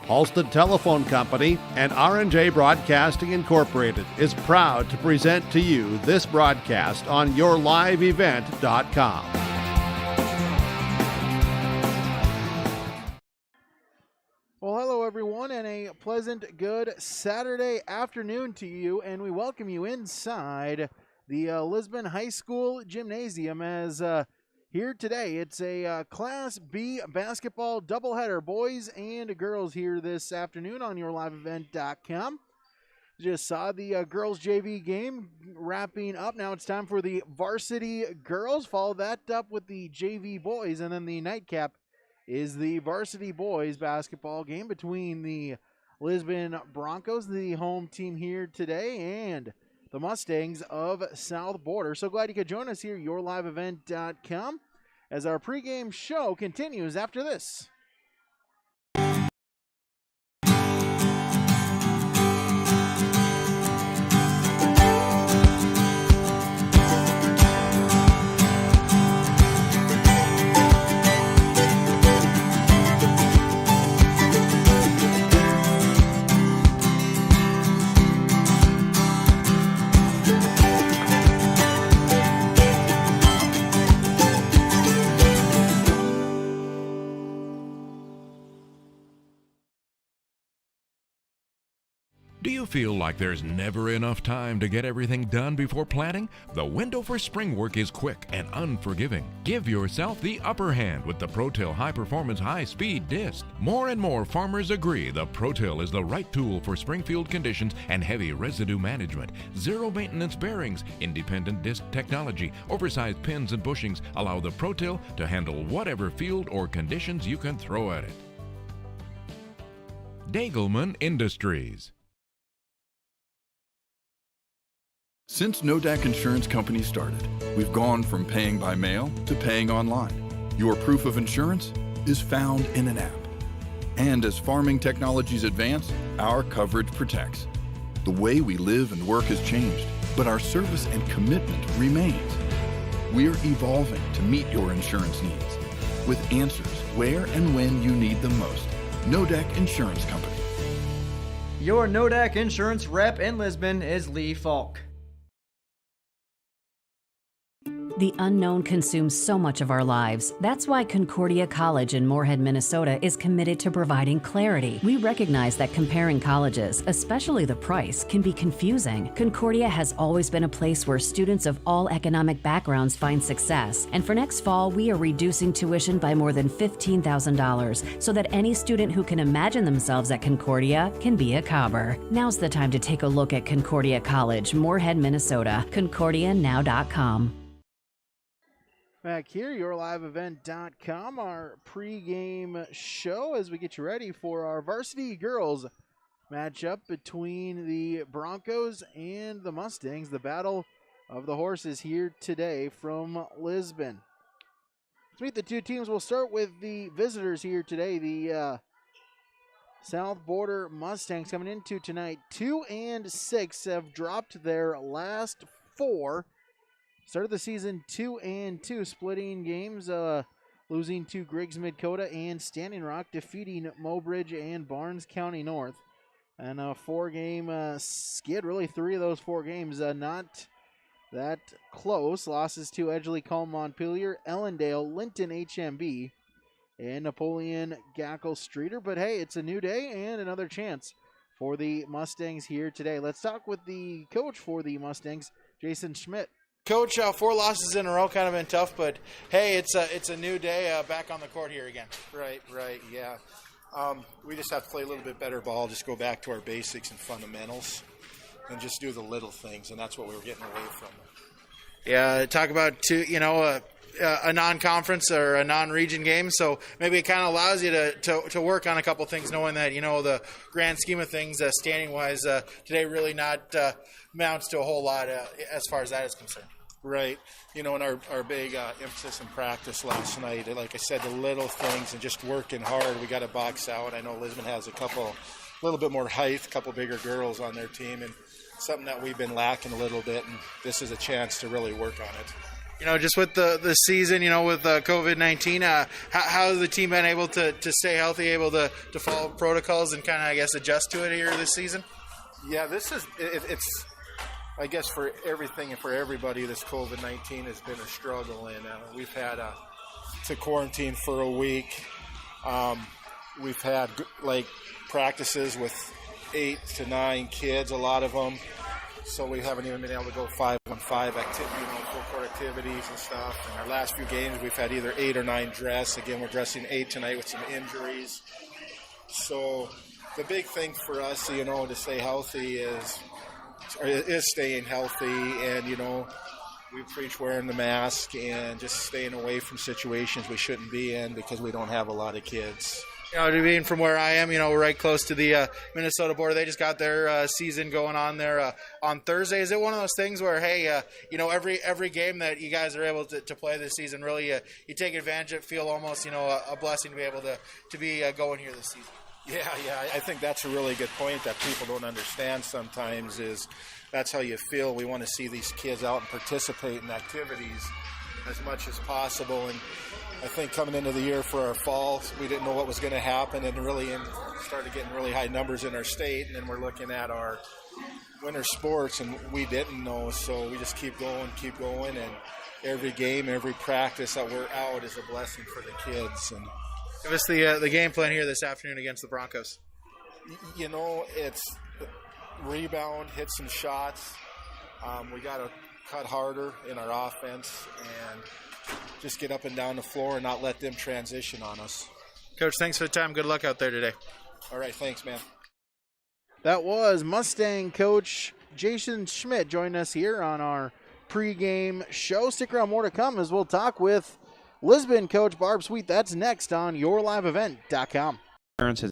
Halstead Telephone Company and R&J Broadcasting Incorporated is proud to present to you this broadcast on yourliveevent.com. Well, hello everyone, and a pleasant, good Saturday afternoon to you, and we welcome you inside the Lisbon High School Gymnasium as here today, it's a Class B basketball doubleheader, boys and girls here this afternoon on yourliveevent.com. Just saw the girls JV game wrapping up. Now it's time for the varsity girls. Follow that up with the JV boys, and then the nightcap is the varsity boys basketball game between the Lisbon Broncos, the home team here today, and the Mustangs of South Border. So glad you could join us here, yourliveevent.com, as our pregame show continues after this. Do you feel like there's never enough time to get everything done before planting? The window for spring work is quick and unforgiving. Give yourself the upper hand with the ProTill High Performance High Speed Disc. More and more farmers agree the ProTill is the right tool for springfield conditions and heavy residue management. Zero maintenance bearings, independent disc technology, oversized pins and bushings allow the ProTill to handle whatever field or conditions you can throw at it. Dagelman Industries. Since Nodak Insurance Company started, we've gone from paying by mail to paying online. Your proof of insurance is found in an app. And as farming technologies advance, our coverage protects. The way we live and work has changed, but our service and commitment remains. We're evolving to meet your insurance needs with answers where and when you need them most. Nodak Insurance Company. Your Nodak Insurance rep in Lisbon is Lee Falk. The unknown consumes so much of our lives. That's why Concordia College in Moorhead, Minnesota is committed to providing clarity. We recognize that comparing colleges, especially the price, can be confusing. Concordia has always been a place where students of all economic backgrounds find success. And for next fall, we are reducing tuition by more than $15,000 so that any student who can imagine themselves at Concordia can be a Cobber. Now's the time to take a look at Concordia College, Moorhead, Minnesota. ConcordiaNow.com. Back here, yourliveevent.com, our pregame show as we get you ready for our varsity girls matchup between the Broncos and the Mustangs, the battle of the horses here today from Lisbon. Let's meet the two teams. We'll start with the visitors here today, the South Border Mustangs coming into tonight 2-6, have dropped their last 4. Started the season 2-2, splitting games, losing to Griggs Midkota and Standing Rock, defeating Mobridge and Barnes County North. And a 4-game skid, really 3 of those 4 games, not that close. Losses to Edgeley, Calm, Montpelier, Ellendale, Linton, HMB, and Napoleon, Gackle, Streeter. But hey, it's a new day and another chance for the Mustangs here today. Let's talk with the coach for the Mustangs, Jason Schmidt. Coach, 4 losses in a row, kind of been tough, but hey, it's a new day back on the court here again. Right, yeah. We just have to play a little bit better ball, just go back to our basics and fundamentals, and just do the little things, and that's what we were getting away from. Yeah, talk about a non-conference or a non-region game, so maybe it kind of allows you to work on a couple things, knowing that the grand scheme of things, standing-wise, today really not amounts to a whole lot as far as that is concerned. Right. And our big emphasis in practice last night, like I said, the little things and just working hard. We got to box out. I know Lisbon has a little bit more height, a couple bigger girls on their team, and something that we've been lacking a little bit, and this is a chance to really work on it. Just with the season, with COVID-19, how has the team been able to stay healthy, able to follow protocols and kind of, I guess, adjust to it here this season? Yeah, this is it's. I guess for everything and for everybody, this COVID-19 has been a struggle, and we've had to quarantine for a week. We've had practices with 8 to 9 kids, a lot of them. So we haven't even been able to go 5-on-5 full court activities and stuff. In our last few games, we've had either 8 or 9 dress. Again, we're dressing 8 tonight with some injuries. So the big thing for us, to stay healthy is staying healthy, and we preach wearing the mask and just staying away from situations we shouldn't be in because we don't have a lot of kids. Being from where I am, we're right close to the Minnesota border. They just got their season going on there on Thursday. Is it one of those things where, hey, every game that you guys are able to play this season, really you take advantage of it, feel almost, a blessing to be able to be going here this season? Yeah, I think that's a really good point that people don't understand sometimes is that's how you feel. We want to see these kids out and participate in activities as much as possible. And I think coming into the year for our fall, we didn't know what was going to happen, and really started getting really high numbers in our state. And then we're looking at our winter sports, and we didn't know. So we just keep going. And every game, every practice that we're out is a blessing for the kids. And give us the game plan here this afternoon against the Broncos. It's rebound, hit some shots. We got to cut harder in our offense and just get up and down the floor and not let them transition on us. Coach, thanks for the time. Good luck out there today. All right, thanks, man. That was Mustang coach Jason Schmidt joining us here on our pregame show. Stick around, more to come as we'll talk with Lisbon coach Barb Sweet. That's next on yourliveevent.com. Insurance has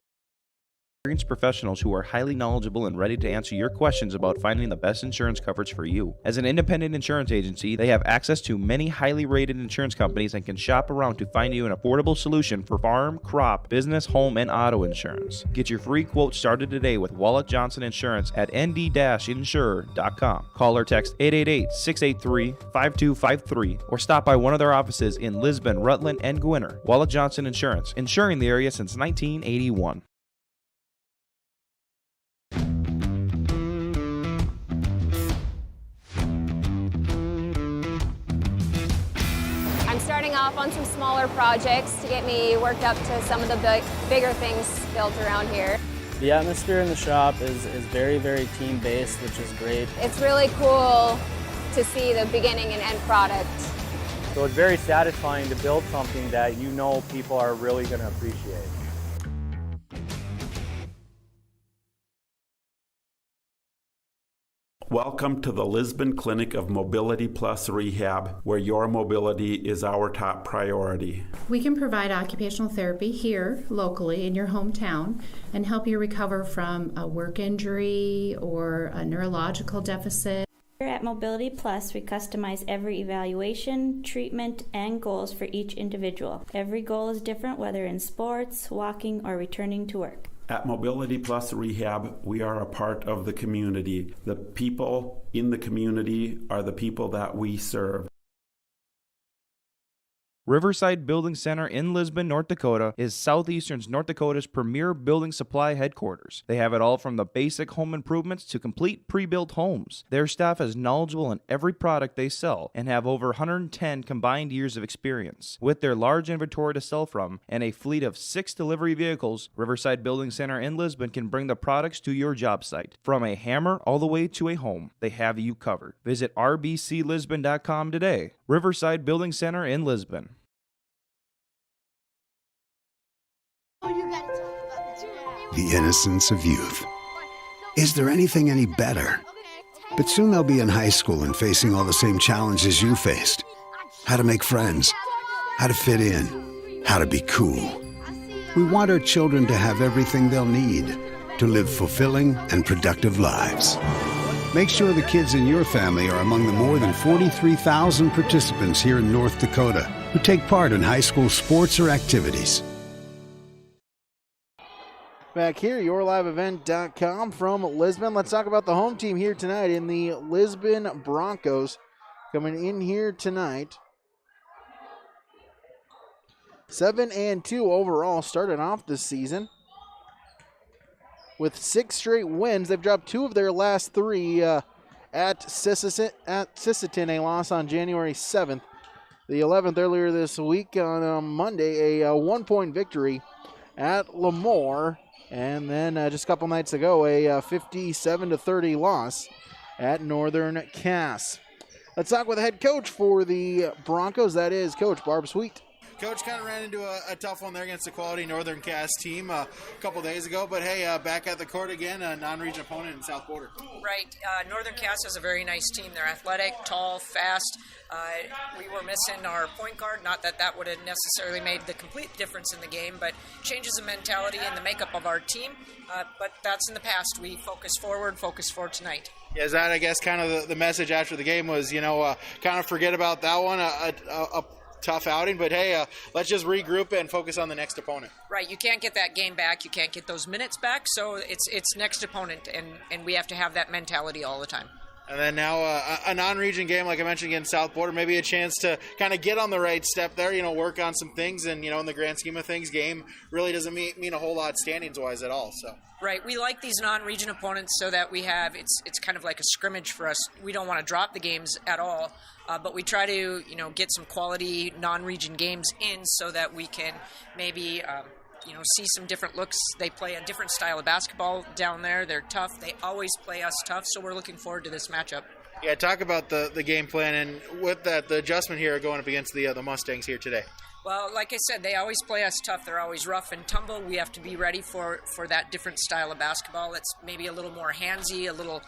experienced professionals who are highly knowledgeable and ready to answer your questions about finding the best insurance coverage for you. As an independent insurance agency, they have access to many highly rated insurance companies and can shop around to find you an affordable solution for farm, crop, business, home, and auto insurance. Get your free quote started today with Wallet Johnson Insurance at nd-insurer.com. Call or text 888-683-5253 or stop by one of their offices in Lisbon, Rutland, and Gwinnett. Wallet Johnson Insurance, insuring the area since 1981. Starting off on some smaller projects to get me worked up to some of the bigger things built around here. The atmosphere in the shop is very, very team-based, which is great. It's really cool to see the beginning and end product. So it's very satisfying to build something that people are really going to appreciate. Welcome to the Lisbon Clinic of Mobility Plus Rehab, where your mobility is our top priority. We can provide occupational therapy here locally in your hometown and help you recover from a work injury or a neurological deficit. Here at Mobility Plus, we customize every evaluation, treatment, and goals for each individual. Every goal is different, whether in sports, walking, or returning to work. At Mobility Plus Rehab, we are a part of the community. The people in the community are the people that we serve. Riverside Building Center in Lisbon, North Dakota is Southeastern North Dakota's premier building supply headquarters. They have it all from the basic home improvements to complete pre-built homes. Their staff is knowledgeable in every product they sell and have over 110 combined years of experience. With their large inventory to sell from and a fleet of 6 delivery vehicles, Riverside Building Center in Lisbon can bring the products to your job site. From a hammer all the way to a home, they have you covered. Visit rbclisbon.com today. Riverside Building Center in Lisbon. The innocence of youth. Is there anything any better? But soon they'll be in high school and facing all the same challenges you faced. How to make friends, how to fit in, how to be cool. We want our children to have everything they'll need to live fulfilling and productive lives. Make sure the kids in your family are among the more than 43,000 participants here in North Dakota who take part in high school sports or activities. Back here, yourliveevent.com from Lisbon. Let's talk about the home team here tonight in the Lisbon Broncos. coming in here tonight. 7-2 overall, started off this season with 6 straight wins. They've dropped 2 of their last 3 at Sisseton, a loss on January 7th. The 11th earlier this week on Monday, a 1-point victory at Lemoore. And then just a couple nights ago, a 57-30 loss at Northern Cass. Let's talk with the head coach for the Broncos. That is Coach Barb Sweet. Coach kind of ran into a tough one there against the quality Northern Cass team a couple days ago. But, hey, back at the court again, a non-region opponent in South Border. Right. Northern Cass is a very nice team. They're athletic, tall, fast. We were missing our point guard. Not that that would have necessarily made the complete difference in the game, but changes the mentality and the makeup of our team. But that's in the past. We focus forward for tonight. Yeah, is that, I guess, kind of the message after the game was, kind of forget about that one, a tough outing, but hey, let's just regroup and focus on the next opponent. Right, you can't get that game back, you can't get those minutes back, so it's next opponent, and we have to have that mentality all the time. And then now a non-region game, like I mentioned against South Border, maybe a chance to kind of get on the right step there, work on some things, and in the grand scheme of things, game really doesn't mean a whole lot standings-wise at all. So. Right, we like these non-region opponents so that we have it's kind of like a scrimmage for us. We don't want to drop the games at all, but we try to get some quality non-region games in so that we can maybe see some different looks. They play a different style of basketball down there. They're tough. They always play us tough, so we're looking forward to this matchup. Yeah, talk about the game plan, and with that, the adjustment here going up against the Mustangs here today. Well, like I said, they always play us tough. They're always rough and tumble. We have to be ready for that different style of basketball. It's maybe a little more handsy, a little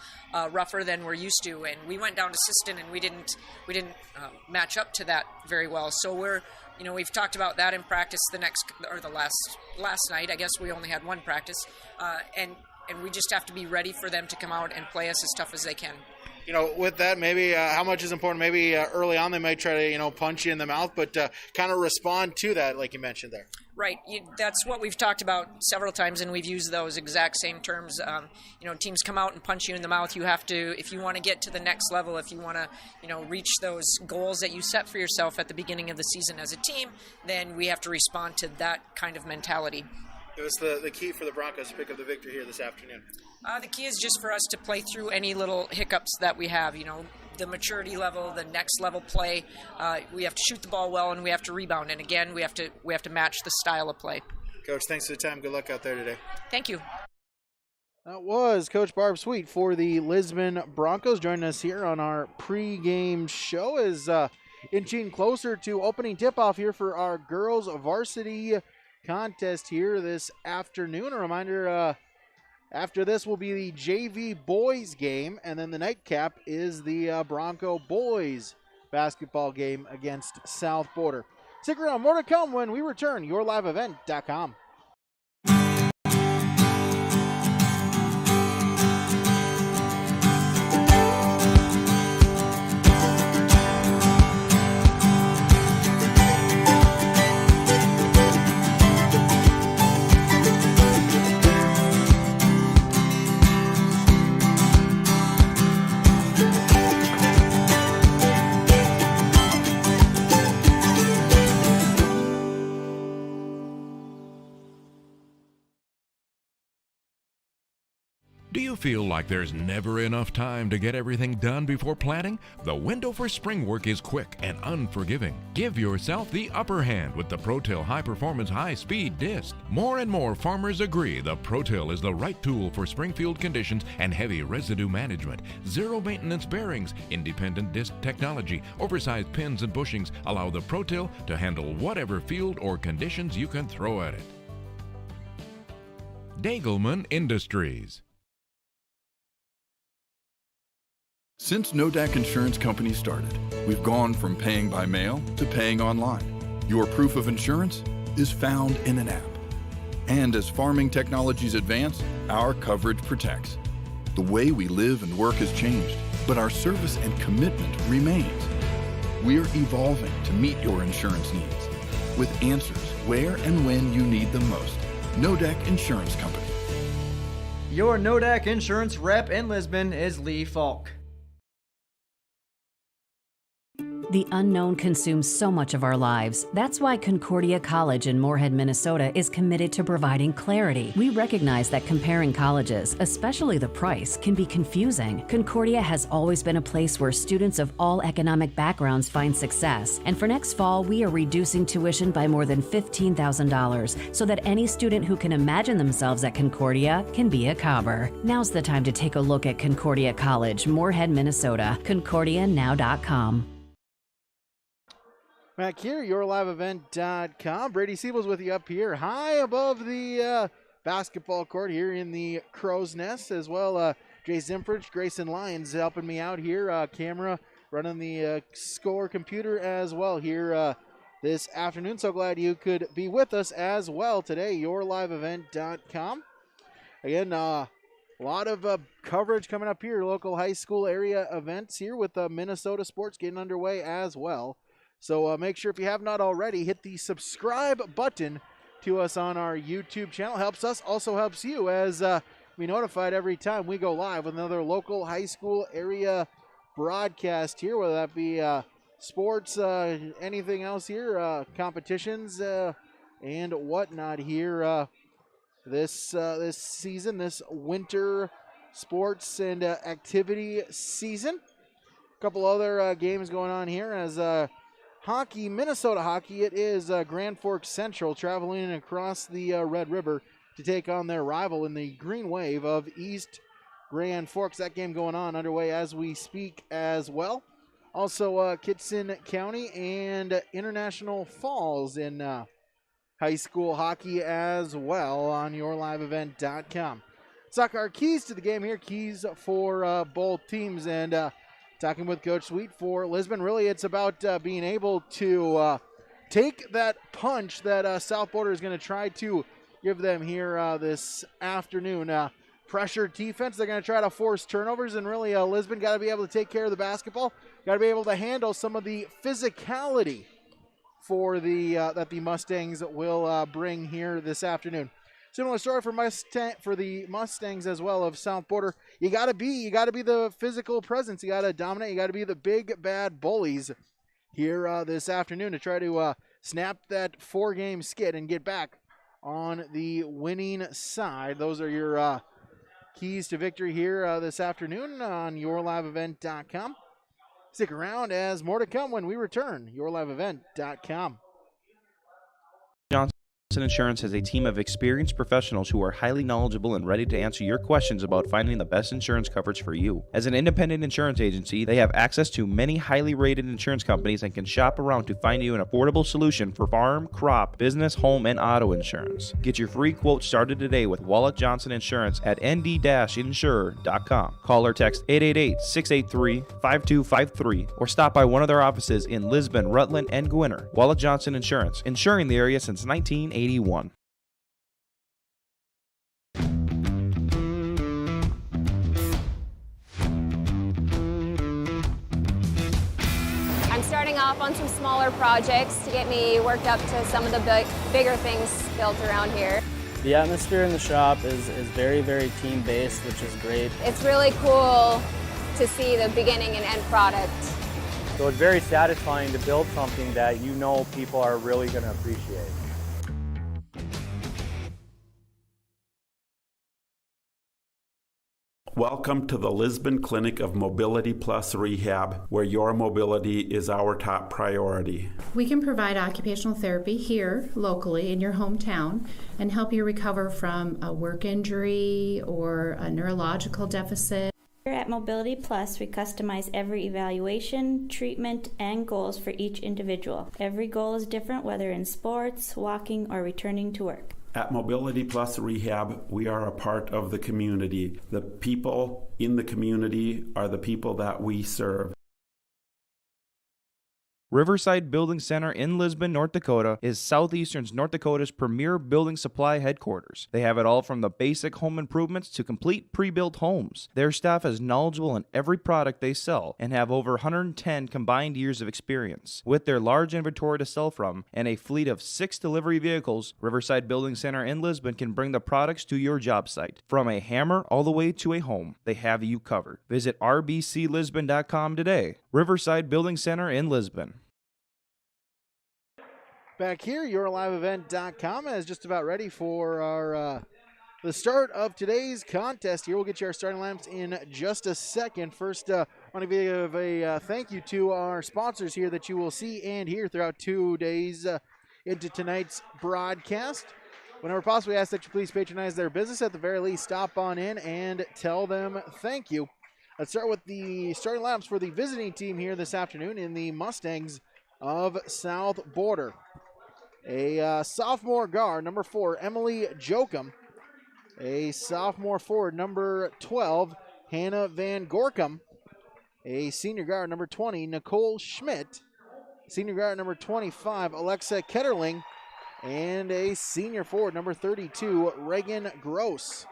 rougher than we're used to. And we went down to Sisseton, and we didn't match up to that very well. So we've talked about that in practice the last night. I guess we only had one practice, and we just have to be ready for them to come out and play us as tough as they can. With that, maybe how much is important? Maybe early on they might try to, punch you in the mouth, but kind of respond to that, like you mentioned there. Right. That's what we've talked about several times, and we've used those exact same terms. Teams come out and punch you in the mouth. You have to, if you want to get to the next level, if you want to, reach those goals that you set for yourself at the beginning of the season as a team, then we have to respond to that kind of mentality. It was the key for the Broncos to pick up the victory here this afternoon. The key is just for us to play through any little hiccups that we have, the maturity level, the next level play. We have to shoot the ball well, and we have to rebound. And again, we have to match the style of play. Coach, thanks for the time. Good luck out there today. Thank you. That was Coach Barb Sweet for the Lisbon Broncos, joining us here on our pregame show, as inching closer to opening tip-off here for our girls varsity contest here this afternoon. A reminder, after this will be the JV boys game, and then the nightcap is the Bronco boys basketball game against South Border. Stick around, more to come when we return. YourLiveEvent.com. Do you feel like there's never enough time to get everything done before planting? The window for spring work is quick and unforgiving. Give yourself the upper hand with the ProTill High Performance High Speed Disc. More and more farmers agree the ProTill is the right tool for springfield conditions and heavy residue management. Zero maintenance bearings, independent disc technology, oversized pins and bushings allow the ProTill to handle whatever field or conditions you can throw at it. Dagelman Industries. Since Nodak Insurance Company started, we've gone from paying by mail to paying online. Your proof of insurance is found in an app. And as farming technologies advance, our coverage protects. The way we live and work has changed, but our service and commitment remains. We're evolving to meet your insurance needs with answers where and when you need them most. Nodak Insurance Company. Your Nodak Insurance rep in Lisbon is Lee Falk. The unknown consumes so much of our lives. That's why Concordia College in Moorhead, Minnesota is committed to providing clarity. We recognize that comparing colleges, especially the price, can be confusing. Concordia has always been a place where students of all economic backgrounds find success. And for next fall, we are reducing tuition by more than $15,000 so that any student who can imagine themselves at Concordia can be a Cobber. Now's the time to take a look at Concordia College, Moorhead, Minnesota. ConcordiaNow.com. Back here, yourliveevent.com. Brady Siebel's with you up here, high above the basketball court here in the Crow's Nest, as well. Jay Zimfridge, Grayson Lyons helping me out here. Camera running the score computer as well here this afternoon. So glad you could be with us as well today. Yourliveevent.com. Again, a lot of coverage coming up here. Local high school area events here with Minnesota sports getting underway as well. So make sure, if you have not already, hit the subscribe button to us on our YouTube channel. Helps us, also helps you, as we notified every time we go live with another local high school area broadcast here, whether that be sports, anything else here, competitions, and whatnot here this season, this winter sports and activity season. A couple other games going on here as hockey, Minnesota hockey, it is Grand Forks Central traveling across the Red River to take on their rival in the Green Wave of East Grand Forks. That game going on underway as we speak as well. Also, Kitson County and International Falls in high school hockey as well on yourliveevent.com. Let's talk our keys to the game here, keys for both teams, and talking with Coach Sweet for Lisbon. Really, it's about being able to take that punch that South Border is going to try to give them here this afternoon. Pressure defense, they're going to try to force turnovers, and really Lisbon got to be able to take care of the basketball, got to be able to handle some of the physicality for the that the Mustangs will bring here this afternoon. Similar story for the Mustangs as well of South Border. You got to be the physical presence. You got to dominate. You got to be the big bad bullies here this afternoon to try to snap that 4-game skid and get back on the winning side. Those are your keys to victory here this afternoon on yourliveevent.com. Stick around as more to come when we return. yourliveevent.com. Johnson Insurance has a team of experienced professionals who are highly knowledgeable and ready to answer your questions about finding the best insurance coverage for you. As an independent insurance agency, they have access to many highly rated insurance companies and can shop around to find you an affordable solution for farm, crop, business, home, and auto insurance. Get your free quote started today with Wallach Johnson Insurance at nd-insurer.com. Call or text 888-683-5253 or stop by one of their offices in Lisbon, Rutland, and Gwinner. Wallach Johnson Insurance, insuring the area since 1981. I'm starting off on some smaller projects to get me worked up to some of the bigger things built around here. The atmosphere in the shop is very, very team-based, which is great. It's really cool to see the beginning and end product. So it's very satisfying to build something that you know people are really going to appreciate. Welcome to the Lisbon Clinic of Mobility Plus Rehab, where your mobility is our top priority. We can provide occupational therapy here locally in your hometown and help you recover from a work injury or a neurological deficit. Here at Mobility Plus, we customize every evaluation, treatment, and goals for each individual. Every goal is different, whether in sports, walking, or returning to work. At Mobility Plus Rehab, we are a part of the community. The people in the community are the people that we serve. Riverside Building Center in Lisbon, North Dakota is Southeastern North Dakota's premier building supply headquarters. They have it all from the basic home improvements to complete pre-built homes. Their staff is knowledgeable in every product they sell and have over 110 combined years of experience. With their large inventory to sell from and a fleet of 6 delivery vehicles, Riverside Building Center in Lisbon can bring the products to your job site. From a hammer all the way to a home, they have you covered. Visit rbclisbon.com today Riverside Building Center in Lisbon. Back here, yourliveevent.com is just about ready for our the start of today's contest. Here, we'll get you our starting lineups in just a second. First, I want to give a thank you to our sponsors here that you will see and hear throughout 2 days into tonight's broadcast. Whenever possible, we ask that you please patronize their business. At the very least, stop on in and tell them thank you. Let's start with the starting lineups for the visiting team here this afternoon in the Mustangs of South Border. A sophomore guard, number 4, Emily Jokum. A sophomore forward, number 12, Hannah Van Gorkum. A senior guard, number 20, Nicole Schmidt. Senior guard, number 25, Alexa Ketterling. And a senior forward, number 32, Reagan Gross.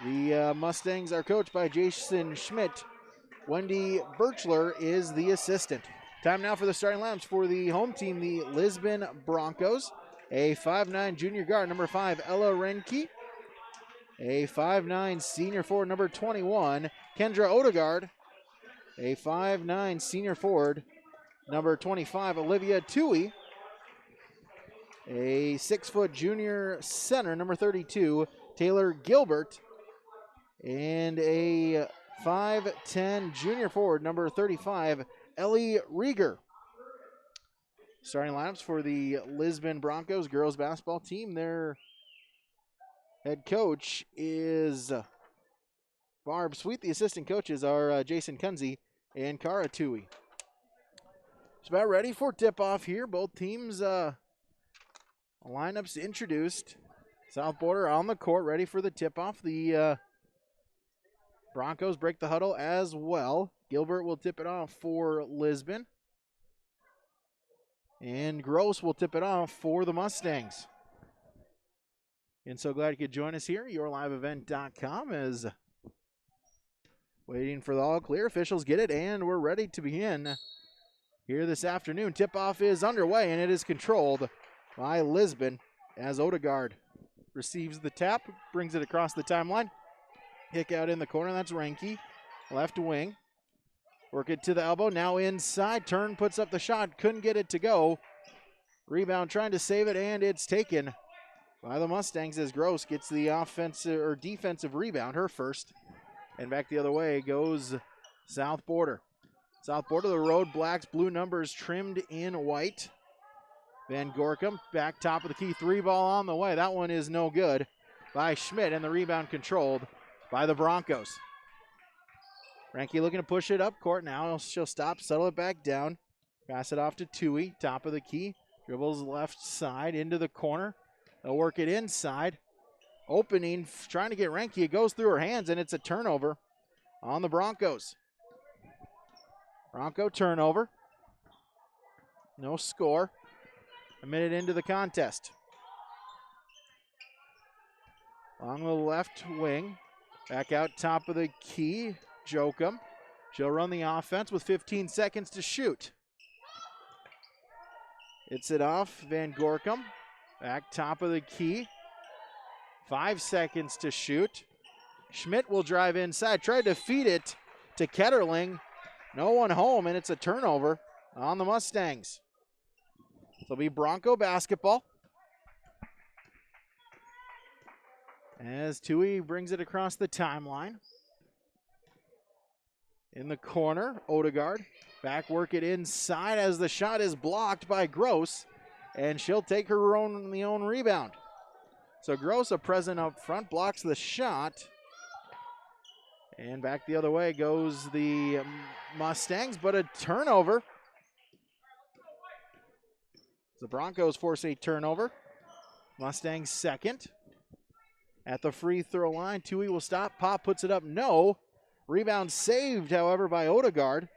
The Mustangs are coached by Jason Schmidt. Wendy Birchler is the assistant. Time now for the starting lineups for the home team, the Lisbon Broncos. A 5'9 junior guard, number 5, Ella Renke. A 5'9 senior forward, number 21, Kendra Odegaard. A 5'9 senior forward, number 25, Olivia Tui. A 6-foot junior center, number 32, Taylor Gilbert. And a 5'10 junior forward, number 35, Ellie Rieger. Starting lineups for the Lisbon Broncos girls basketball team. Their head coach is Barb Sweet. The assistant coaches are Jason Kunze and Cara Tui. It's about ready for tip-off here. Both teams lineups introduced. South Border on the court, ready for the tip-off. The Broncos break the huddle as well. Gilbert will tip it off for Lisbon. And Gross will tip it off for the Mustangs. And so glad you could join us here. YourLiveEvent.com is waiting for the all clear. Officials get it, and we're ready to begin here this afternoon. Tip-off is underway, and it is controlled by Lisbon as Odegaard receives the tap, brings it across the timeline. Kick out in the corner, that's Renke. Left wing. Work it to the elbow, now inside. Turn puts up the shot, couldn't get it to go. Rebound trying to save it, and it's taken by the Mustangs as Gross gets the offensive or defensive rebound, her first. And back the other way goes South Border. South Border, the road blacks, blue numbers trimmed in white. Van Gorkum back top of the key, 3-ball on the way. That one is no good by Schmidt, and the rebound controlled by the Broncos. Renke looking to push it up court now. She'll stop, settle it back down. Pass it off to Tui, top of the key. Dribbles left side into the corner. They'll work it inside. Opening, trying to get Renke. It goes through her hands, and it's a turnover on the Broncos. Bronco turnover. No score. A minute into the contest. Along the left wing. Back out top of the key. Jokum. She'll run the offense with 15 seconds to shoot. It's it off Van Gorkum. Back top of the key. 5 seconds to shoot. Schmidt will drive inside. Tried to feed it to Ketterling. No one home, and it's a turnover on the Mustangs. It'll be Bronco basketball. As Tui brings it across the timeline. In the corner, Odegaard. Back work it inside as the shot is blocked by Gross. And she'll take her own rebound. So Gross, a present up front, blocks the shot. And back the other way goes the Mustangs, but a turnover. The Broncos force a turnover. Mustangs second. At the free throw line, Tui will stop. Pop puts it up, no. Rebound saved, however, by Odegaard.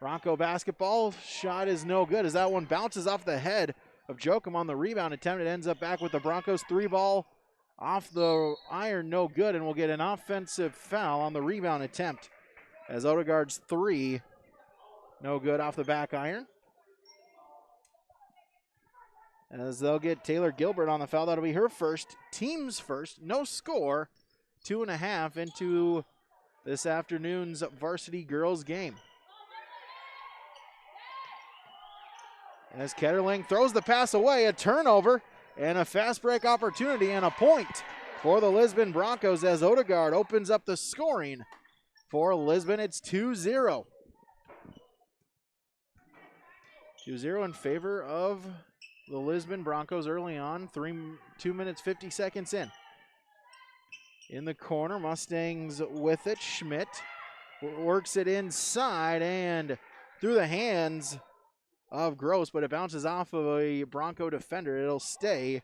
Bronco basketball, shot is no good as that one bounces off the head of Jokum on the rebound attempt. It ends up back with the Broncos. 3-ball off the iron, no good, and we'll get an offensive foul on the rebound attempt as Odegaard's 3, no good off the back iron. As they'll get Taylor Gilbert on the foul. That'll be her first, team's first, no score. 2.5 into this afternoon's varsity girls game. As Ketterling throws the pass away, a turnover and a fast break opportunity and a point for the Lisbon Broncos as Odegaard opens up the scoring for Lisbon. It's 2-0. 2-0 in favor of the Lisbon Broncos early on, 2 minutes 50 seconds in. In the corner, Mustangs with it. Schmidt works it inside and through the hands of Gross, but it bounces off of a Bronco defender. It'll stay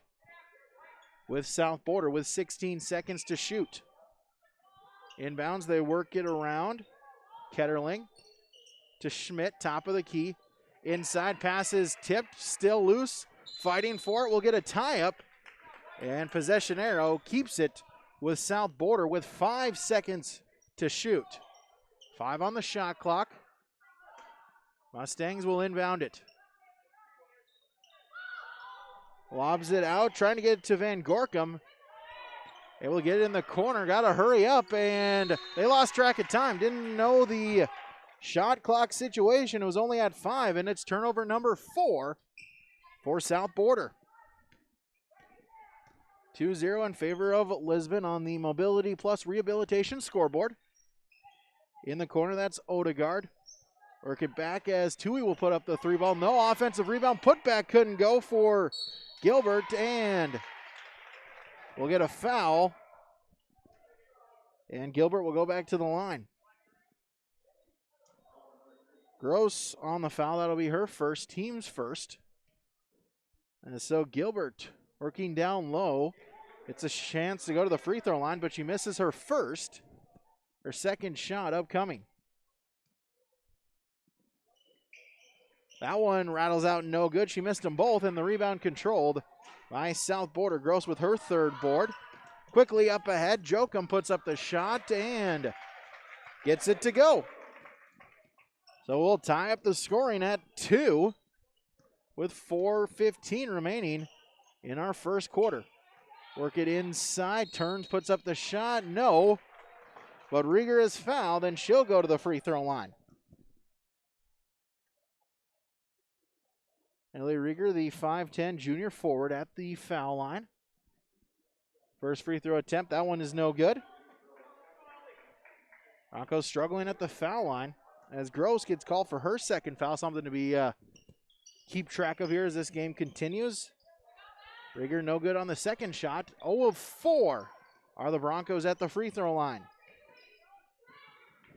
with South Border with 16 seconds to shoot. Inbounds, they work it around. Ketterling to Schmidt, top of the key. Inside pass is tipped, still loose. Fighting for it, will get a tie-up. And possession arrow keeps it with South Border with 5 seconds to shoot. 5 on the shot clock. Mustangs will inbound it. Lobs it out, trying to get it to Van Gorkum. Able to get it in the corner, got to hurry up, and they lost track of time. Didn't know the shot clock situation. It was only at 5, and it's turnover number 4 for South Border. 2-0 in favor of Lisbon on the Mobility Plus Rehabilitation scoreboard. In the corner, that's Odegaard. Work it back as Tui will put up the 3 ball. No offensive rebound. Putback couldn't go for Gilbert, and we'll get a foul. And Gilbert will go back to the line. Gross on the foul. That'll be her first, team's first. And so Gilbert working down low. It's a chance to go to the free throw line, but she misses her first. Her second shot upcoming. That one rattles out no good. She missed them both, and the rebound controlled by South Border. Gross with her third board. Quickly up ahead, Jokum puts up the shot and gets it to go. So we'll tie up the scoring at 2 with 4:15 remaining in our first quarter. Work it inside, turns, puts up the shot, no. But Rieger is fouled, and she'll go to the free throw line. Ellie Rieger, the 5'10 junior forward at the foul line. First free throw attempt, that one is no good. Broncos struggling at the foul line as Gross gets called for her second foul, something to be keep track of here as this game continues. Rieger no good on the second shot. 0 of 4 are the Broncos at the free throw line.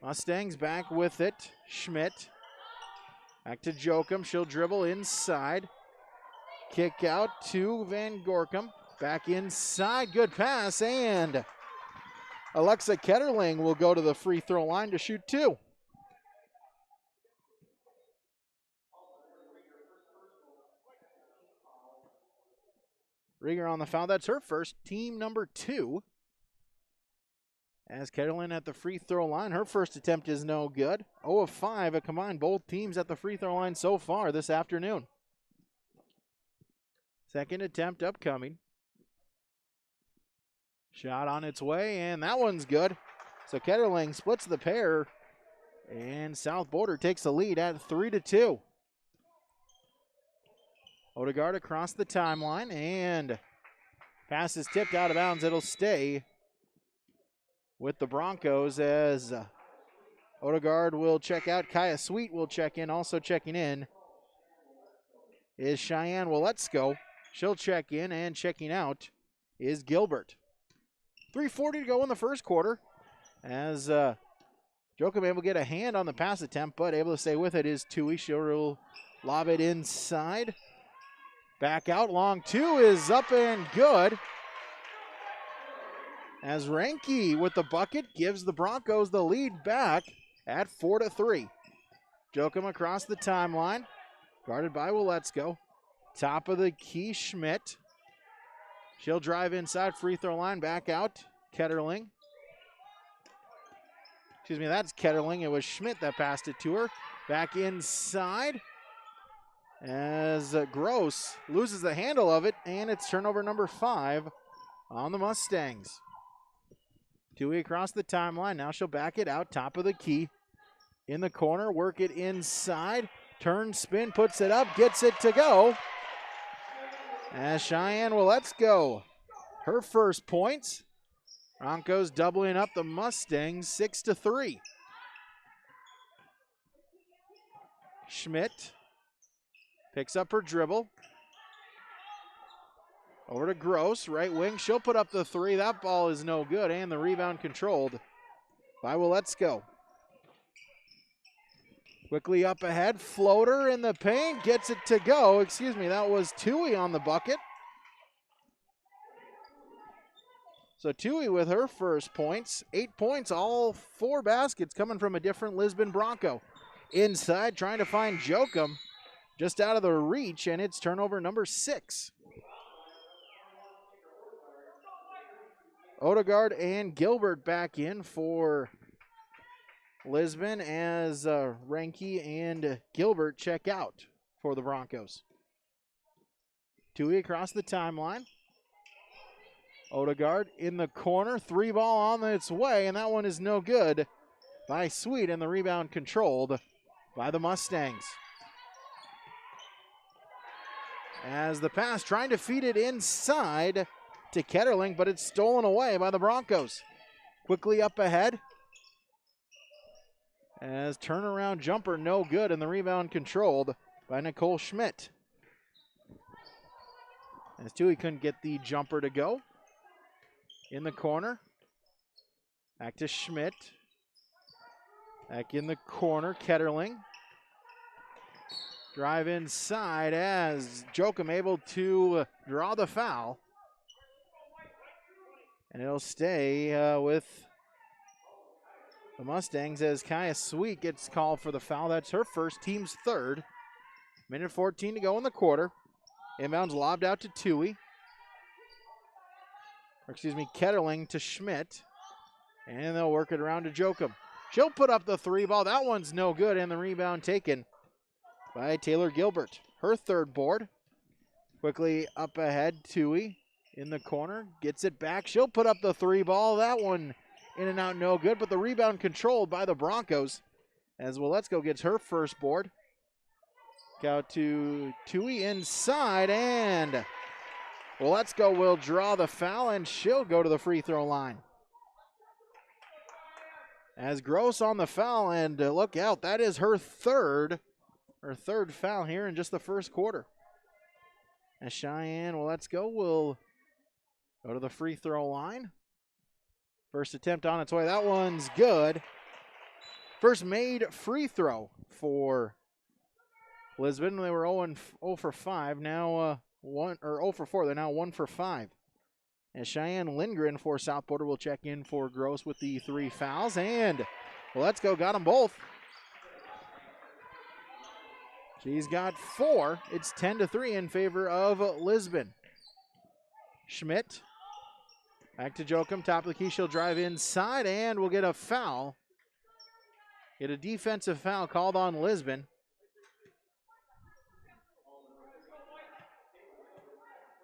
Mustangs back with it. Schmidt. Back to Jokum. She'll dribble inside. Kick out to Van Gorkum. Back inside. Good pass. And Alexa Ketterling will go to the free throw line to shoot 2. Rieger on the foul. That's her first. Team number 2. As Ketterling at the free throw line. Her first attempt is no good. 0 of 5 a combined. Both teams at the free throw line so far this afternoon. Second attempt upcoming. Shot on its way, and that one's good. So Ketterling splits the pair, and South Border takes the lead at 3-2. Odegaard across the timeline, and pass is tipped out of bounds. It'll stay with the Broncos as Odegaard will check out. Kaya Sweet will check in. Also checking in is Cheyenne Waletsko. She'll check in, and checking out is Gilbert. 3:40 to go in the first quarter as Jokum able to get a hand on the pass attempt, but able to stay with it is Tui. She'll lob it inside. Back out, long 2 is up and good. As Ranke with the bucket gives the Broncos the lead back at 4-3. Jokum across the timeline, guarded by Waletsko. Top of the key, Schmidt. She'll drive inside, free throw line, back out. Ketterling. Excuse me, that's Ketterling. It was Schmidt that passed it to her. Back inside as Gross loses the handle of it, and it's turnover number 5 on the Mustangs. Tui across the timeline. Now she'll back it out. Top of the key. In the corner. Work it inside. Turn, spin, puts it up. Gets it to go. As Cheyenne will let's go. Her first points. Broncos doubling up the Mustangs 6-3. Schmidt picks up her dribble. Over to Gross, right wing. She'll put up the three. That ball is no good, and the rebound controlled by Willetsko. Quickly up ahead. Floater in the paint. Gets it to go. Excuse me, that was Tui on the bucket. So Tui with her first points. 8 points, all 4 baskets coming from a different Lisbon Bronco. Inside, trying to find Jokum. Just out of the reach, and it's turnover number 6. Odegaard and Gilbert back in for Lisbon as Renke and Gilbert check out for the Broncos. Tui across the timeline. Odegaard in the corner. 3-ball on its way, and that one is no good by Sweet, and the rebound controlled by the Mustangs. As the pass trying to feed it inside to Ketterling, but it's stolen away by the Broncos. Quickly up ahead. As turnaround jumper no good, and the rebound controlled by Nicole Schmidt. As Tui couldn't get the jumper to go. In the corner. Back to Schmidt. Back in the corner, Ketterling. Drive inside as Jokum able to draw the foul. And it'll stay with the Mustangs as Kaya Sweet gets called for the foul. That's her first, team's third. Minute 14 to go in the quarter. Inbounds lobbed out to Tui. Ketterling to Schmidt. And they'll work it around to Jokum. She'll put up the 3-ball. That one's no good, and the rebound taken by Taylor Gilbert. Her third board. Quickly up ahead, Tui in the corner. Gets it back. She'll put up the 3-ball. That one in and out no good, but the rebound controlled by the Broncos as Willetsko gets her first board. Out to Tui inside, and Willetsko will draw the foul, and she'll go to the free throw line. As Gross on the foul, and look out, that is her third foul here in just the first quarter. As Cheyenne Willetsko will go to the free throw line. First attempt on its way, that one's good. First made free throw for Lisbon. They were 0 for 5, now 0 for 4. They're now 1 for 5. And Cheyenne Lindgren for South Border will check in for Gross with the 3 fouls. And Willetsko got them both. She's got 4. It's 10-3 in favor of Lisbon. Schmidt. Back to Jokum. Top of the key. She'll drive inside, and we'll get a foul. Get a defensive foul called on Lisbon.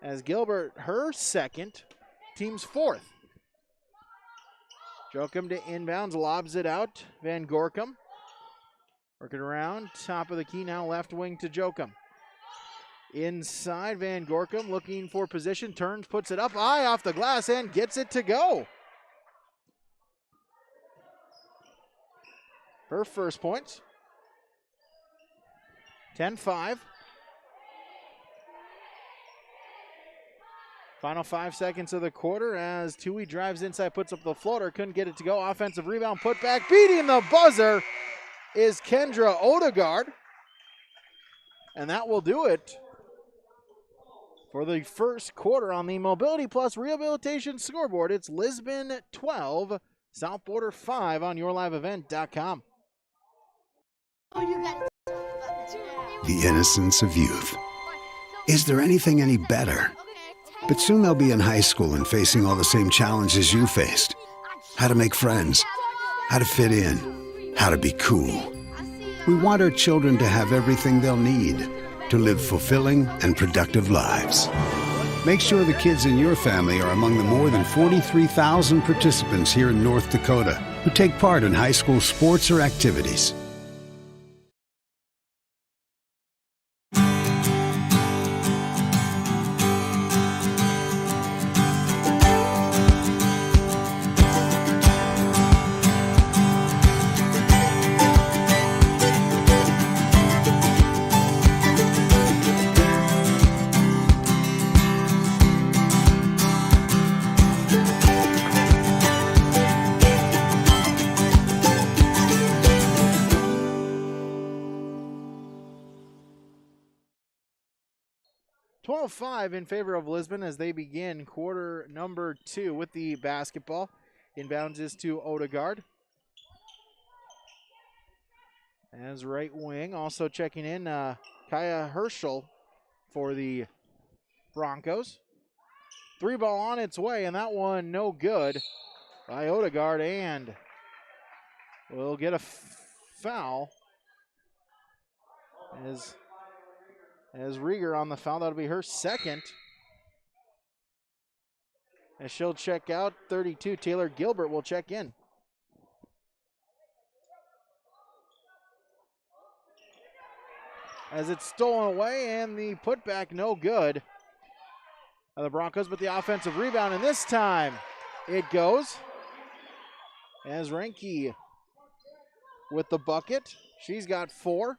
As Gilbert, her second, team's 4th. Jokum to inbounds, lobs it out. Van Gorkum. Working around, top of the key now, left wing to Jokum. Inside, Van Gorkum looking for position, turns, puts it up, eye off the glass, and gets it to go. Her first points. 10-5. Final 5 seconds of the quarter as Tui drives inside, puts up the floater, couldn't get it to go. Offensive rebound, put back, beating the buzzer is Kendra Odegaard. And that will do it for the first quarter on the Mobility Plus Rehabilitation scoreboard. It's Lisbon 12, South Border 5 on yourliveevent.com. The innocence of youth. Is there anything any better? But soon they'll be in high school and facing all the same challenges you faced. How to make friends, how to fit in, how to be cool. We want our children to have everything they'll need to live fulfilling and productive lives. Make sure the kids in your family are among the more than 43,000 participants here in North Dakota who take part in high school sports or activities. Five in favor of Lisbon as they begin quarter number 2 with the basketball. Inbounds is to Odegaard. As right wing, also checking in Kaya Herschel for the Broncos. 3-ball on its way, and that one no good by Odegaard, and will get a foul as Rieger on the foul. That'll be her second. As she'll check out, 32, Taylor Gilbert will check in. As it's stolen away, and the putback no good by the Broncos, but the offensive rebound, and this time it goes. As Renke with the bucket. She's got 4.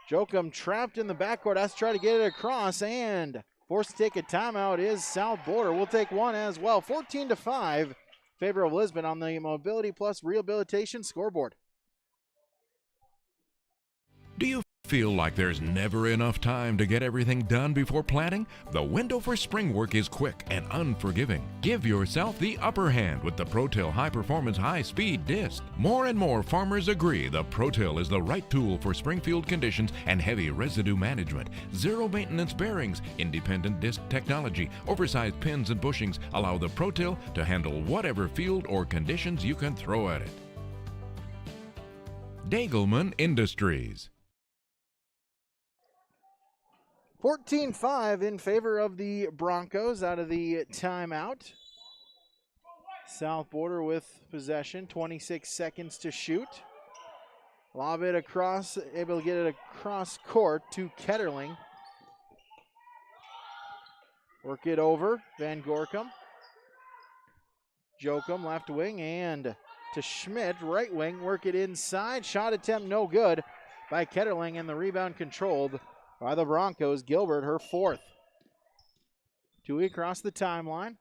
Jokum trapped in the backcourt, has to try to get it across, and forced to take a timeout is South Border. We'll take one as well. 14-5, favor of Lisbon on the Mobility Plus Rehabilitation scoreboard. Do you feel like there's never enough time to get everything done before planting? The window for spring work is quick and unforgiving. Give yourself the upper hand with the ProTill High Performance High Speed Disc. More and more farmers agree the ProTill is the right tool for Springfield conditions and heavy residue management. Zero maintenance bearings, independent disc technology, oversized pins and bushings allow the ProTill to handle whatever field or conditions you can throw at it. Dagelman Industries. 14-5 in favor of the Broncos out of the timeout. South Border with possession, 26 seconds to shoot. Lob it across, able to get it across court to Ketterling. Work it over, Van Gorkum. Jokum, left wing, and to Schmidt, right wing. Work it inside, shot attempt no good by Ketterling, and the rebound controlled by the Broncos. Gilbert, her 4th. Tui across the timeline.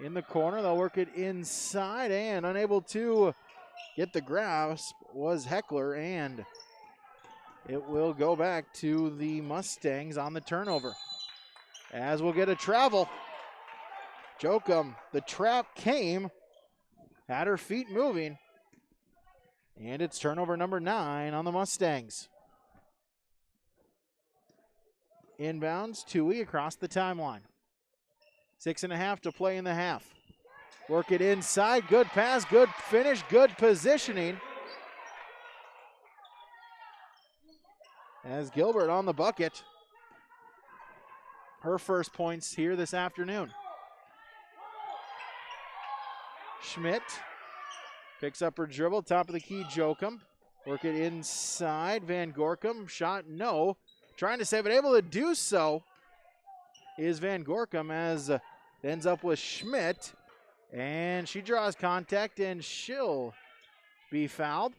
In the corner, they'll work it inside, and unable to get the grasp was Heckler, and it will go back to the Mustangs on the turnover. As we'll get a travel. Jokum, the trap came, had her feet moving, and it's turnover number 9 on the Mustangs. Inbounds, Tui across the timeline. 6.5 to play in the half. Work it inside, good pass, good finish, good positioning. As Gilbert on the bucket. Her first points here this afternoon. Schmidt picks up her dribble, top of the key, Jokum. Work it inside, Van Gorkum, shot no. Trying to save it, able to do so is Van Gorkum, as it ends up with Schmidt, and she draws contact, and she'll be fouled.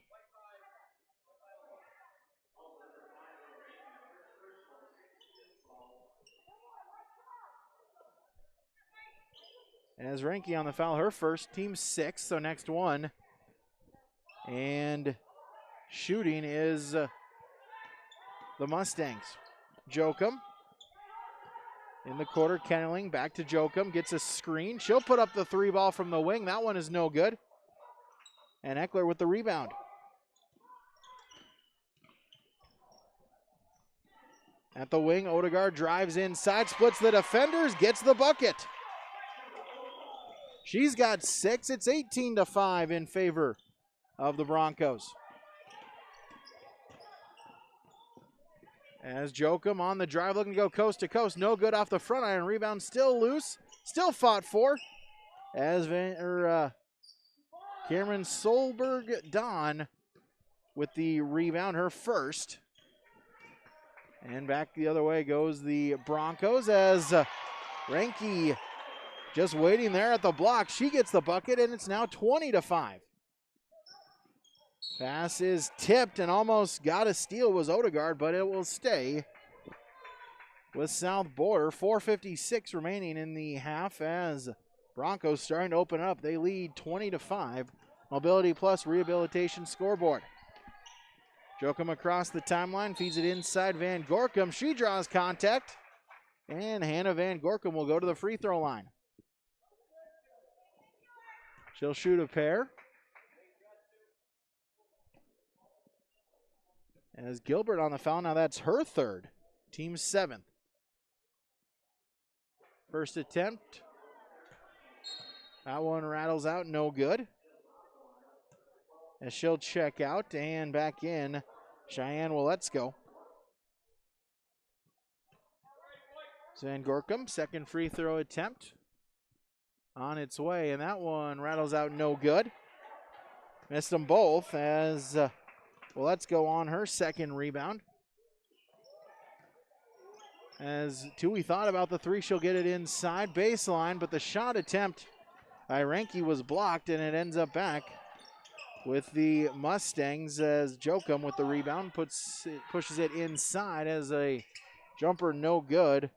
As Renke on the foul, her first, team 6, so next one. And shooting is the Mustangs. Jokum in the quarter, Kenneling back to Jokum, gets a screen. She'll put up the 3-ball from the wing. That one is no good. And Eckler with the rebound. At the wing, Odegaard drives inside, splits the defenders, gets the bucket. She's got 6. It's 18-5 in favor of the Broncos. As Jokum on the drive looking to go coast to coast. No good off the front iron. Rebound still loose. Still fought for. As Cameron Solberg-Don with the rebound, her first. And back the other way goes the Broncos as Renke just waiting there at the block. She gets the bucket, and it's now 20-5. Pass is tipped and almost got a steal was Odegaard, but it will stay with South Border. 4:56 remaining in the half as Broncos starting to open up. They lead 20-5. Mobility Plus Rehabilitation scoreboard. Jokum across the timeline, feeds it inside Van Gorkum. She draws contact, and Hannah Van Gorkum will go to the free throw line. She'll shoot a pair. As Gilbert on the foul, now that's her third. Team seventh. First attempt. That one rattles out, no good. As she'll check out and back in, Cheyenne Waletzko. Van Gorkum, second free throw attempt on its way, and that one rattles out, no good. Missed them both as Waletzko on her second rebound. As Tui thought about the three, she'll get it inside baseline, but the shot attempt by Renke was blocked, and it ends up back with the Mustangs as Jokum with the rebound pushes it inside as a jumper no good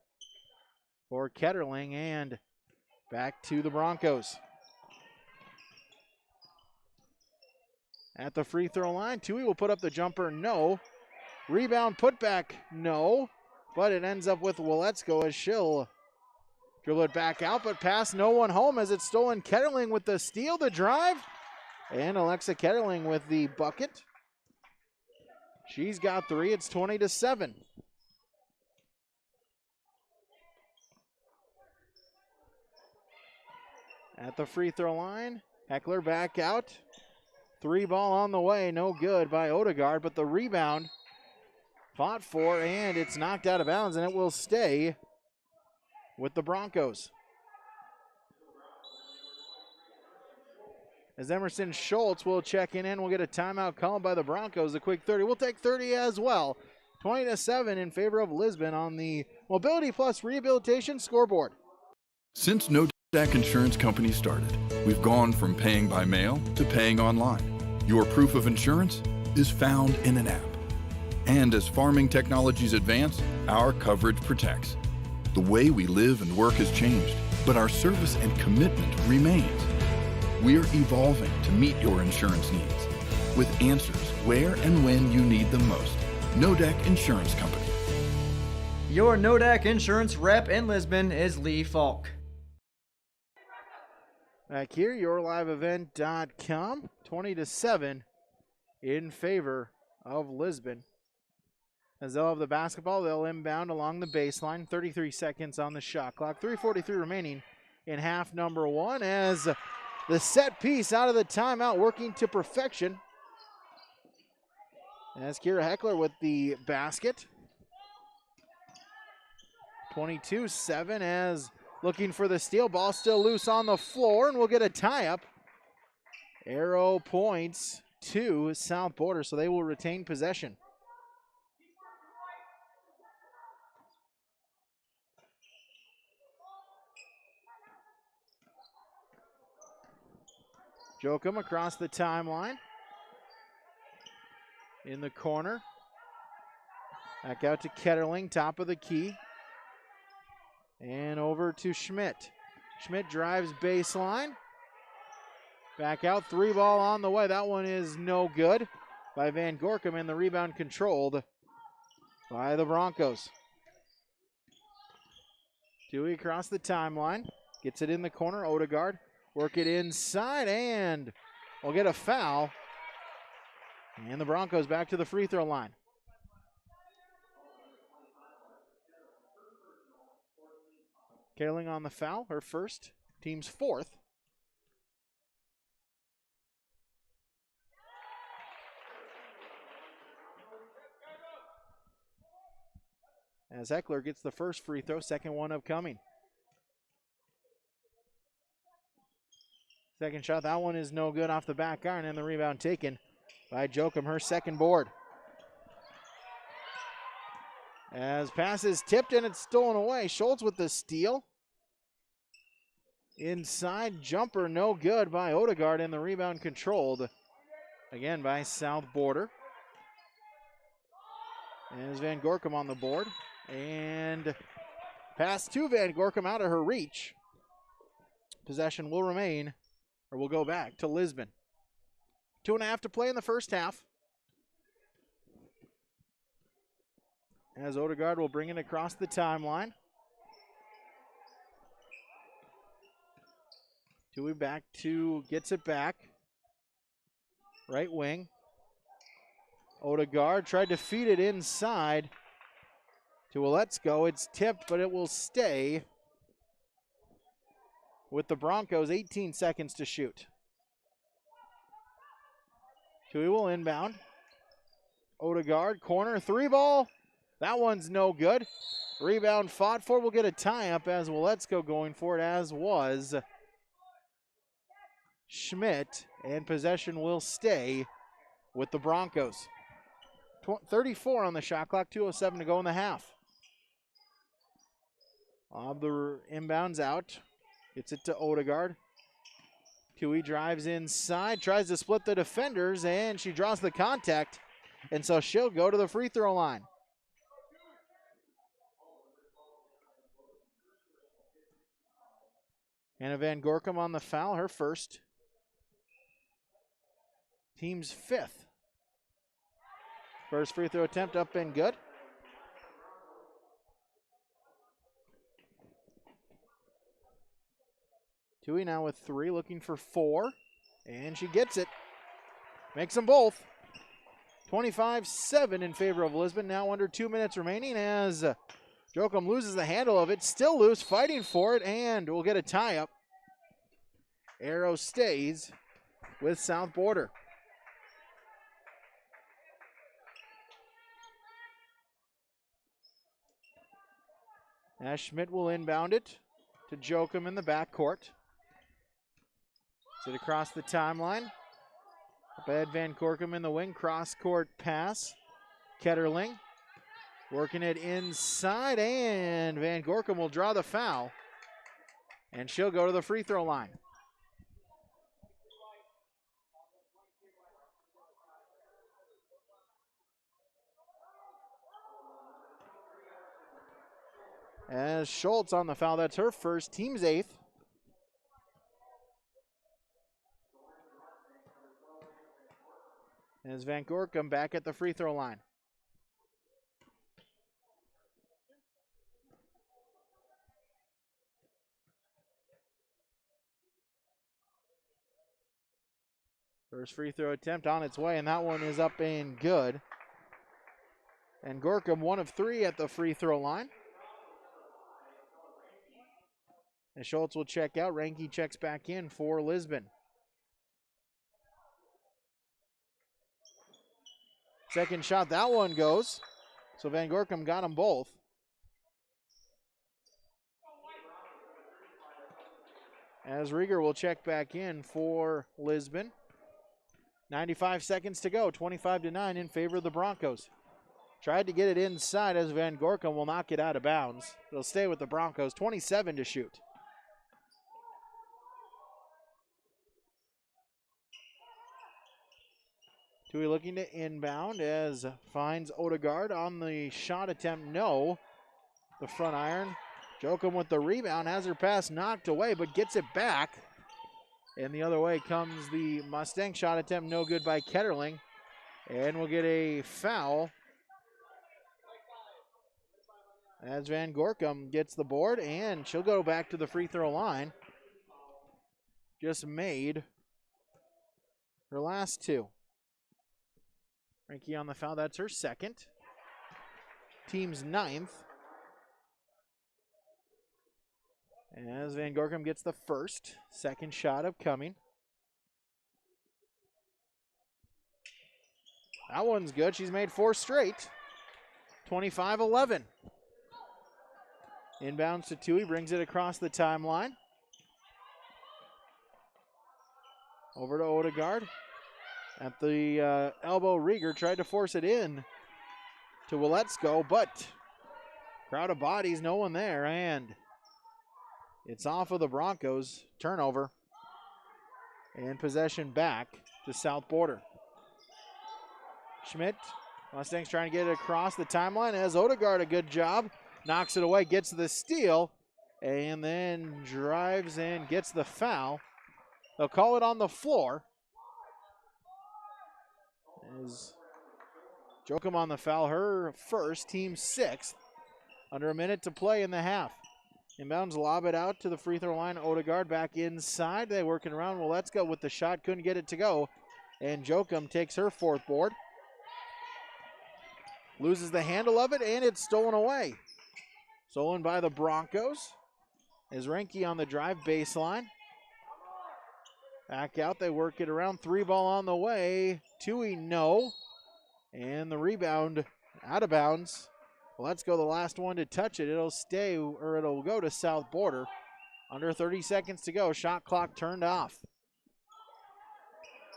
for Ketterling, and back to the Broncos. At the free throw line, Tui will put up the jumper, no. Rebound put back, no. But it ends up with Waletzko as she'll dribble it back out, but pass no one home as it's stolen. Ketterling with the steal, the drive. And Alexa Ketterling with the bucket. She's got three. It's 20-7. At the free throw line, Heckler back out. Three ball on the way, no good by Odegaard, but the rebound fought for, and it's knocked out of bounds, and it will stay with the Broncos. As Emerson Schultz will check in, we'll get a timeout called by the Broncos. A quick 30. We'll take 30 as well. 20-7 in favor of Lisbon on the Mobility Plus Rehabilitation scoreboard. Since No Dac Insurance Company started, we've gone from paying by mail to paying online. Your proof of insurance is found in an app. And as farming technologies advance, our coverage protects. The way we live and work has changed, but our service and commitment remains. We're evolving to meet your insurance needs with answers where and when you need them most. Nodac Insurance Company. Your Nodac Insurance rep in Lisbon is Lee Falk. Back here, yourliveevent.com, 20-7 in favor of Lisbon. As they'll have the basketball, they'll inbound along the baseline. 33 seconds on the shot clock. 3:43 remaining in half number one as the set piece out of the timeout working to perfection. As Kira Heckler with the basket. 22-7 as looking for the steal. Ball still loose on the floor, and we'll get a tie-up. Arrow points to South Border, so they will retain possession. Jokum across the timeline. In the corner. Back out to Ketterling, top of the key. And over to Schmidt. Schmidt drives baseline. Back out, three ball on the way. That one is no good by Van Gorkum, and the rebound controlled by the Broncos. Dewey across the timeline. Gets it in the corner, Odegaard. Work it inside, and we'll get a foul. And the Broncos back to the free throw line. Ketterling on the foul, her first, team's fourth. as Heckler gets the first free throw, second one upcoming. Second shot, that one is no good off the back iron, and the rebound taken by Jochum, her second board. As pass is tipped and it's stolen away. Schultz with the steal. Inside jumper, no good by Odegaard, and the rebound controlled again by South Border. As Van Gorkum on the board. And pass to Van Gorkum out of her reach. Possession will remain, or will go back to Lisbon. 2.5 to play in the first half. As Odegaard will bring it across the timeline. Tui back to, gets it back. Right wing. Odegaard tried to feed it inside to Aletsko. It's tipped, but it will stay with the Broncos. 18 seconds to shoot. Tui will inbound. Odegaard, corner, three ball. That one's no good. Rebound fought for. We'll get a tie-up as Waletsko going for it, as was Schmidt. And possession will stay with the Broncos. 34 on the shot clock, 2:07 to go in the half. The inbounds out. Gets it to Odegaard. Tui drives inside, tries to split the defenders, and she draws the contact. And so she'll go to the free throw line. Anna Van Gorkum on the foul, her first. Team's fifth. First free throw attempt up and good. Tui now with three, looking for four. And she gets it. Makes them both. 25-7 in favor of Lisbon. Now under 2 minutes remaining as Jochum loses the handle of it. Still loose, fighting for it, and we'll get a tie-up. Arrow stays with South Border. As Schmidt will inbound it to Jochum in the backcourt. Sit across the timeline. Up ahead, Van Gorkum in the wing. Cross-court pass. Ketterling working it inside, and Van Gorkum will draw the foul. And she'll go to the free throw line. As Schultz on the foul, that's her first, team's eighth. As Van Gorkum back at the free throw line. First free throw attempt on its way, and that one is up and good. And Gorkum 1 of 3 at the free throw line. And Schultz will check out. Ranke checks back in for Lisbon. Second shot, that one goes. So Van Gorkum got them both. As Rieger will check back in for Lisbon. 95 seconds to go, 25-9 in favor of the Broncos. Tried to get it inside as Van Gorkum will knock it out of bounds. It'll stay with the Broncos, 27 to shoot. Tui looking to inbound as finds Odegaard on the shot attempt. No. The front iron. Jochum with the rebound. Has her pass knocked away but gets it back. And the other way comes the Mustang shot attempt. No good by Ketterling. And we'll get a foul as Van Gorkum gets the board. And she'll go back to the free throw line. Just made her last two. Ranke on the foul, that's her second. Team's 9th. As Van Gorkum gets the first. Second shot upcoming. That one's good. She's made 4 straight. 25-11. Inbounds to Tui, brings it across the timeline. Over to Odegaard. At the elbow, Rieger tried to force it in to Willetsko, but crowd of bodies, no one there, and it's off of the Broncos. Turnover. And possession back to South Border. Schmidt, Mustangs trying to get it across the timeline. Has Odegaard a good job. Knocks it away, gets the steal, and then drives and gets the foul. They'll call it on the floor. As Jokum on the foul, her first, team sixth. Under a minute to play in the half. Inbounds, lob it out to the free throw line. Odegaard back inside. They working around. Well, let's go with the shot. Couldn't get it to go. And Jokum takes her fourth board. Loses the handle of it, and it's stolen away. Stolen by the Broncos. Is Renke on the drive baseline. Back out, they work it around. 3-ball on the way. Tui, no. And the rebound out of bounds. Well, let's go the last one to touch it. It'll stay, or it'll go to South Border. Under 30 seconds to go. Shot clock turned off.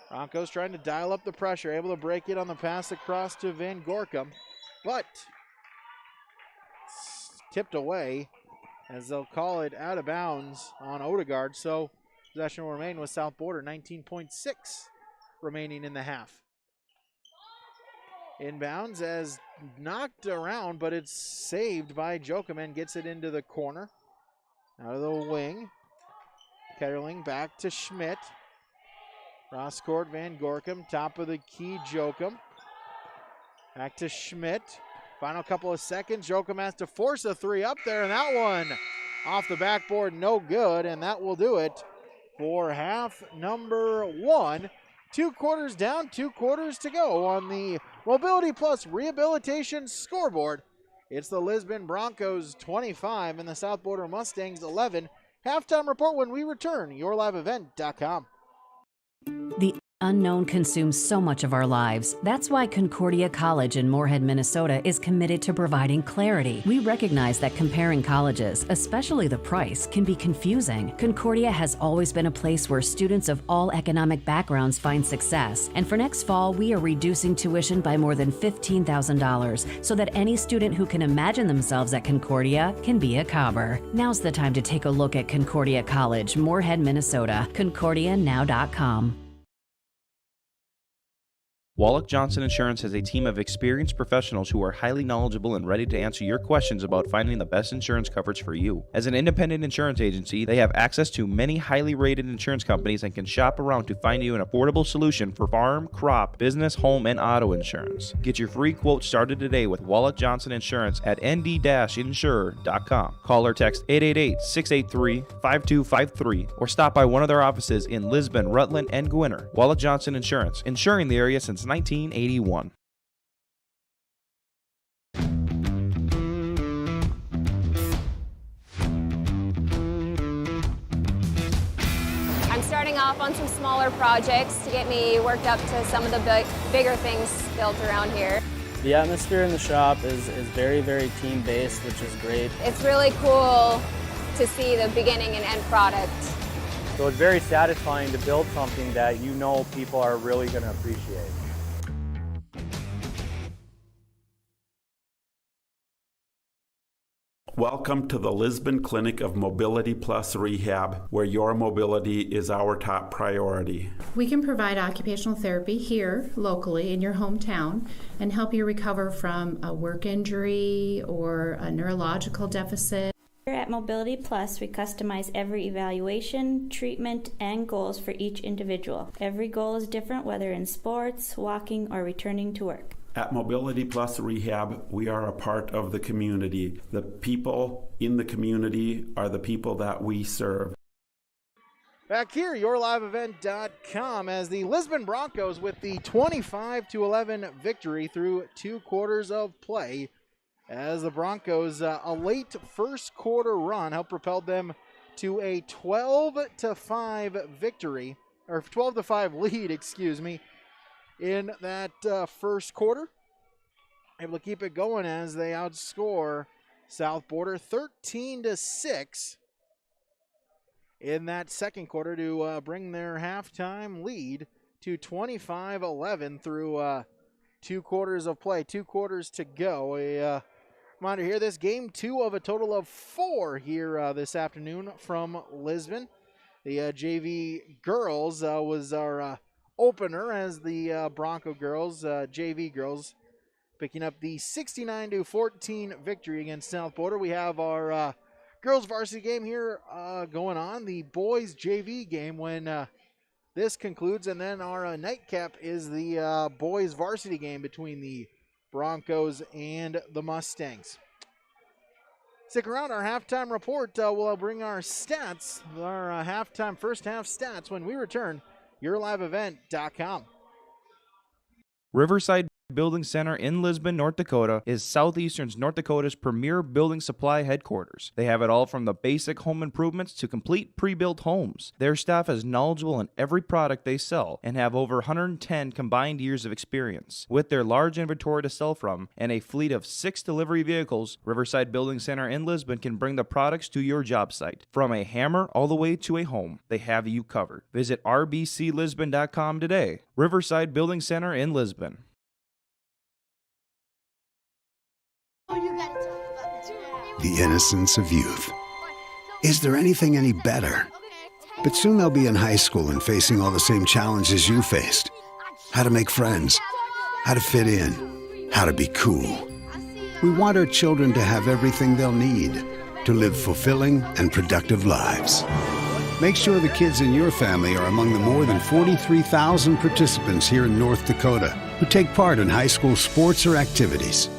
Broncos trying to dial up the pressure. Able to break it on the pass across to Van Gorkum. But tipped away as they'll call it out of bounds on Odegaard. So possession will remain with South Border. 19.6 remaining in the half. Inbounds as knocked around, but it's saved by Jokum and gets it into the corner. Out of the wing. Ketterling back to Schmidt. Cross court, Van Gorkum. Top of the key, Jokum. Back to Schmidt. Final couple of seconds. Jokum has to force a three up there, and that one off the backboard, no good, and that will do it for half number one. 2 quarters down, 2 quarters to go on the Mobility Plus Rehabilitation scoreboard. It's the Lisbon Broncos 25 and the South Border Mustangs 11. Halftime report when we return. YourLiveEvent.com. The unknown consumes so much of our lives. That's why Concordia College in Moorhead, Minnesota is committed to providing clarity. We recognize that comparing colleges, especially the price, can be confusing. Concordia has always been a place where students of all economic backgrounds find success. And for next fall, we are reducing tuition by more than $15,000 so that any student who can imagine themselves at Concordia can be a Cobber. Now's the time to take a look at Concordia College, Moorhead, Minnesota. ConcordiaNow.com. Wallach Johnson Insurance has a team of experienced professionals who are highly knowledgeable and ready to answer your questions about finding the best insurance coverage for you. As an independent insurance agency, they have access to many highly rated insurance companies and can shop around to find you an affordable solution for farm, crop, business, home, and auto insurance. Get your free quote started today with Wallach Johnson Insurance at nd-insurer.com. Call or text 888-683-5253 or stop by one of their offices in Lisbon, Rutland, and Gwinner. Wallach Johnson Insurance, insuring the area since 1981. I'm starting off on some smaller projects to get me worked up to some of the bigger things built around here. The atmosphere in the shop is very, very team-based, which is great. It's really cool to see the beginning and end product. So it's very satisfying to build something that you know people are really going to appreciate. Welcome to the Lisbon Clinic of Mobility Plus Rehab, where your mobility is our top priority. We can provide occupational therapy here locally in your hometown and help you recover from a work injury or a neurological deficit. Here at Mobility Plus, we customize every evaluation, treatment, and goals for each individual. Every goal is different, whether in sports, walking, or returning to work. At Mobility Plus Rehab, we are a part of the community. The people in the community are the people that we serve. Back here, YourLiveEvent.com, as the Lisbon Broncos with the 25-11 victory through 2 quarters of play. As the Broncos, a late first quarter run helped propel them to a 12-5 victory, or 12-5 lead, excuse me, in that first quarter. Able to keep it going as they outscore South Border 13-6 in that second quarter to bring their halftime lead to 25-11 through 2 quarters of play, 2 quarters to go. A reminder here, this game 2 of a total of 4 here this afternoon from Lisbon. The JV girls was our opener as the Bronco girls, JV girls, picking up the 69-14 victory against South Border. We have our girls varsity game here going on, the boys JV game when this concludes, and then our nightcap is the boys varsity game between the Broncos and the Mustangs. Stick around, our halftime report will bring our stats, our halftime first half stats when we return. YourLiveEvent.com. Riverside Building Center in Lisbon, North Dakota is Southeastern North Dakota's premier building supply headquarters. They have it all from the basic home improvements to complete pre-built homes. Their staff is knowledgeable in every product they sell and have over 110 combined years of experience. With their large inventory to sell from and a fleet of 6 delivery vehicles, Riverside Building Center in Lisbon can bring the products to your job site. From a hammer all the way to a home, they have you covered. Visit rbclisbon.com today. Riverside Building Center in Lisbon. The innocence of youth. Is there anything any better? But soon they'll be in high school and facing all the same challenges you faced. How to make friends, how to fit in, how to be cool. We want our children to have everything they'll need to live fulfilling and productive lives. Make sure the kids in your family are among the more than 43,000 participants here in North Dakota who take part in high school sports or activities.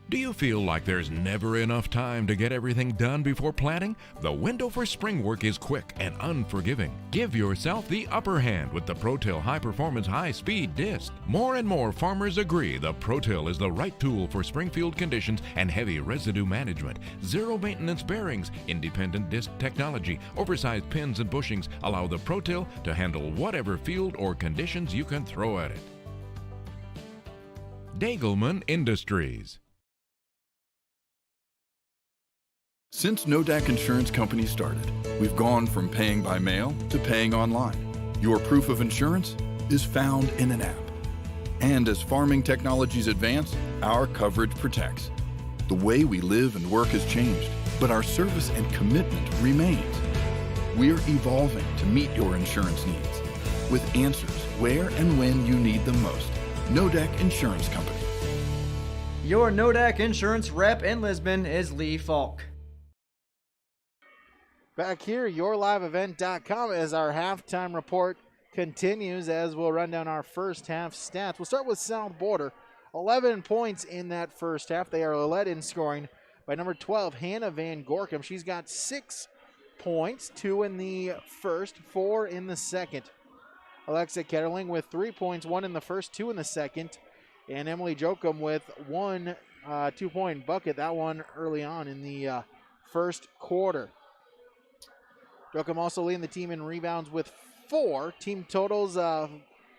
Do you feel like there's never enough time to get everything done before planting? The window for spring work is quick and unforgiving. Give yourself the upper hand with the ProTill High Performance High Speed Disc. More and more farmers agree the ProTill is the right tool for springfield conditions and heavy residue management. Zero maintenance bearings, independent disc technology, oversized pins and bushings allow the ProTill to handle whatever field or conditions you can throw at it. Dagelman Industries. Since Nodak Insurance Company started, we've gone from paying by mail to paying online. Your proof of insurance is found in an app. And as farming technologies advance, our coverage protects. The way we live and work has changed, but our service and commitment remains. We're evolving to meet your insurance needs with answers where and when you need them most. Nodak Insurance Company. Your Nodak Insurance rep in Lisbon is Lee Falk. Back here, YourLiveEvent.com, as our halftime report continues, as we'll run down our first half stats. We'll start with South Border. 11 points in that first half. They are led in scoring by number 12, Hannah Van Gorkum. She's got 6 points, 2 in the first, 4 in the second. Alexa Ketterling with 3 points, 1 in the first, 2 in the second. And Emily Jokum with 1 2-point bucket, that one early on in the first quarter. Jokum also leading the team in rebounds with 4. Team totals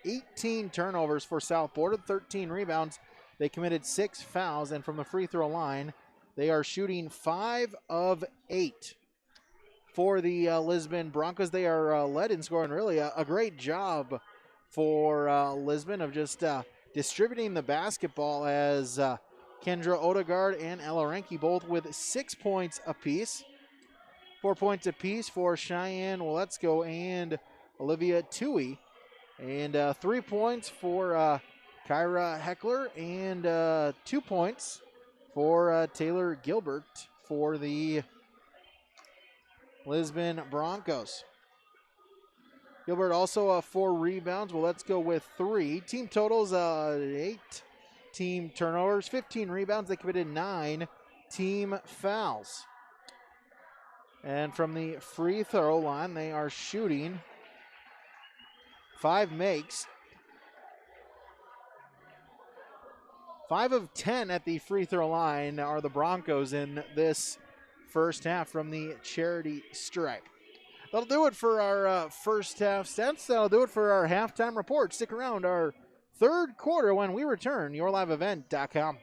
18 turnovers for South Border, 13 rebounds. They committed 6 fouls, and from the free throw line, they are shooting 5 of 8. For the Lisbon Broncos, they are led in scoring. Really a great job for Lisbon of just distributing the basketball, as Kendra Odegaard and Ella Renke both with 6 points apiece. 4 points apiece for Cheyenne Waletzko and Olivia Tui. And 3 points for Kyra Heckler, and 2 points for Taylor Gilbert for the Lisbon Broncos. Gilbert also 4 rebounds. Well, let's go with 3. Team totals 8 team turnovers, 15 rebounds. They committed 9 team fouls. And from the free throw line, they are shooting 5 makes. 5 of 10 at the free throw line are the Broncos in this first half from the charity stripe. That'll do it for our first half stats. That'll do it for our halftime report. Stick around our third quarter when we return. YourLiveEvent.com.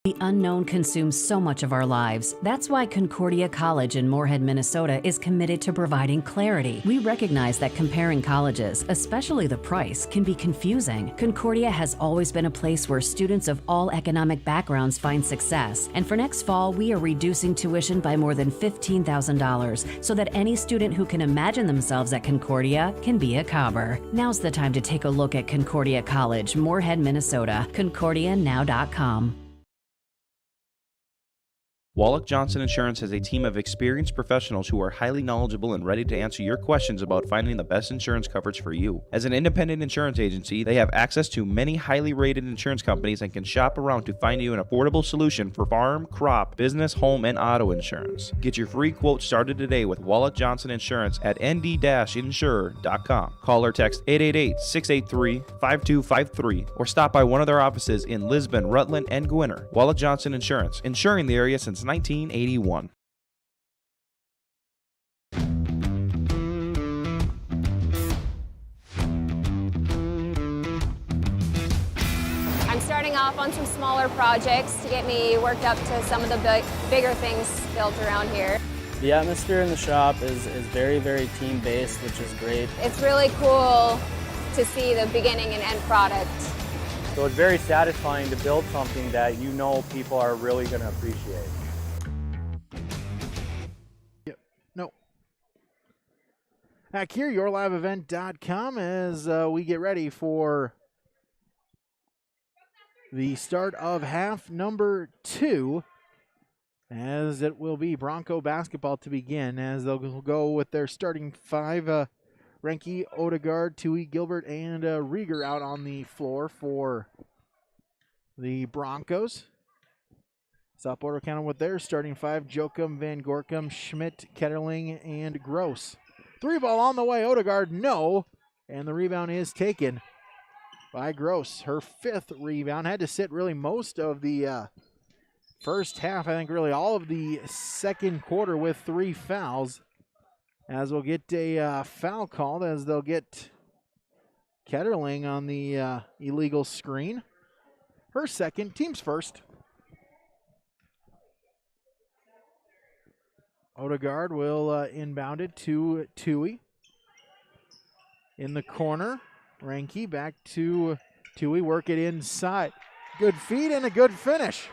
The unknown consumes so much of our lives. That's why Concordia College in Moorhead, Minnesota is committed to providing clarity. We recognize that comparing colleges, especially the price, can be confusing. Concordia has always been a place where students of all economic backgrounds find success. And for next fall, we are reducing tuition by more than $15,000 so that any student who can imagine themselves at Concordia can be a Cobber. Now's the time to take a look at Concordia College, Moorhead, Minnesota. ConcordiaNow.com. Wallach Johnson Insurance has a team of experienced professionals who are highly knowledgeable and ready to answer your questions about finding the best insurance coverage for you. As an independent insurance agency, they have access to many highly rated insurance companies and can shop around to find you an affordable solution for farm, crop, business, home, and auto insurance. Get your free quote started today with Wallach Johnson Insurance at nd-insurer.com. Call or text 888-683-5253 or stop by one of their offices in Lisbon, Rutland, and Gwinner. Wallach Johnson Insurance, insuring the area since 1981. I'm starting off on some smaller projects to get me worked up to some of the bigger things built around here. The atmosphere in the shop is very, very team-based, which is great. It's really cool to see the beginning and end product. So it's very satisfying to build something that you know people are really going to appreciate. Back here, YourLiveEvent.com, as we get ready for the start of half number 2, as it will be Bronco basketball to begin, as they'll go with their starting 5, Renke, Odegaard, Tui, Gilbert, and Rieger out on the floor for the Broncos. South Border County with their starting 5, Jokum, Van Gorkum, Schmidt, Ketterling, and Gross. 3 ball on the way, Odegaard, no. And the rebound is taken by Gross. Her 5th rebound. Had to sit really most of the first half. I think really all of the second quarter with 3 fouls. As we'll get a foul called as they'll get Ketterling on the illegal screen. Her second, team's first. Odegaard will inbound it to Tui. In the corner, Renke back to Tui, work it inside. Good feed and a good finish.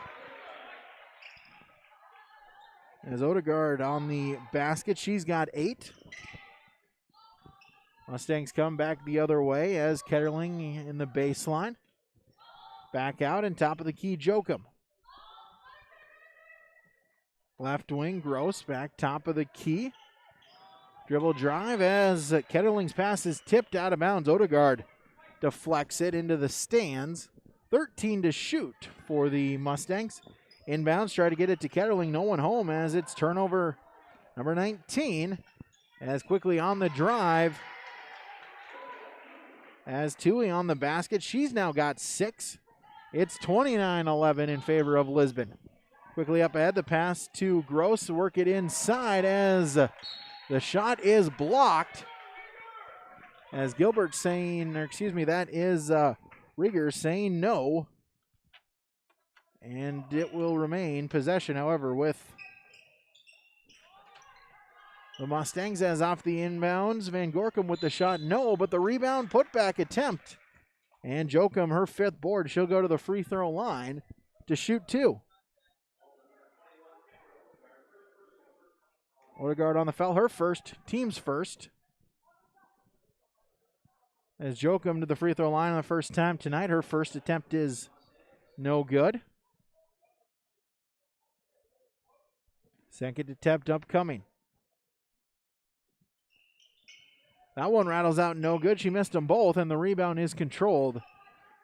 As Odegaard on the basket, she's got 8. Mustangs come back the other way as Ketterling in the baseline. Back out and top of the key, Jokum. Left wing, Gross, back top of the key. Dribble drive as Ketterling's pass is tipped out of bounds. Odegaard deflects it into the stands. 13 to shoot for the Mustangs. Inbounds, try to get it to Ketterling. No one home as it's turnover number 19. As quickly on the drive as Tui on the basket. She's now got 6. It's 29-11 in favor of Lisbon. Quickly up ahead, the pass to Gross, work it inside as the shot is blocked. As Gilbert saying, or excuse me, that is Rieger saying no. And it will remain possession, however, with the Mustangs as off the inbounds. Van Gorkum with the shot, no, but the rebound putback attempt. And Jokum, her 5th board, she'll go to the free throw line to shoot 2. Odegaard on the foul, her first, team's first. As Jokum to the free throw line on the first time tonight, her first attempt is no good. Second attempt upcoming. That one rattles out no good. She missed them both, and the rebound is controlled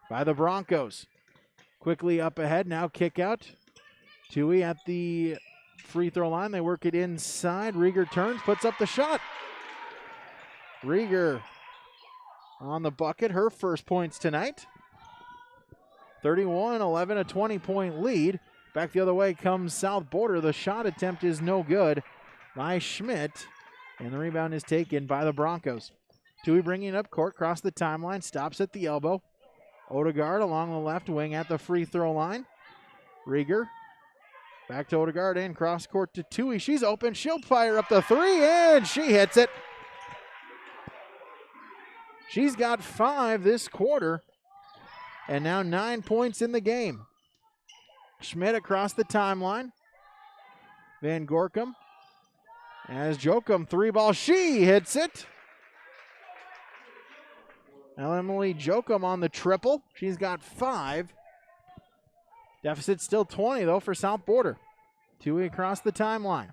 by the Broncos. Quickly up ahead, now kick out. Tui at the free throw line. They work it inside. Rieger turns, puts up the shot. Rieger on the bucket, her first points tonight. 31-11, a 20-point lead. Back the other way comes South Border. The shot attempt is no good by Schmidt, and the rebound is taken by the Broncos. Tui bringing it up court, across the timeline, stops at the elbow. Odegaard along the left wing at the free throw line. Rieger back to Odegaard and cross court to Tui. She's open. She'll fire up the three, and she hits it. She's got 5 this quarter, and now 9 points in the game. Schmidt across the timeline. Van Gorkum as Jokum three ball. She hits it. Now Emily Jokum on the triple. She's got 5. Deficit still 20, though, for South Border. Tui across the timeline.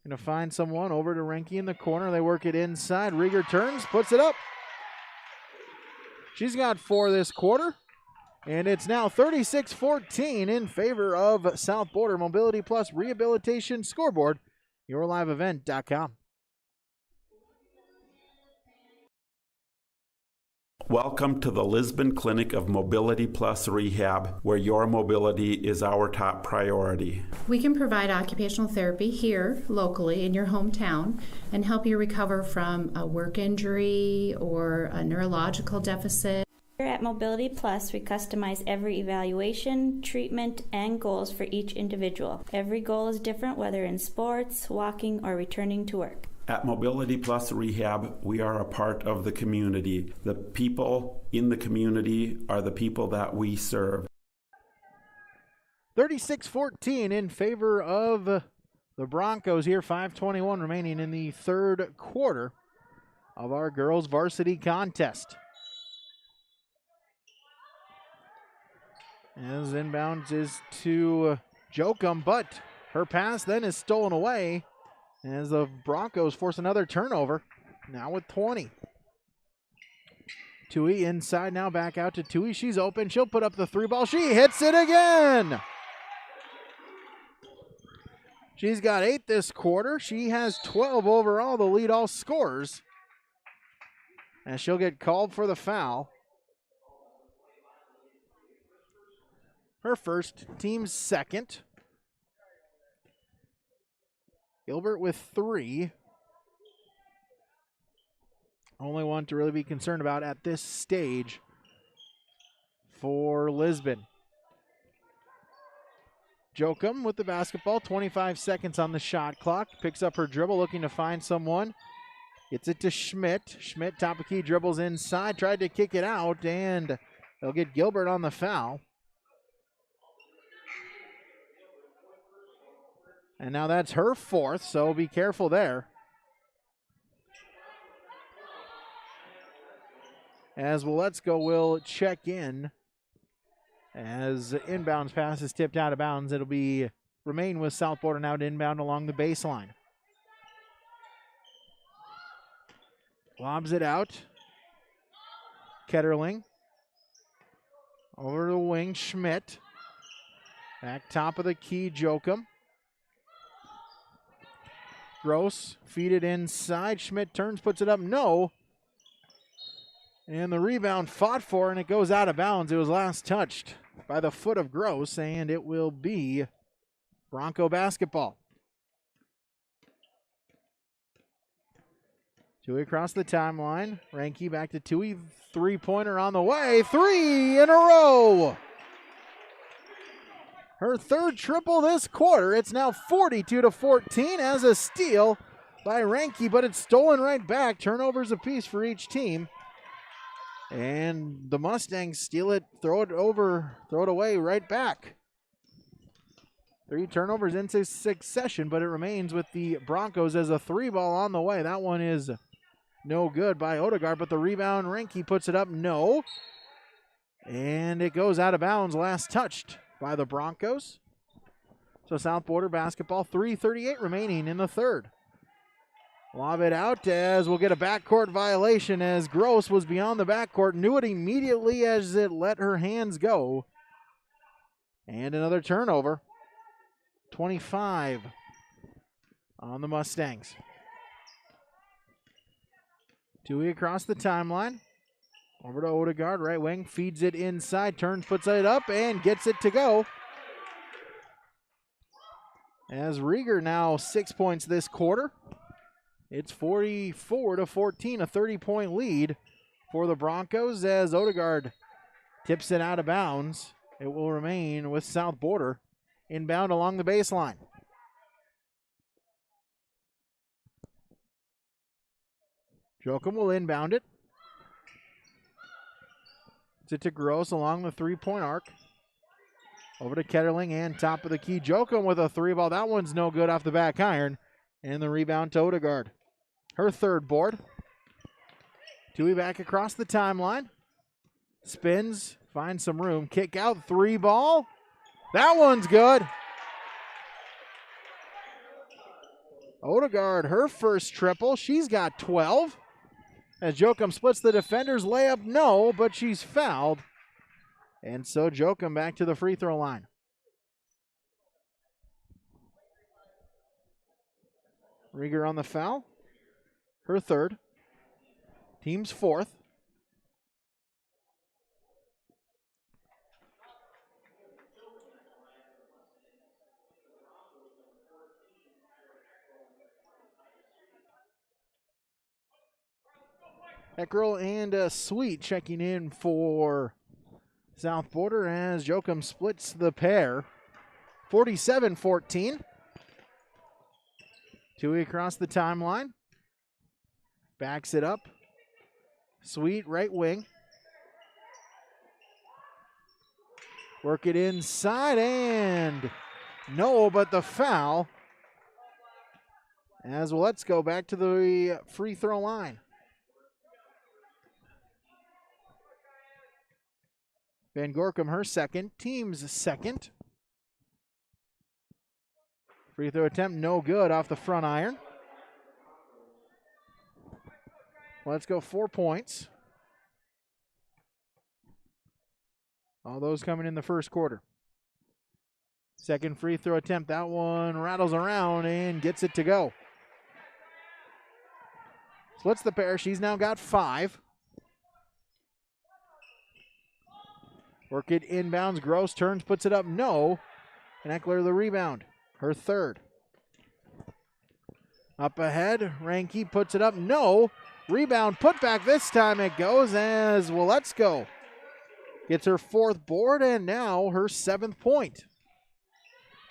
Going to find someone over to Renke in the corner. They work it inside. Rieger turns, puts it up. She's got 4 this quarter. And it's now 36-14 in favor of South Border. Mobility Plus Rehabilitation Scoreboard, yourliveevent.com. Welcome to the Lisbon Clinic of Mobility Plus Rehab, where your mobility is our top priority. We can provide occupational therapy here locally in your hometown and help you recover from a work injury or a neurological deficit. Here at Mobility Plus, we customize every evaluation, treatment, and goals for each individual. Every goal is different, whether in sports, walking, or returning to work. At Mobility Plus Rehab, we are a part of the community. The people in the community are the people that we serve. 36-14 in favor of the Broncos here. 5:21 remaining in the third quarter of our girls varsity contest. As inbounds is to Jokum, but her pass then is stolen away as the Broncos force another turnover, now with 20. Tui inside now, back out to Tui. She's open. She'll put up the three ball. She hits it again. She's got 8 this quarter. She has 12 overall, the lead all scorers. And she'll get called for the foul. Her first, team's second. Gilbert with 3. Only one to really be concerned about at this stage for Lisbon. Jokum with the basketball, 25 seconds on the shot clock. Picks up her dribble, looking to find someone. Gets it to Schmidt. Schmidt, top of key, dribbles inside. Tried to kick it out, and they'll get Gilbert on the foul. And now that's her 4th, so be careful there. As Willetsko will check in. As inbounds pass is tipped out of bounds, it'll be remain with South Border now to inbound along the baseline. Lobs it out. Ketterling. Over the wing, Schmidt. Back top of the key, Jokum. Gross, feed it inside. Schmidt turns, puts it up, no. And the rebound fought for, and it goes out of bounds. It was last touched by the foot of Gross, and it will be Bronco basketball. Tui across the timeline. Renke back to Tui. Three-pointer on the way. 3 in a row. Her 3rd triple this quarter. It's now 42-14 as a steal by Renke, but it's stolen right back. Turnovers apiece for each team. And the Mustangs steal it, throw it away right back. 3 turnovers in succession, but it remains with the Broncos as a 3-ball on the way. That one is no good by Odegaard, but the rebound, Renke puts it up, no. And it goes out of bounds, last touched by the Broncos. So South Border basketball, 3:38 remaining in the third. Lob it out as we'll get a backcourt violation as Gross was beyond the backcourt. Knew it immediately as it let her hands go. And another turnover. 25 on the Mustangs. Dewey across the timeline. Over to Odegaard, right wing, feeds it inside, turns, puts it up, and gets it to go. As Rieger now 6 points this quarter. It's 44-14, a 30-point lead for the Broncos as Odegaard tips it out of bounds. It will remain with South Border inbound along the baseline. Jochum will inbound it. It's to Gross along the three-point arc. Over to Ketterling and top of the key. Jochum with a three ball. That one's no good off the back iron. And the rebound to Odegaard. Her third board. Tui back across the timeline. Spins, finds some room. Kick out, three ball. That one's good. Odegaard, her first triple. She's got 12. As Jochum splits the defenders, layup, no, but she's fouled. And so Jochum back to the free throw line. Rieger on the foul. Her third. Team's fourth. Eckerl and Sweet checking in for South Border as Jochum splits the pair. 47-14. Tui across the timeline. Backs it up. Sweet right wing. Work it inside and no, but the foul. As well, let's go back to the free throw line. Van Gorkum, her second. Team's second. Free throw attempt, no good off the front iron. Let's go 4 points. All those coming in the first quarter. Second free throw attempt, that one rattles around and gets it to go. Splits the pair, she's now got 5. Work it inbounds, Gross turns, puts it up, no. And Eckler the rebound, her third. Up ahead, Ranke puts it up, no. Rebound, put back this time it goes as well, let's go. Gets her fourth board and now her 7th point.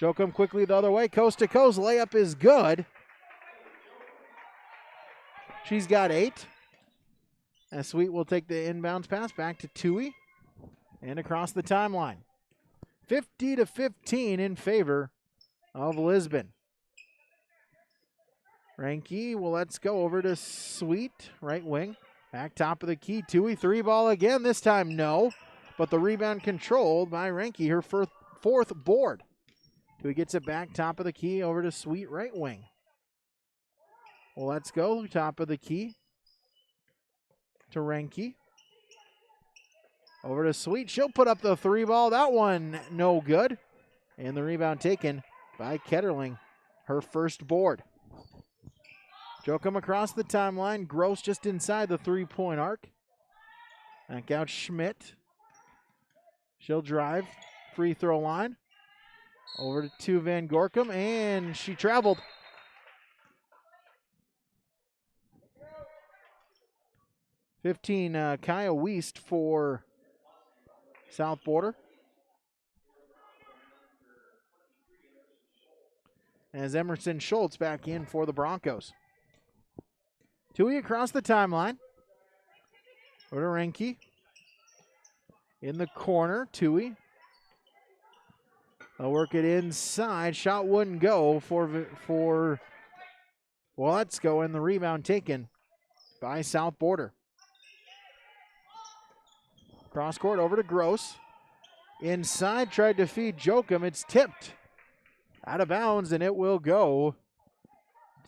Jochum quickly the other way, coast to coast, layup is good. She's got 8. And Sweet will take the inbounds pass back to Tui. And across the timeline. 50-15 in favor of Lisbon. Ranke, well, let's go over to Sweet, right wing. Back top of the key, Tui, three ball again. This time, no. But the rebound controlled by Ranke, her fourth board. Tui gets it back top of the key over to Sweet, right wing. Well, let's go top of the key to Ranke. Over to Sweet. She'll put up the three ball. That one no good. And the rebound taken by Ketterling. Her first board. Jochum across the timeline. Gross just inside the three-point arc. Back out Schmidt. She'll drive. Free throw line. Over to Van Gorkum. And she traveled. Kaya Wiest for South Border. As Emerson Schultz back in for the Broncos. Tui across the timeline. Over to Ranke. In the corner, Tui. They'll work it inside. Shot wouldn't go for well, let's go. And the rebound taken by South Border. Cross court over to Gross. Inside, tried to feed Jochum. It's tipped out of bounds, and it will go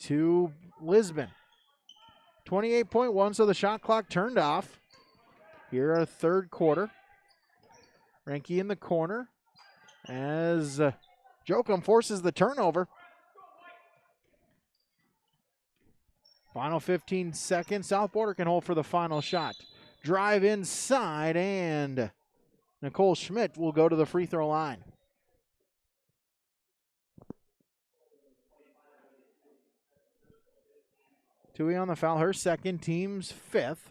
to Lisbon. 28.1, so the shot clock turned off. Here our third quarter. Renke in the corner as Jokum forces the turnover. Final 15 seconds. South Border can hold for the final shot. Drive inside, and Nicole Schmidt will go to the free throw line. Tui on the foul, her second, team's fifth.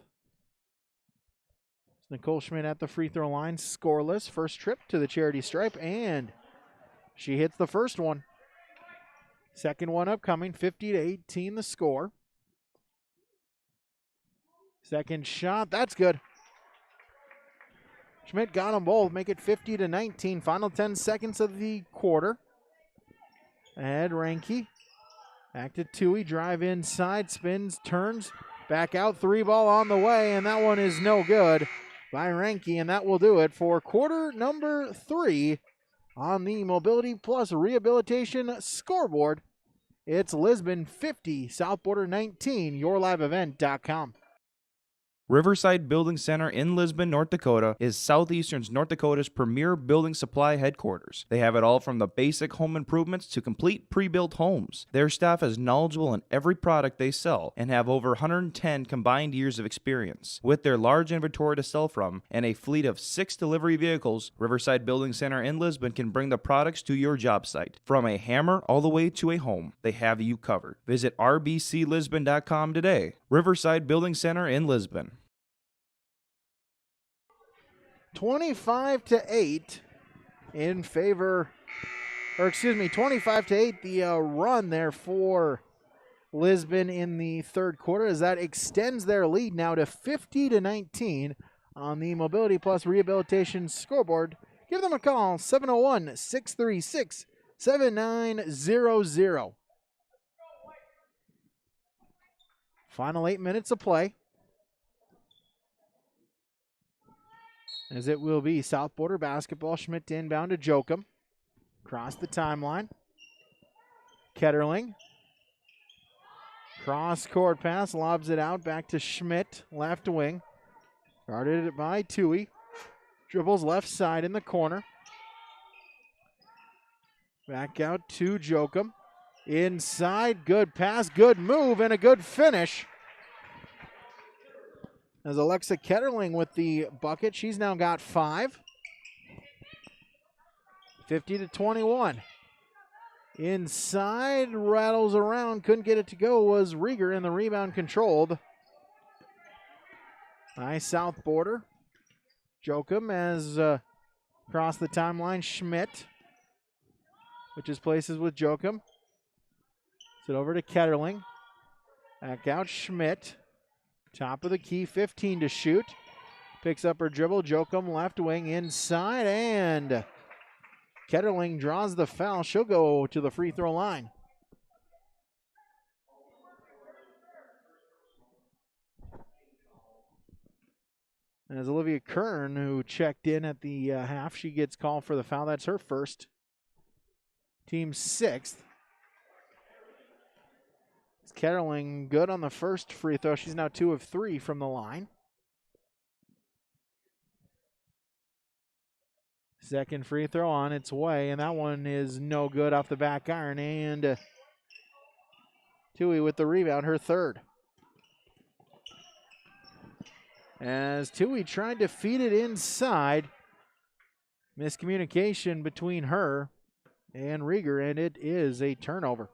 Nicole Schmidt at the free throw line, scoreless. First trip to the charity stripe, and she hits the first one. Second one upcoming, 50-18 the score. Second shot, that's good. Schmidt got them both, make it 50-19. Final 10 seconds of the quarter. Ahead, Renke. Back to Tui, drive inside, spins, turns, back out, three ball on the way, and that one is no good by Renke, and that will do it for quarter number 3 on the Mobility Plus Rehabilitation scoreboard. It's Lisbon 50, South Border 19, yourliveevent.com. Riverside Building Center in Lisbon, North Dakota is Southeastern North Dakota's premier building supply headquarters. They have it all from the basic home improvements to complete pre-built homes. Their staff is knowledgeable in every product they sell and have over 110 combined years of experience. With their large inventory to sell from and a fleet of 6 delivery vehicles, Riverside Building Center in Lisbon can bring the products to your job site. From a hammer all the way to a home, they have you covered. Visit rbclisbon.com today. Riverside Building Center in Lisbon. 25-8 in favor, or excuse me, 25-8 the run there for Lisbon in the third quarter, as that extends their lead now to 50-19 on the Mobility Plus Rehabilitation scoreboard. Give them a call, 701-636-7900. Final 8 minutes of play. As it will be South Border basketball. Schmidt inbound to Jokum. Across the timeline. Ketterling. Cross-court pass, lobs it out back to Schmidt, left wing. Guarded by Tui. Dribbles left side in the corner. Back out to Jokum. Inside, good pass, good move, and a good finish. As Alexa Ketterling with the bucket, she's now got 5. 50-21. Inside, rattles around, couldn't get it to go, was Rieger, and the rebound controlled by South Border. Jokum as across the timeline, Schmidt, which is places with Jokum. Sit over to Ketterling. Back out Schmidt. Top of the key, 15 to shoot. Picks up her dribble. Jokum left wing inside, and Ketterling draws the foul. She'll go to the free throw line. As Olivia Kern, who checked in at the half, she gets called for the foul. That's her first. Team 6th. Ketterling good on the first free throw. She's now 2 of 3 from the line. Second free throw on its way, and that one is no good off the back iron. And Tui with the rebound, her third. As Tui tried to feed it inside. Miscommunication between her and Rieger, and it is a turnover.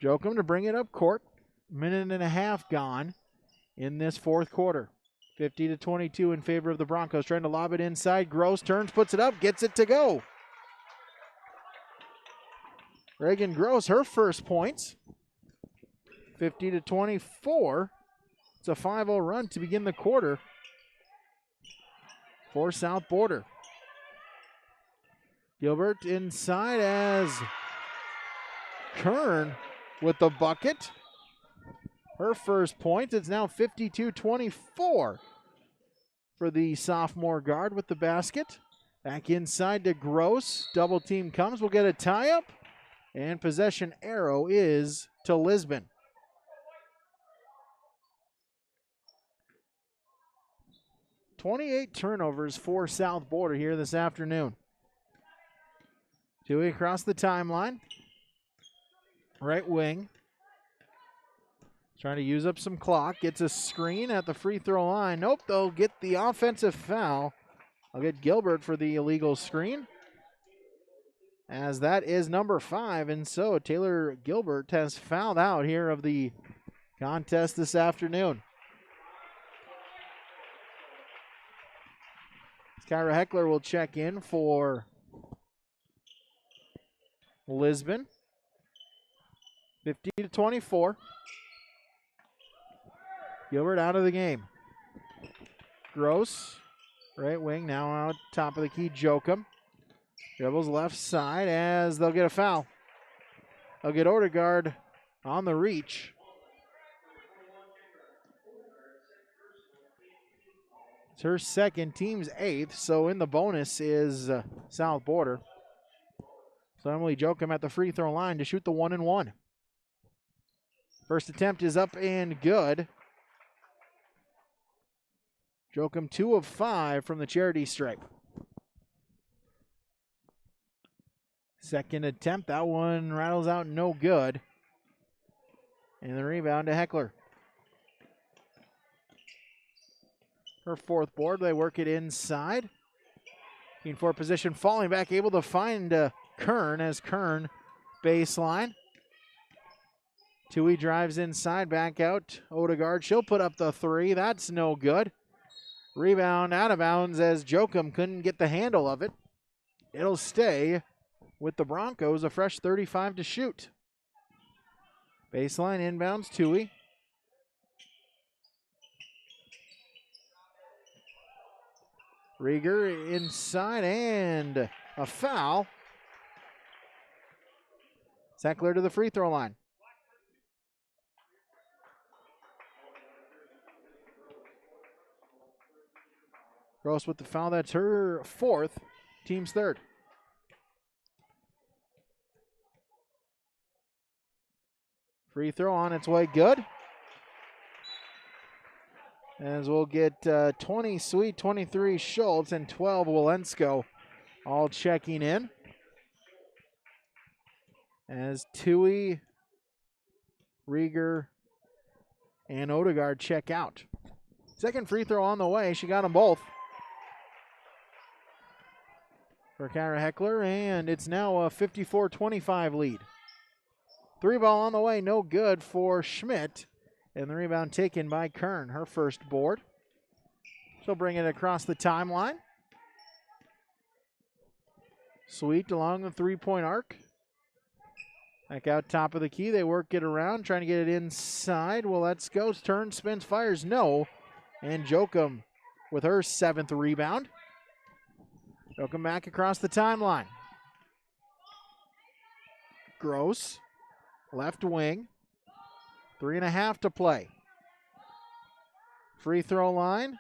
Jokum to bring it up court. Minute and a half gone in this fourth quarter. 50-22 in favor of the Broncos. Trying to lob it inside. Gross turns, puts it up, gets it to go. Reagan Gross, her first points. 50-24. It's a 5-0 run to begin the quarter for South Border. Gilbert inside as Kern with the bucket. Her first point. It's now 52-24 for the sophomore guard with the basket. Back inside to Gross. Double team comes. We'll get a tie-up. And possession arrow is to Lisbon. "28 turnovers for South Border here this afternoon. Dewey across the timeline. Right wing. Trying to use up some clock. Gets a screen at the free throw line. Nope, they'll get the offensive foul. I'll get Gilbert for the illegal screen, as that is number 5. And so Taylor Gilbert has fouled out here of the contest this afternoon. Kyra Heckler will check in for Lisbon. 50-24. Gilbert out of the game. Gross, right wing, now out top of the key, Jokum. Dribbles left side as they'll get a foul. They'll get Odegaard on the reach. It's her second, team's 8th, so in the bonus is South Border. So Emily Jokum at the free throw line to shoot the 1-and-1. First attempt is up and good. Jokum 2 of 5 from the charity stripe. Second attempt, that one rattles out no good. And the rebound to Heckler. Her 4th board, they work it inside. In for position, falling back, able to find Kern as Kern baseline. Tui drives inside, back out. Odegaard, she'll put up the 3. That's no good. Rebound out of bounds as Jokum couldn't get the handle of it. It'll stay with the Broncos, a fresh 35 to shoot. Baseline inbounds, Tui. Rieger inside and a foul. Heckler to the free throw line. Gross with the foul. That's her 4th, team's 3rd. Free throw on its way, good. As we'll get 20 Sweet, 23 Schultz, and 12 Walensko all checking in. As Tui, Rieger, and Odegaard check out. Second free throw on the way. She got them both. For Kyra Heckler, and it's now a 54-25 lead. 3 ball on the way, no good for Schmidt. And the rebound taken by Kern, her 1st board. She'll bring it across the timeline. Sweet along the 3-point arc. Back out top of the key, they work it around, trying to get it inside. Well, let's go. Turns, spins, fires, no. And Jokum with her 7th rebound. Jokum back across the timeline. Gross, left wing. 3.5 to play. Free throw line.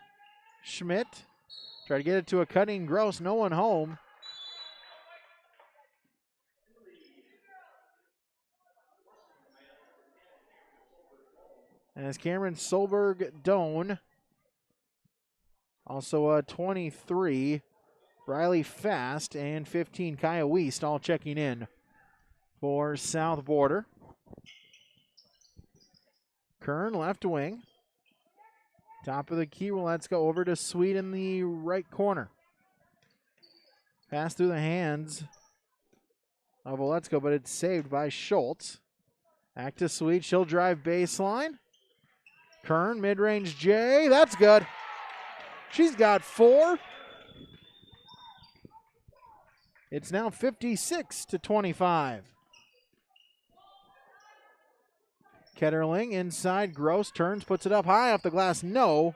Schmidt. Try to get it to a cutting Gross. No one home. As Cameron Solberg-Doan. Also a 23. Riley Fast and 15 Kaya Wiest all checking in for South Border. Kern, left wing. Top of the key, well, let's go over to Sweet in the right corner. Pass through the hands of Oletsko, but it's saved by Schultz. Back to Sweet, she'll drive baseline. Kern, mid-range J, that's good. She's got 4. It's now 56-25. Ketterling inside, Gross turns, puts it up high off the glass, no.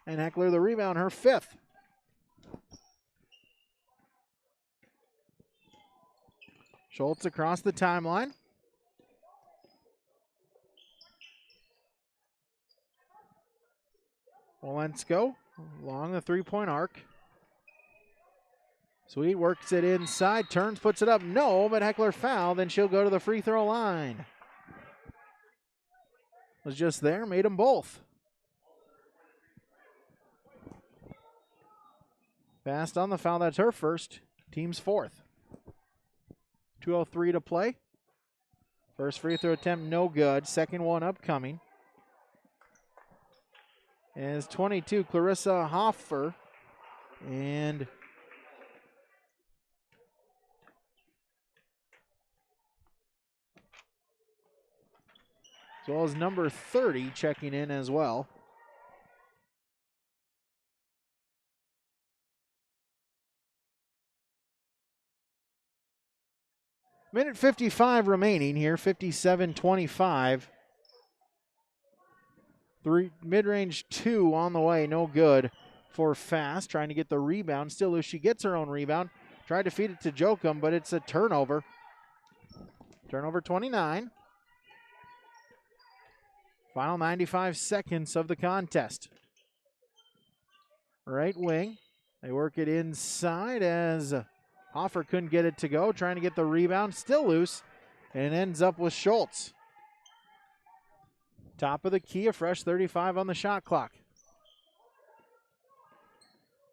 And Heckler the rebound, her 5th. Schultz across the timeline. Walensko along the 3-point arc. Sweet works it inside, turns, puts it up. No, but Heckler foul. Then she'll go to the free throw line. Was just there, made them both. Fast on the foul. That's her first. Team's fourth. 2:03 to play. First free throw attempt, no good. Second one upcoming. Is 22, Clarissa Hoffer. And as well as number 30 checking in as well. Minute 55 remaining here, 57-25. Mid-range 2 on the way, no good for Fast. Trying to get the rebound. Still loose. She gets her own rebound. Tried to feed it to Jokum, but it's a turnover. Turnover 29. Final 95 seconds of the contest. Right wing. They work it inside as Hoffer couldn't get it to go. Trying to get the rebound. Still loose. And ends up with Schultz. Top of the key, a fresh 35 on the shot clock.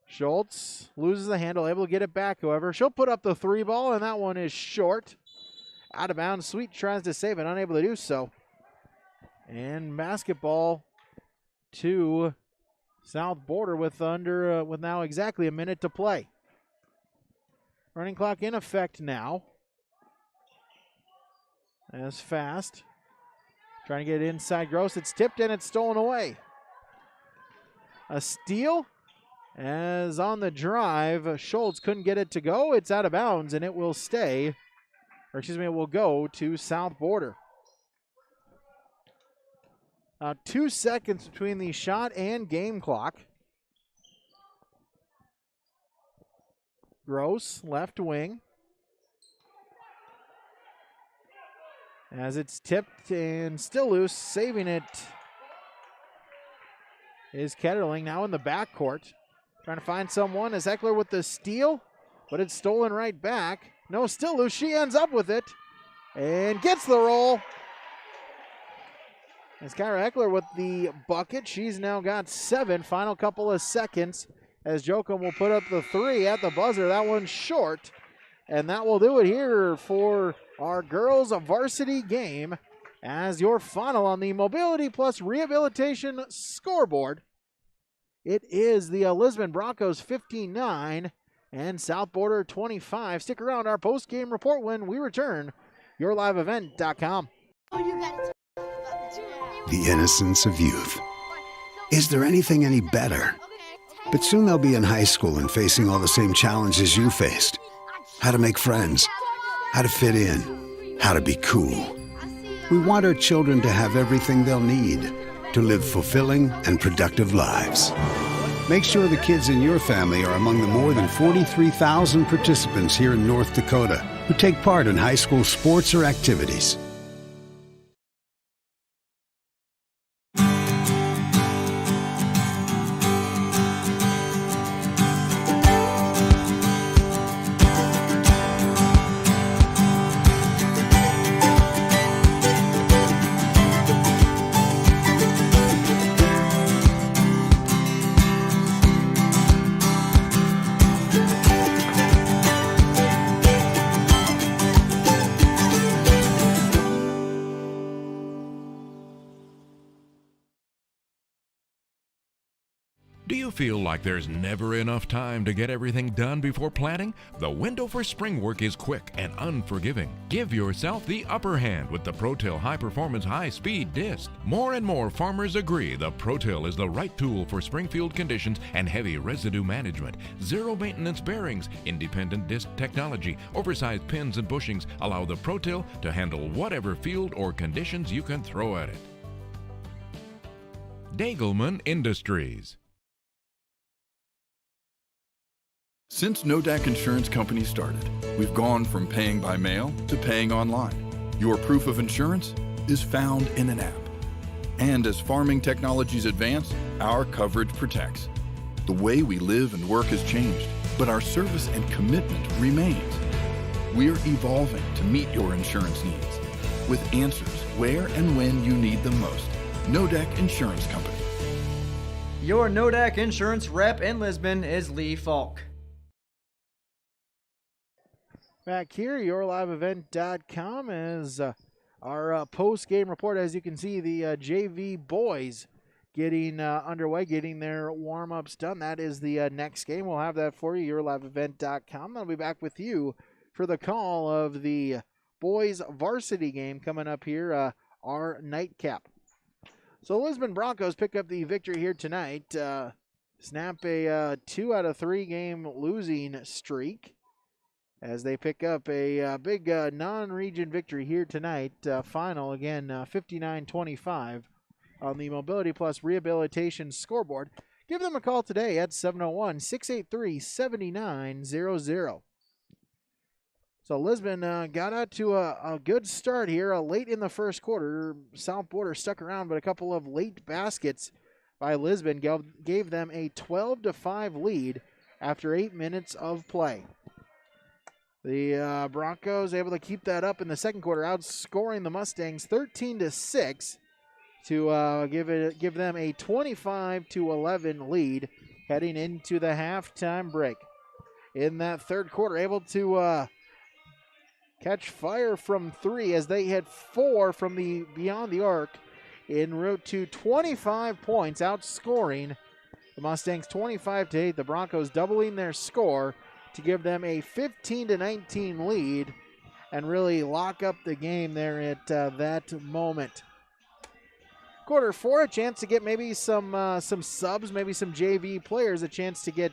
Schultz loses the handle, able to get it back, however. She'll put up the 3 ball, and that one is short. Out of bounds. Sweet tries to save it, unable to do so. And basketball to South Border with now exactly a minute to play. Running clock in effect now. As Fast. Trying to get it inside Gross. It's tipped and it's stolen away. A steal as on the drive. Schultz couldn't get it to go. It's out of bounds and it will stay, or excuse me, it will go to South Border. 2 seconds between the shot and game clock. Gross, left wing. As it's tipped and still loose, saving it is Ketterling, now in the backcourt. Trying to find someone as Heckler with the steal, but it's stolen right back. No, still loose. She ends up with it and gets the roll. As Kyra Heckler with the bucket. She's now got 7. Final couple of seconds as Jokum will put up the 3 at the buzzer. That one's short. And that will do it here for our girls varsity game as your final on the Mobility Plus Rehabilitation scoreboard. It is the Lisbon Broncos 15-9 and South Border 25. Stick around, our post-game report when we return. YourLiveEvent.com. The innocence of youth. Is there anything any better? But soon they'll be in high school and facing all the same challenges you faced. How to make friends, how to fit in, how to be cool. We want our children to have everything they'll need to live fulfilling and productive lives. Make sure the kids in your family are among the more than 43,000 participants here in North Dakota who take part in high school sports or activities. Do you feel like there's never enough time to get everything done before planting? The window for spring work is quick and unforgiving. Give yourself the upper hand with the ProTill High Performance High Speed Disc. More and more farmers agree the ProTill is the right tool for springfield conditions and heavy residue management. Zero maintenance bearings, independent disc technology, oversized pins and bushings allow the ProTill to handle whatever field or conditions you can throw at it. Dagelman Industries. Since Nodak Insurance Company started, we've gone from paying by mail to paying online. Your proof of insurance is found in an app. And as farming technologies advance, our coverage protects. The way we live and work has changed, but our service and commitment remains. We're evolving to meet your insurance needs with answers where and when you need them most. Nodak Insurance Company. Your Nodak Insurance rep in Lisbon is Lee Falk. Back here, yourliveevent.com is our post-game report. As you can see, the JV boys getting underway, getting their warm-ups done. That is the next game. We'll have that for you, yourliveevent.com. I'll be back with you for the call of the boys varsity game coming up here, our nightcap. So Lisbon Broncos pick up the victory here tonight, snap a 2 out of 3 game losing streak as they pick up a big non-region victory here tonight. Final again, 59-25 on the Mobility Plus Rehabilitation scoreboard. Give them a call today at 701-683-7900. So Lisbon got out to a good start here late in the first quarter. South Border stuck around, but a couple of late baskets by Lisbon gave them a 12-5 lead after 8 minutes of play. The Broncos able to keep that up in the second quarter, outscoring the Mustangs 13-6 to give them a 25-11 lead heading into the halftime break. In that third quarter, able to catch fire from 3 as they hit 4 from the beyond the arc en route to 25 points, outscoring the Mustangs 25-8. The Broncos doubling their score to give them a 15-19 lead and really lock up the game there at that moment. Quarter 4, a chance to get maybe some subs, maybe some JV players, a chance to get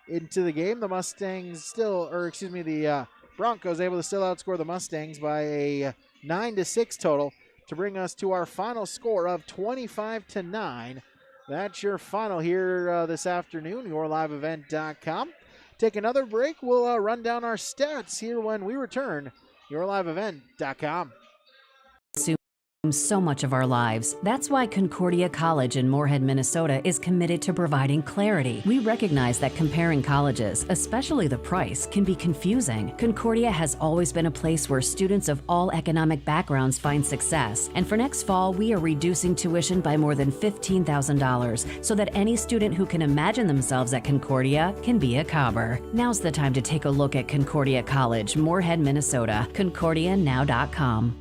into the game. The the Broncos able to still outscore the Mustangs by a 9-6 total to bring us to our final score of 25-9. That's your final here this afternoon, yourliveevent.com. Take another break. We'll run down our stats here when we return. yourliveevent.com. So much of our lives. That's why Concordia College in Moorhead, Minnesota is committed to providing clarity. We recognize that comparing colleges, especially the price, can be confusing. Concordia has always been a place where students of all economic backgrounds find success. And for next fall, we are reducing tuition by more than $15,000 so that any student who can imagine themselves at Concordia can be a Cobber. Now's the time to take a look at Concordia College, Moorhead, Minnesota. ConcordiaNow.com.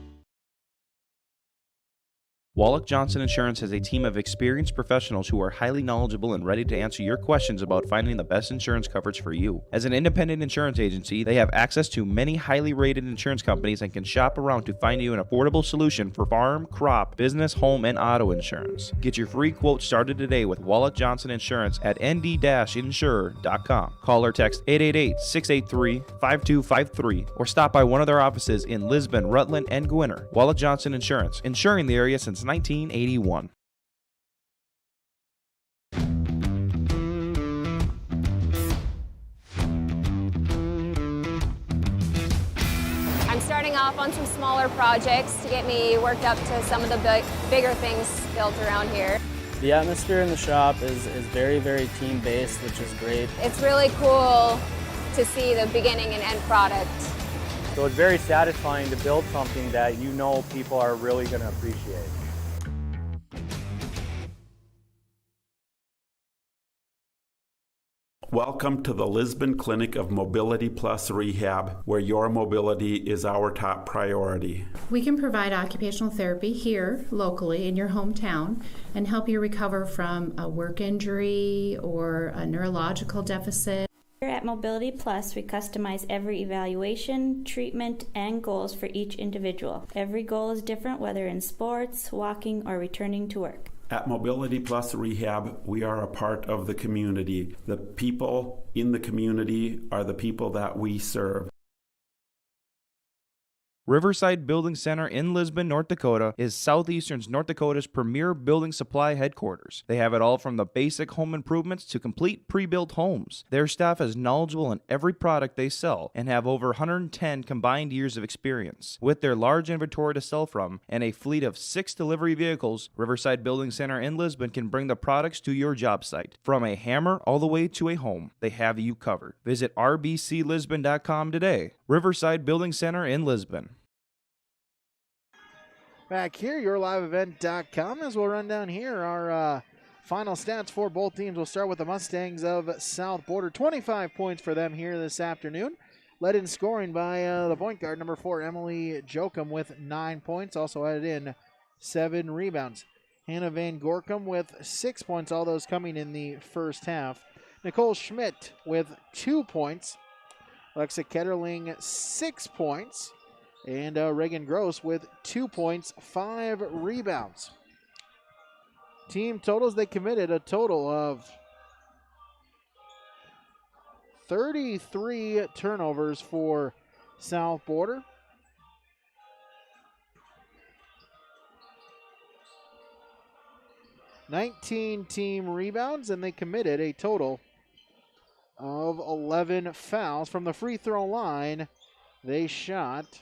Wallach Johnson Insurance has a team of experienced professionals who are highly knowledgeable and ready to answer your questions about finding the best insurance coverage for you. As an independent insurance agency, they have access to many highly rated insurance companies and can shop around to find you an affordable solution for farm, crop, business, home, and auto insurance. Get your free quote started today with Wallach Johnson Insurance at nd-insurer.com. Call or text 888-683-5253 or stop by one of their offices in Lisbon, Rutland, and Gwinnett. Wallach Johnson Insurance, insuring the area since 1981. I'm starting off on some smaller projects to get me worked up to some of the bigger things built around here. The atmosphere in the shop is very, very team-based, which is great. It's really cool to see the beginning and end product. So it's very satisfying to build something that you know people are really going to appreciate. Welcome to the Lisbon Clinic of Mobility Plus Rehab, where your mobility is our top priority. We can provide occupational therapy here locally in your hometown and help you recover from a work injury or a neurological deficit. Here at Mobility Plus, we customize every evaluation, treatment, and goals for each individual. Every goal is different, whether in sports, walking, or returning to work. At Mobility Plus Rehab, we are a part of the community. The people in the community are the people that we serve. Riverside Building Center in Lisbon, North Dakota is Southeastern North Dakota's premier building supply headquarters. They have it all from the basic home improvements to complete pre-built homes. Their staff is knowledgeable in every product they sell and have over 110 combined years of experience. With their large inventory to sell from and a fleet of 6 delivery vehicles, Riverside Building Center in Lisbon can bring the products to your job site. From a hammer all the way to a home, they have you covered. Visit rbclisbon.com today. Riverside Building Center in Lisbon. Back here, yourliveevent.com, as we'll run down here our final stats for both teams. We'll start with the Mustangs of South Border. 25 points for them here this afternoon. Led in scoring by the point guard, number 4, Emily Jokum, with 9 points. Also added in 7 rebounds. Hannah Van Gorkum with 6 points, all those coming in the first half. Nicole Schmidt with 2 points. Alexa Ketterling, 6 points. And Reagan Gross with 2 points, 5 rebounds. Team totals, they committed a total of 33 turnovers for South Border. (19 team rebounds), and they committed a total of 11 fouls. From the free throw line, they shot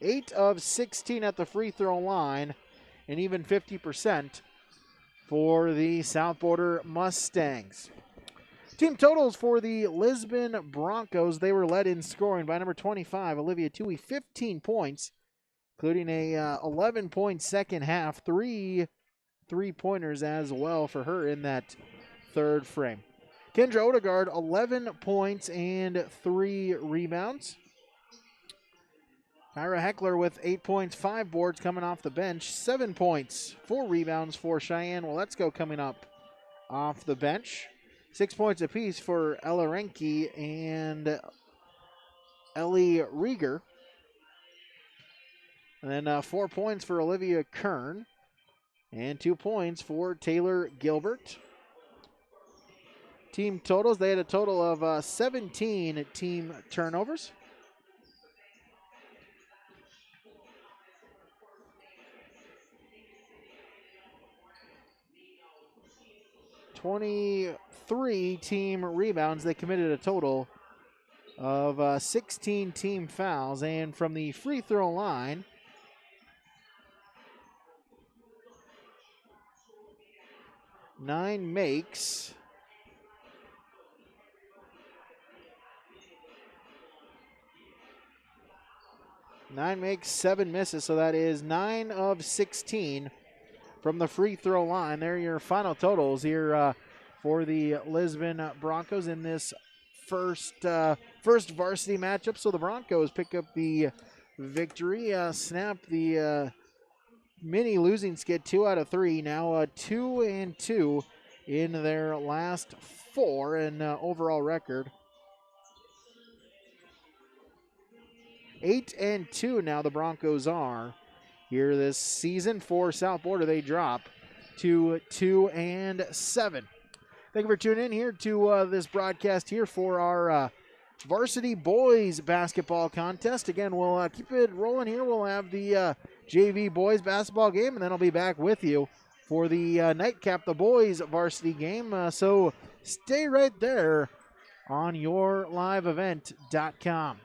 8 of 16 at the free throw line, and even 50% for the South Border Mustangs. Team totals for the Lisbon Broncos, they were led in scoring by number 25, Olivia Tui, 15 points, including a 11-point second half, 3 3-pointers as well for her in that third frame. Kendra Odegaard, 11 points and 3 rebounds. Kyra Heckler with 8 points, 5 boards coming off the bench, 7 points, 4 rebounds for Cheyenne Waletsko coming up off the bench. 6 points apiece for Ella Renke and Ellie Rieger. And then 4 points for Olivia Kern and 2 points for Taylor Gilbert. Team totals, they had a total of 17 team turnovers. (23 team rebounds). They committed a total of 16 team fouls. And from the free throw line, nine makes. Nine makes, 7 misses, so that is 9 of 16 from the free throw line. There are your final totals here for the Lisbon Broncos in this first varsity matchup. So the Broncos pick up the victory, snap the mini losing skid, 2 out of 3. Now 2-2 in their last 4 in overall record. 8-2 now the Broncos are here this season. For South Border, they drop to 2-7. Thank you for tuning in here to this broadcast here for our varsity boys basketball contest. Again, we'll keep it rolling here. We'll have the JV boys basketball game, and then I'll be back with you for the nightcap, the boys varsity game. So stay right there on yourliveevent.com.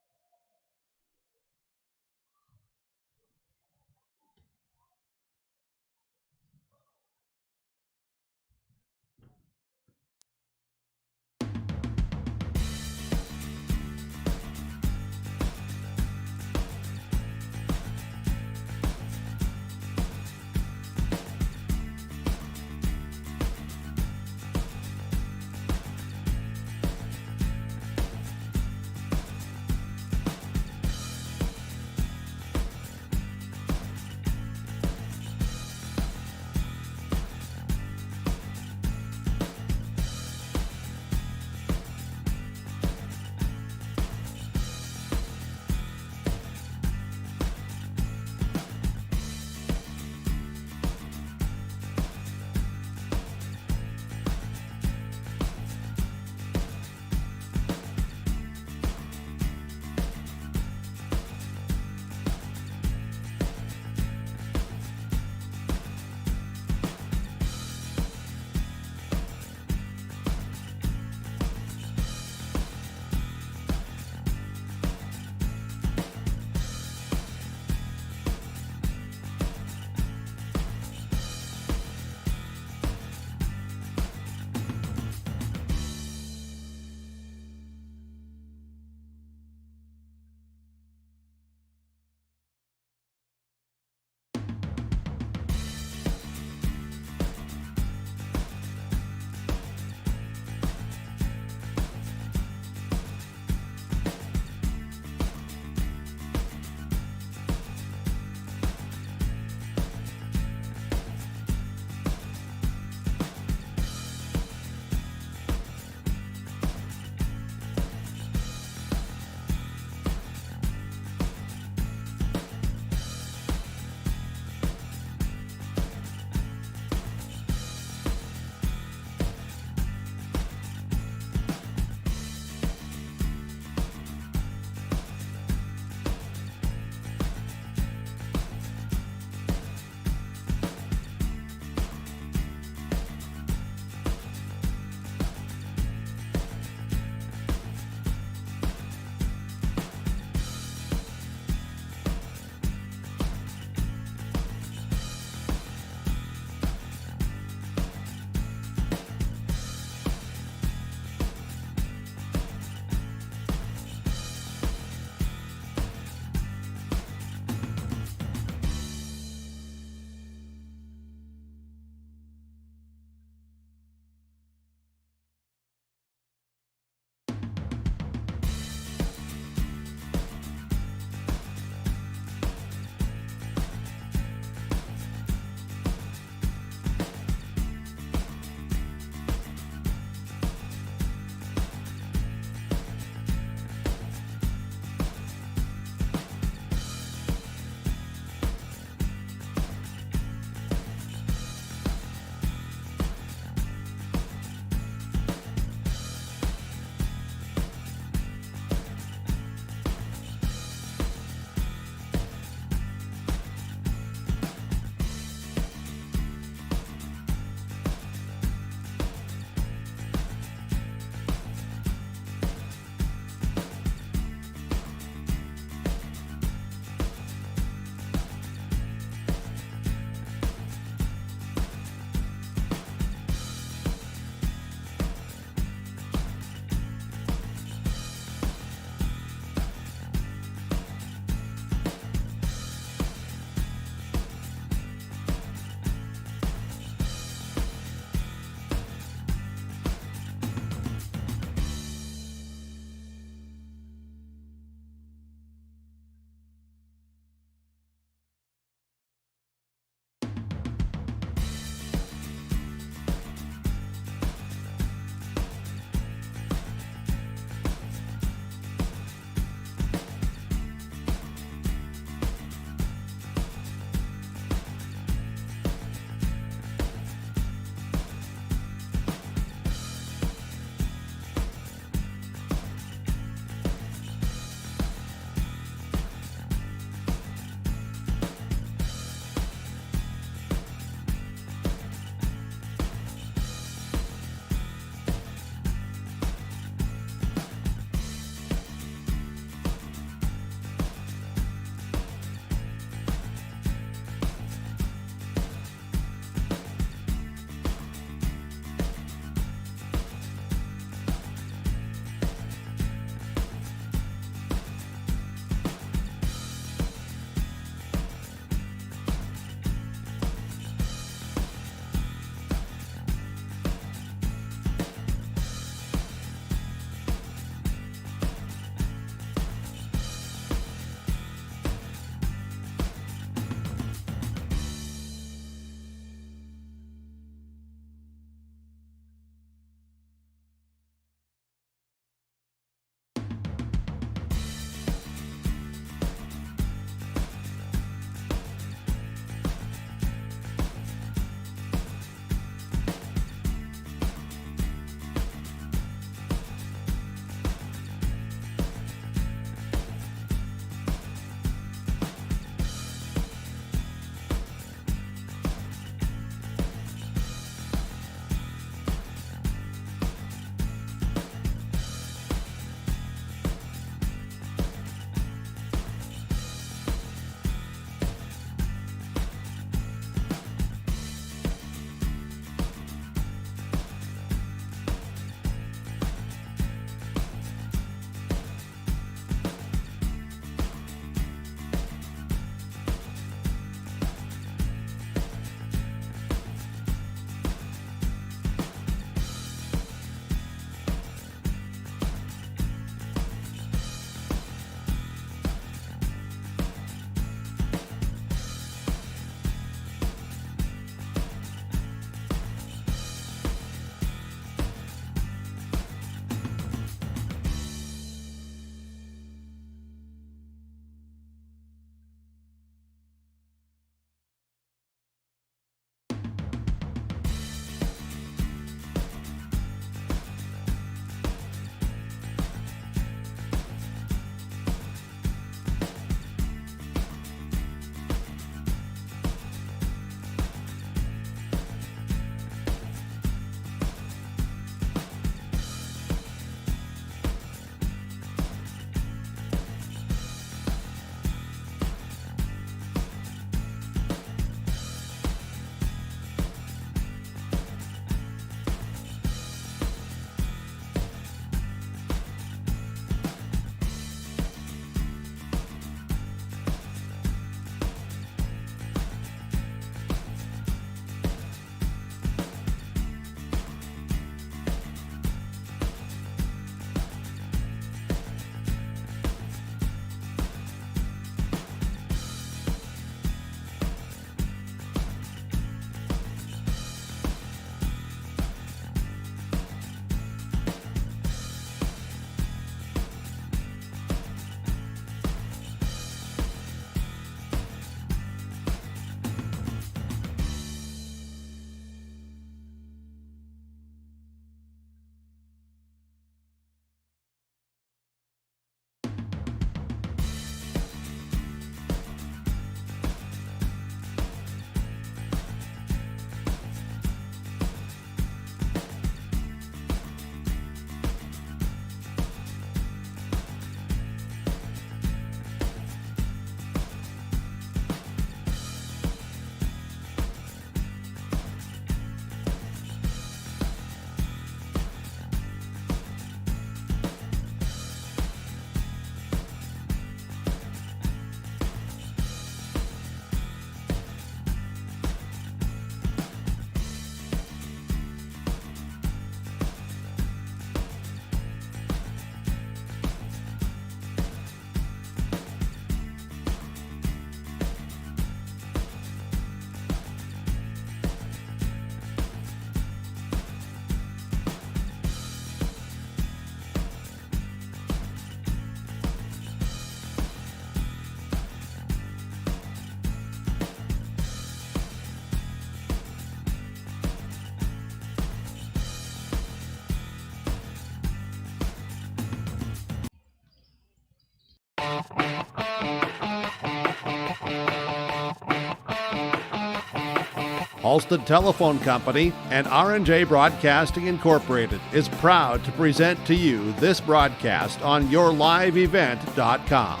Ulstead Telephone Company and R&J Broadcasting Incorporated is proud to present to you this broadcast on yourliveevent.com.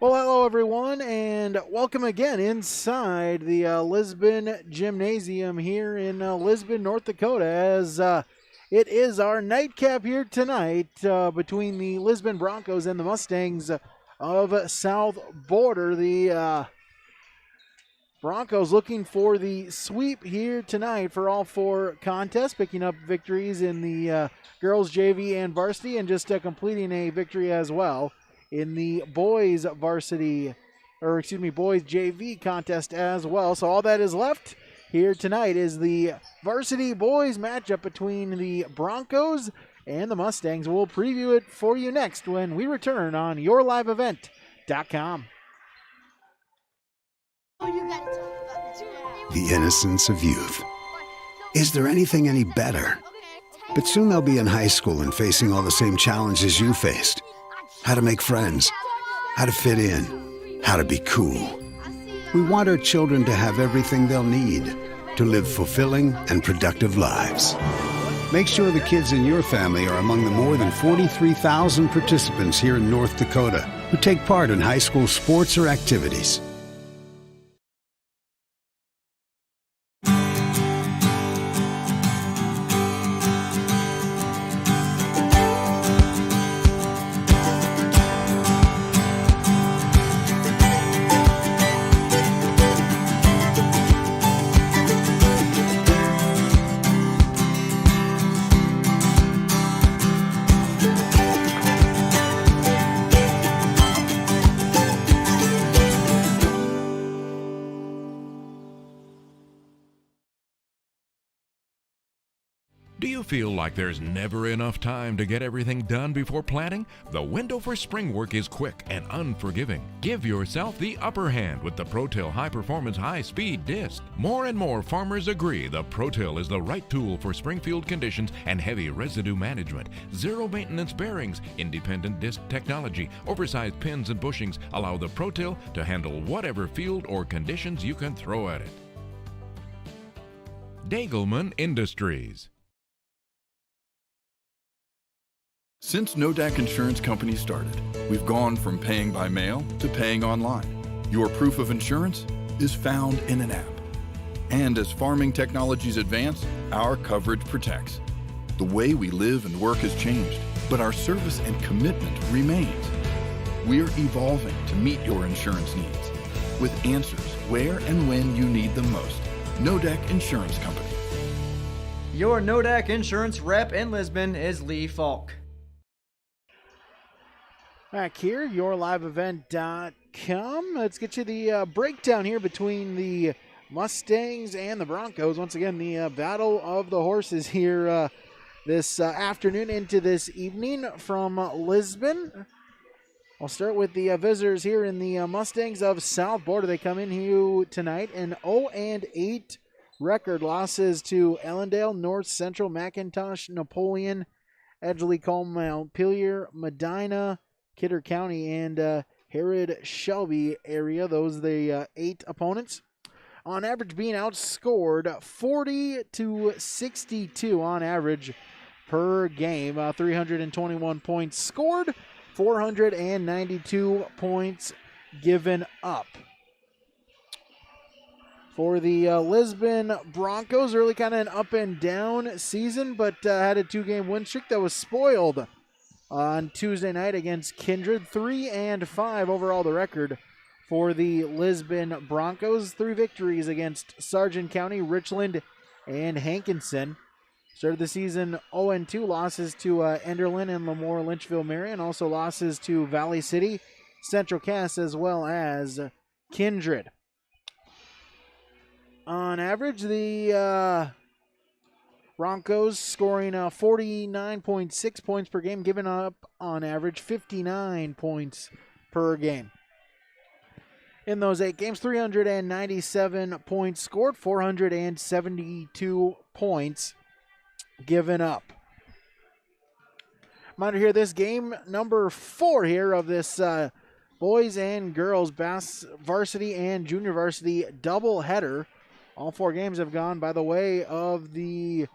Well, hello everyone, and welcome again inside the Lisbon Gymnasium here in Lisbon, North Dakota, as it is our nightcap here tonight between the Lisbon Broncos and the Mustangs of South Border. The Broncos looking for the sweep here tonight for all four contests, picking up victories in the girls JV and varsity, and just completing a victory as well in the boys JV contest as well. So all that is left here tonight is the varsity boys matchup between the Broncos and the Mustangs. We'll preview it for you next when we return on yourliveevent.com. The innocence of youth. Is there anything any better? But soon they'll be in high school and facing all the same challenges you faced. How to make friends, how to fit in, how to be cool. We want our children to have everything they'll need to live fulfilling and productive lives. Make sure the kids in your family are among the more than 43,000 participants here in North Dakota who take part in high school sports or activities. Do you feel like there's never enough time to get everything done before planting? The window for spring work is quick and unforgiving. Give yourself the upper hand with the ProTill High Performance High Speed Disc. More and more farmers agree the ProTill is the right tool for springfield conditions and heavy residue management. Zero maintenance bearings, independent disc technology, oversized pins and bushings allow the ProTill to handle whatever field or conditions you can throw at it. Dagelman Industries. Since Nodak Insurance Company started, we've gone from paying by mail to paying online. Your proof of insurance is found in an app. And as farming technologies advance, our coverage protects. The way we live and work has changed, but our service and commitment remains. We're evolving to meet your insurance needs with answers where and when you need them most. Nodak Insurance Company. Your Nodak Insurance rep in Lisbon is Lee Falk. Back here, yourliveevent.com. Let's get you the breakdown here between the Mustangs and the Broncos. Once again, the battle of the horses here this afternoon into this evening from Lisbon. I'll start with the visitors here in the Mustangs of South Border. They come in here tonight an 0-8 record. Losses to Ellendale, North Central, McIntosh, Napoleon, Edgley, Colm, Montpelier, Medina, Kidder County, and Herod Shelby area. Those are the 8 opponents. On average, being outscored 40-62 on average per game. 321 points scored, 492 points given up. For the Lisbon Broncos, really kind of an up and down season, but had a 2-game win streak that was spoiled on Tuesday night against Kindred. 3-5 overall the record for the Lisbon Broncos. 3 victories against Sargent County, Richland, and Hankinson. Started the season 0-2, losses to Enderlin and Lemoore, Lynchville, Marion. Also losses to Valley City, Central Cass, as well as Kindred. On average, the Broncos scoring 49.6 points per game, giving up on average 59 points per game. In those 8 games, 397 points scored, 472 points given up. Reminder here, this game number 4 here of this boys and girls varsity and junior varsity doubleheader. All 4 games have gone by the way of the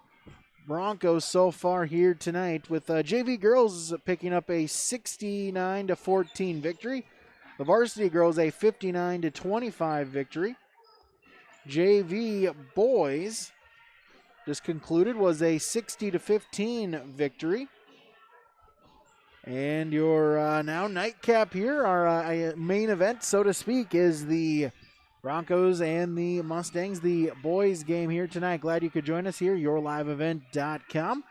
Broncos so far here tonight, with JV girls picking up a 69-14 victory. The varsity girls a 59-25 victory. JV boys just concluded was a 60-15 victory. And your now nightcap here, our main event, so to speak, is the Broncos and the Mustangs, the boys game here tonight. Glad you could join us here, yourliveevent.com.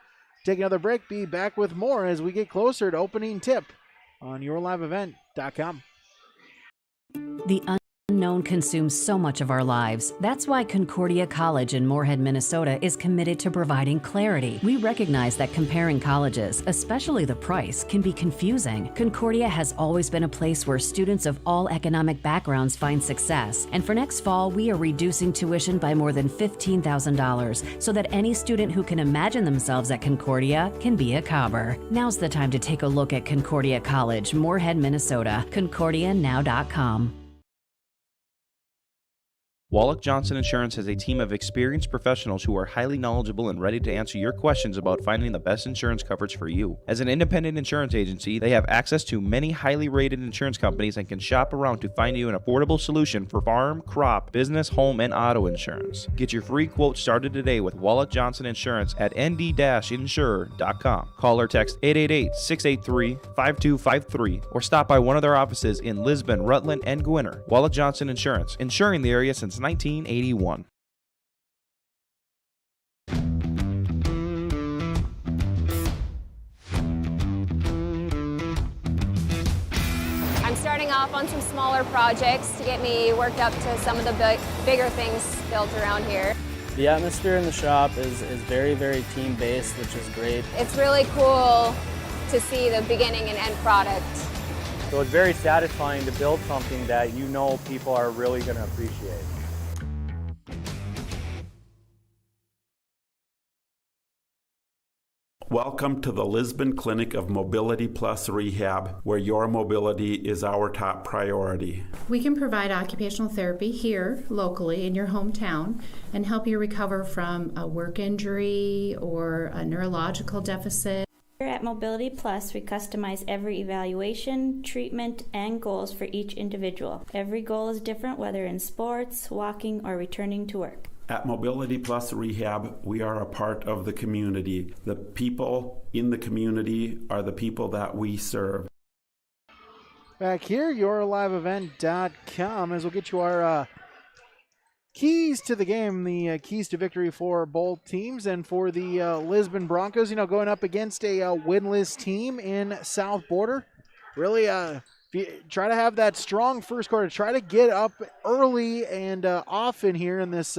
Take another break, be back with more as we get closer to opening tip on yourliveevent.com. The unknown consumes so much of our lives. That's why Concordia College in Moorhead, Minnesota is committed to providing clarity. We recognize that comparing colleges, especially the price, can be confusing. Concordia has always been a place where students of all economic backgrounds find success. And for next fall, we are reducing tuition by more than $15,000 so that any student who can imagine themselves at Concordia can be a Cobber. Now's the time to take a look at Concordia College, Moorhead, Minnesota. ConcordiaNow.com. Wallach Johnson Insurance has a team of experienced professionals who are highly knowledgeable and ready to answer your questions about finding the best insurance coverage for you. As an independent insurance agency, they have access to many highly rated insurance companies and can shop around to find you an affordable solution for farm, crop, business, home, and auto insurance. Get your free quote started today with Wallach Johnson Insurance at nd-insurer.com. Call or text 888-683-5253 or stop by one of their offices in Lisbon, Rutland, and Gwinner. Wallach Johnson Insurance, insuring the area since 1981. I'm starting off on some smaller projects to get me worked up to some of the bigger things built around here. The atmosphere in the shop is very, very team-based, which is great. It's really cool to see the beginning and end product. So it's very satisfying to build something that you know people are really going to appreciate. Welcome to the Lisbon Clinic of Mobility Plus Rehab, where your mobility is our top priority. We can provide occupational therapy here locally in your hometown and help you recover from a work injury or a neurological deficit. Here at Mobility Plus, we customize every evaluation, treatment, and goals for each individual. Every goal is different, whether in sports, walking, or returning to work. At Mobility Plus Rehab, we are a part of the community. The people in the community are the people that we serve. Back here, yourliveevent.com, as we'll get you our keys to the game, the keys to victory for both teams. And for the Lisbon Broncos, going up against a winless team in South Border. Really, try to have that strong first quarter. Try to get up early and often here in this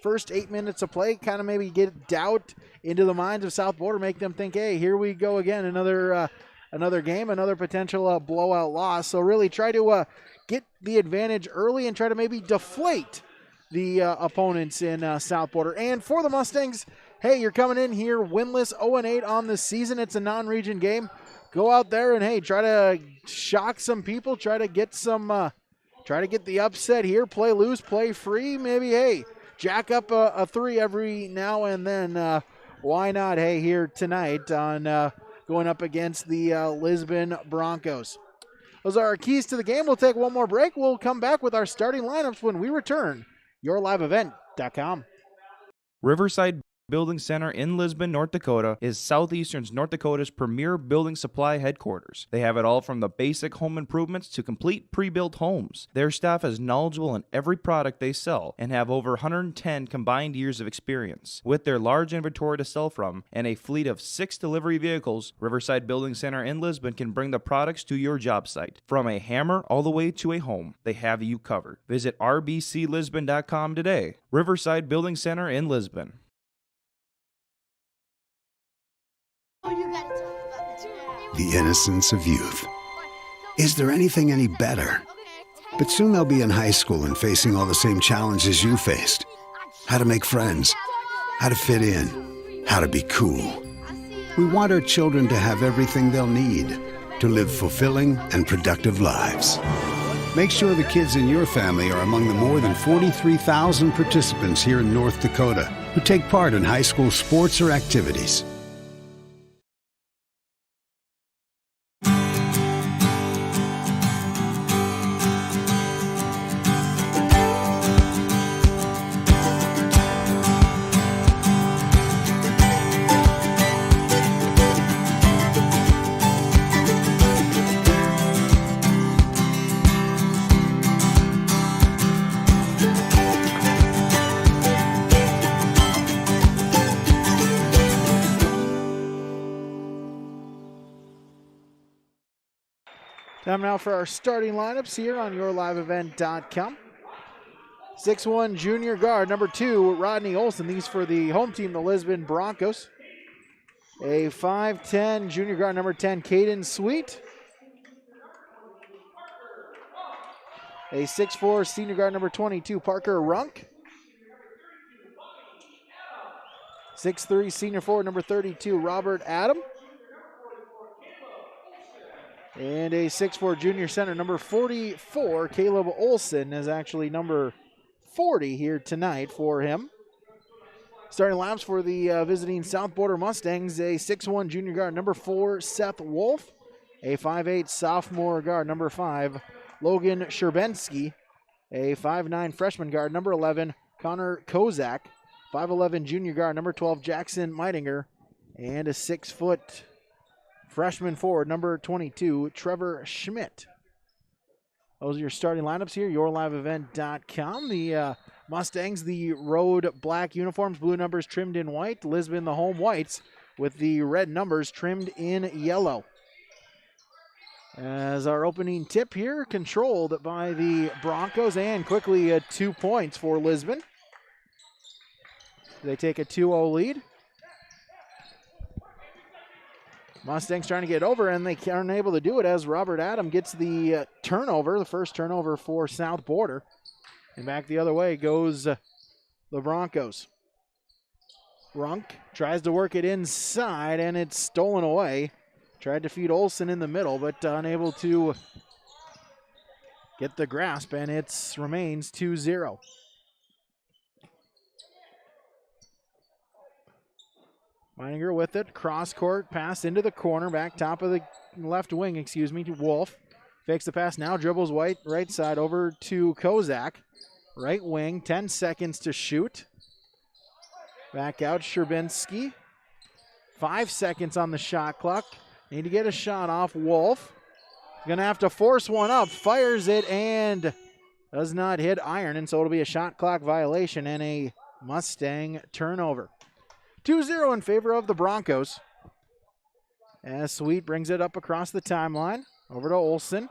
first 8 minutes of play. Kind of maybe get doubt into the minds of South Border, make them think, hey, here we go again, another game, another potential blowout loss. So really try to get the advantage early and try to maybe deflate the opponents in South Border. And for the Mustangs, hey, you're coming in here winless, 0-8 on the season. It's a non-region game. Go out there and, hey, try to shock some people. Try to get the upset here. Play loose, play free. Maybe, hey, jack up a three every now and then. Why not, hey, here tonight on going up against the Lisbon Broncos. Those are our keys to the game. We'll take one more break. We'll come back with our starting lineups when we return. yourliveevent.com. Riverside Building Center in Lisbon, North Dakota is Southeastern North Dakota's premier building supply headquarters. They have it all from the basic home improvements to complete pre-built homes. Their staff is knowledgeable in every product they sell and have over 110 combined years of experience. With their large inventory to sell from and a fleet of 6 delivery vehicles, Riverside Building Center in Lisbon can bring the products to your job site. From a hammer all the way to a home, they have you covered. Visit rbclisbon.com today. Riverside Building Center in Lisbon. The innocence of youth. Is there anything any better? But soon they'll be in high school and facing all the same challenges you faced. How to make friends, how to fit in, how to be cool. We want our children to have everything they'll need to live fulfilling and productive lives. Make sure the kids in your family are among the more than 43,000 participants here in North Dakota who take part in high school sports or activities. Time now for our starting lineups here on yourliveevent.com. 6'1" junior guard, number 2, Rodney Olson. These for the home team, the Lisbon Broncos. A 5'10" junior guard, number 10, Caden Sweet. A 6'4" senior guard, number 22, Parker Runk. 6'3" senior forward, number 32, Robert Adam. And a 6'4" junior center, number 44, Caleb Olson, is actually number 40 here tonight for him. Starting laps for the visiting South Border Mustangs, a 6'1" junior guard, number 4, Seth Wolf. A 5'8" sophomore guard, number 5, Logan Sherbensky. A 5'9" freshman guard, number 11, Connor Kozak. 5'11" junior guard, number 12, Jackson Meidinger. And a 6-foot freshman forward, number 22, Trevor Schmidt. Those are your starting lineups here, yourliveevent.com. The Mustangs, the road black uniforms, blue numbers trimmed in white. Lisbon, the home whites, with the red numbers trimmed in yellow. As our opening tip here, controlled by the Broncos, and quickly 2 points for Lisbon. They take a 2-0 lead. Mustangs trying to get over, and they aren't able to do it as Robert Adam gets the turnover, the first turnover for South Border. And back the other way goes the Broncos. Runk tries to work it inside, and it's stolen away. Tried to feed Olson in the middle, but unable to get the grasp, and it remains 2-0. Meininger with it, cross court pass into the corner, back top of the left wing, to Wolf. Fakes the pass now, dribbles right side over to Kozak. Right wing, 10 seconds to shoot. Back out, Sherbensky. 5 seconds on the shot clock. Need to get a shot off Wolf. Gonna have to force one up, fires it, and does not hit iron, and so it'll be a shot clock violation and a Mustang turnover. 2-0 in favor of the Broncos. As Sweet brings it up across the timeline. Over to Olson.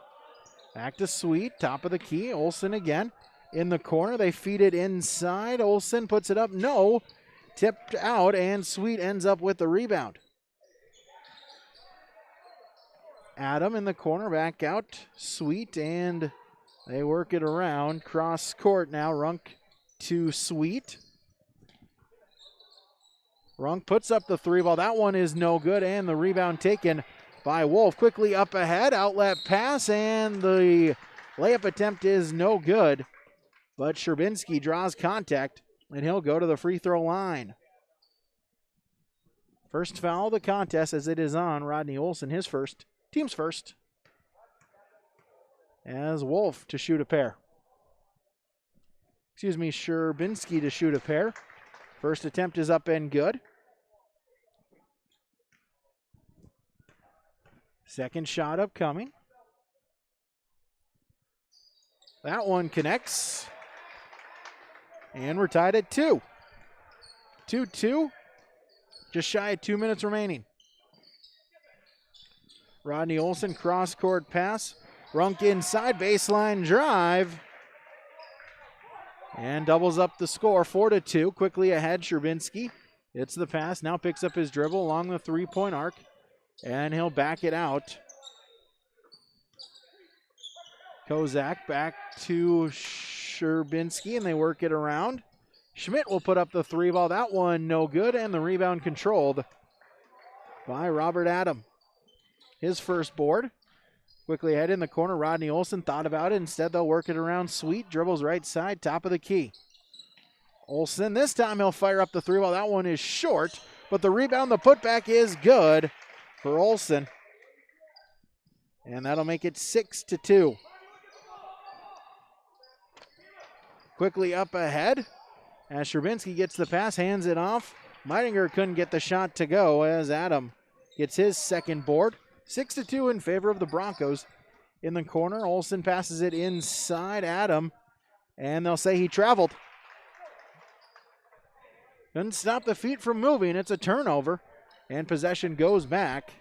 Back to Sweet, top of the key. Olson again in the corner. They feed it inside. Olson puts it up. No. Tipped out, and Sweet ends up with the rebound. Adam in the corner, back out. Sweet, and they work it around. Cross court now. Runk to Sweet. Runk puts up the 3-ball. That one is no good, and the rebound taken by Wolf. Quickly up ahead, outlet pass, and the layup attempt is no good. But Sherbensky draws contact, and he'll go to the free throw line. First foul of the contest as it is on Rodney Olson, his first, team's first. As Wolf to shoot a pair. Sherbensky to shoot a pair. First attempt is up and good. Second shot upcoming. That one connects. And we're tied at 2. 2-2. Just shy of 2 minutes remaining. Rodney Olson, cross-court pass. Runk inside, baseline drive. And doubles up the score, 4-2. Quickly ahead, Sherbensky. It's the pass, now picks up his dribble along the three-point arc. And he'll back it out. Kozak back to Sherbensky, and they work it around. Schmidt will put up the 3-ball. That one no good, and the rebound controlled by Robert Adam. His first board. Quickly ahead in the corner, Rodney Olson thought about it. Instead, they'll work it around Sweet. Dribbles right side, top of the key. Olson, this time he'll fire up the three ball. That one is short, but the rebound, the putback is good for Olson. And that'll make it 6-2. Quickly up ahead as Sherbinski gets the pass, hands it off. Meidinger couldn't get the shot to go as Adam gets his second board. 6-2 in favor of the Broncos. In the corner, Olson passes it inside Adam, and they'll say he traveled. Couldn't stop the feet from moving. It's a turnover, and possession goes back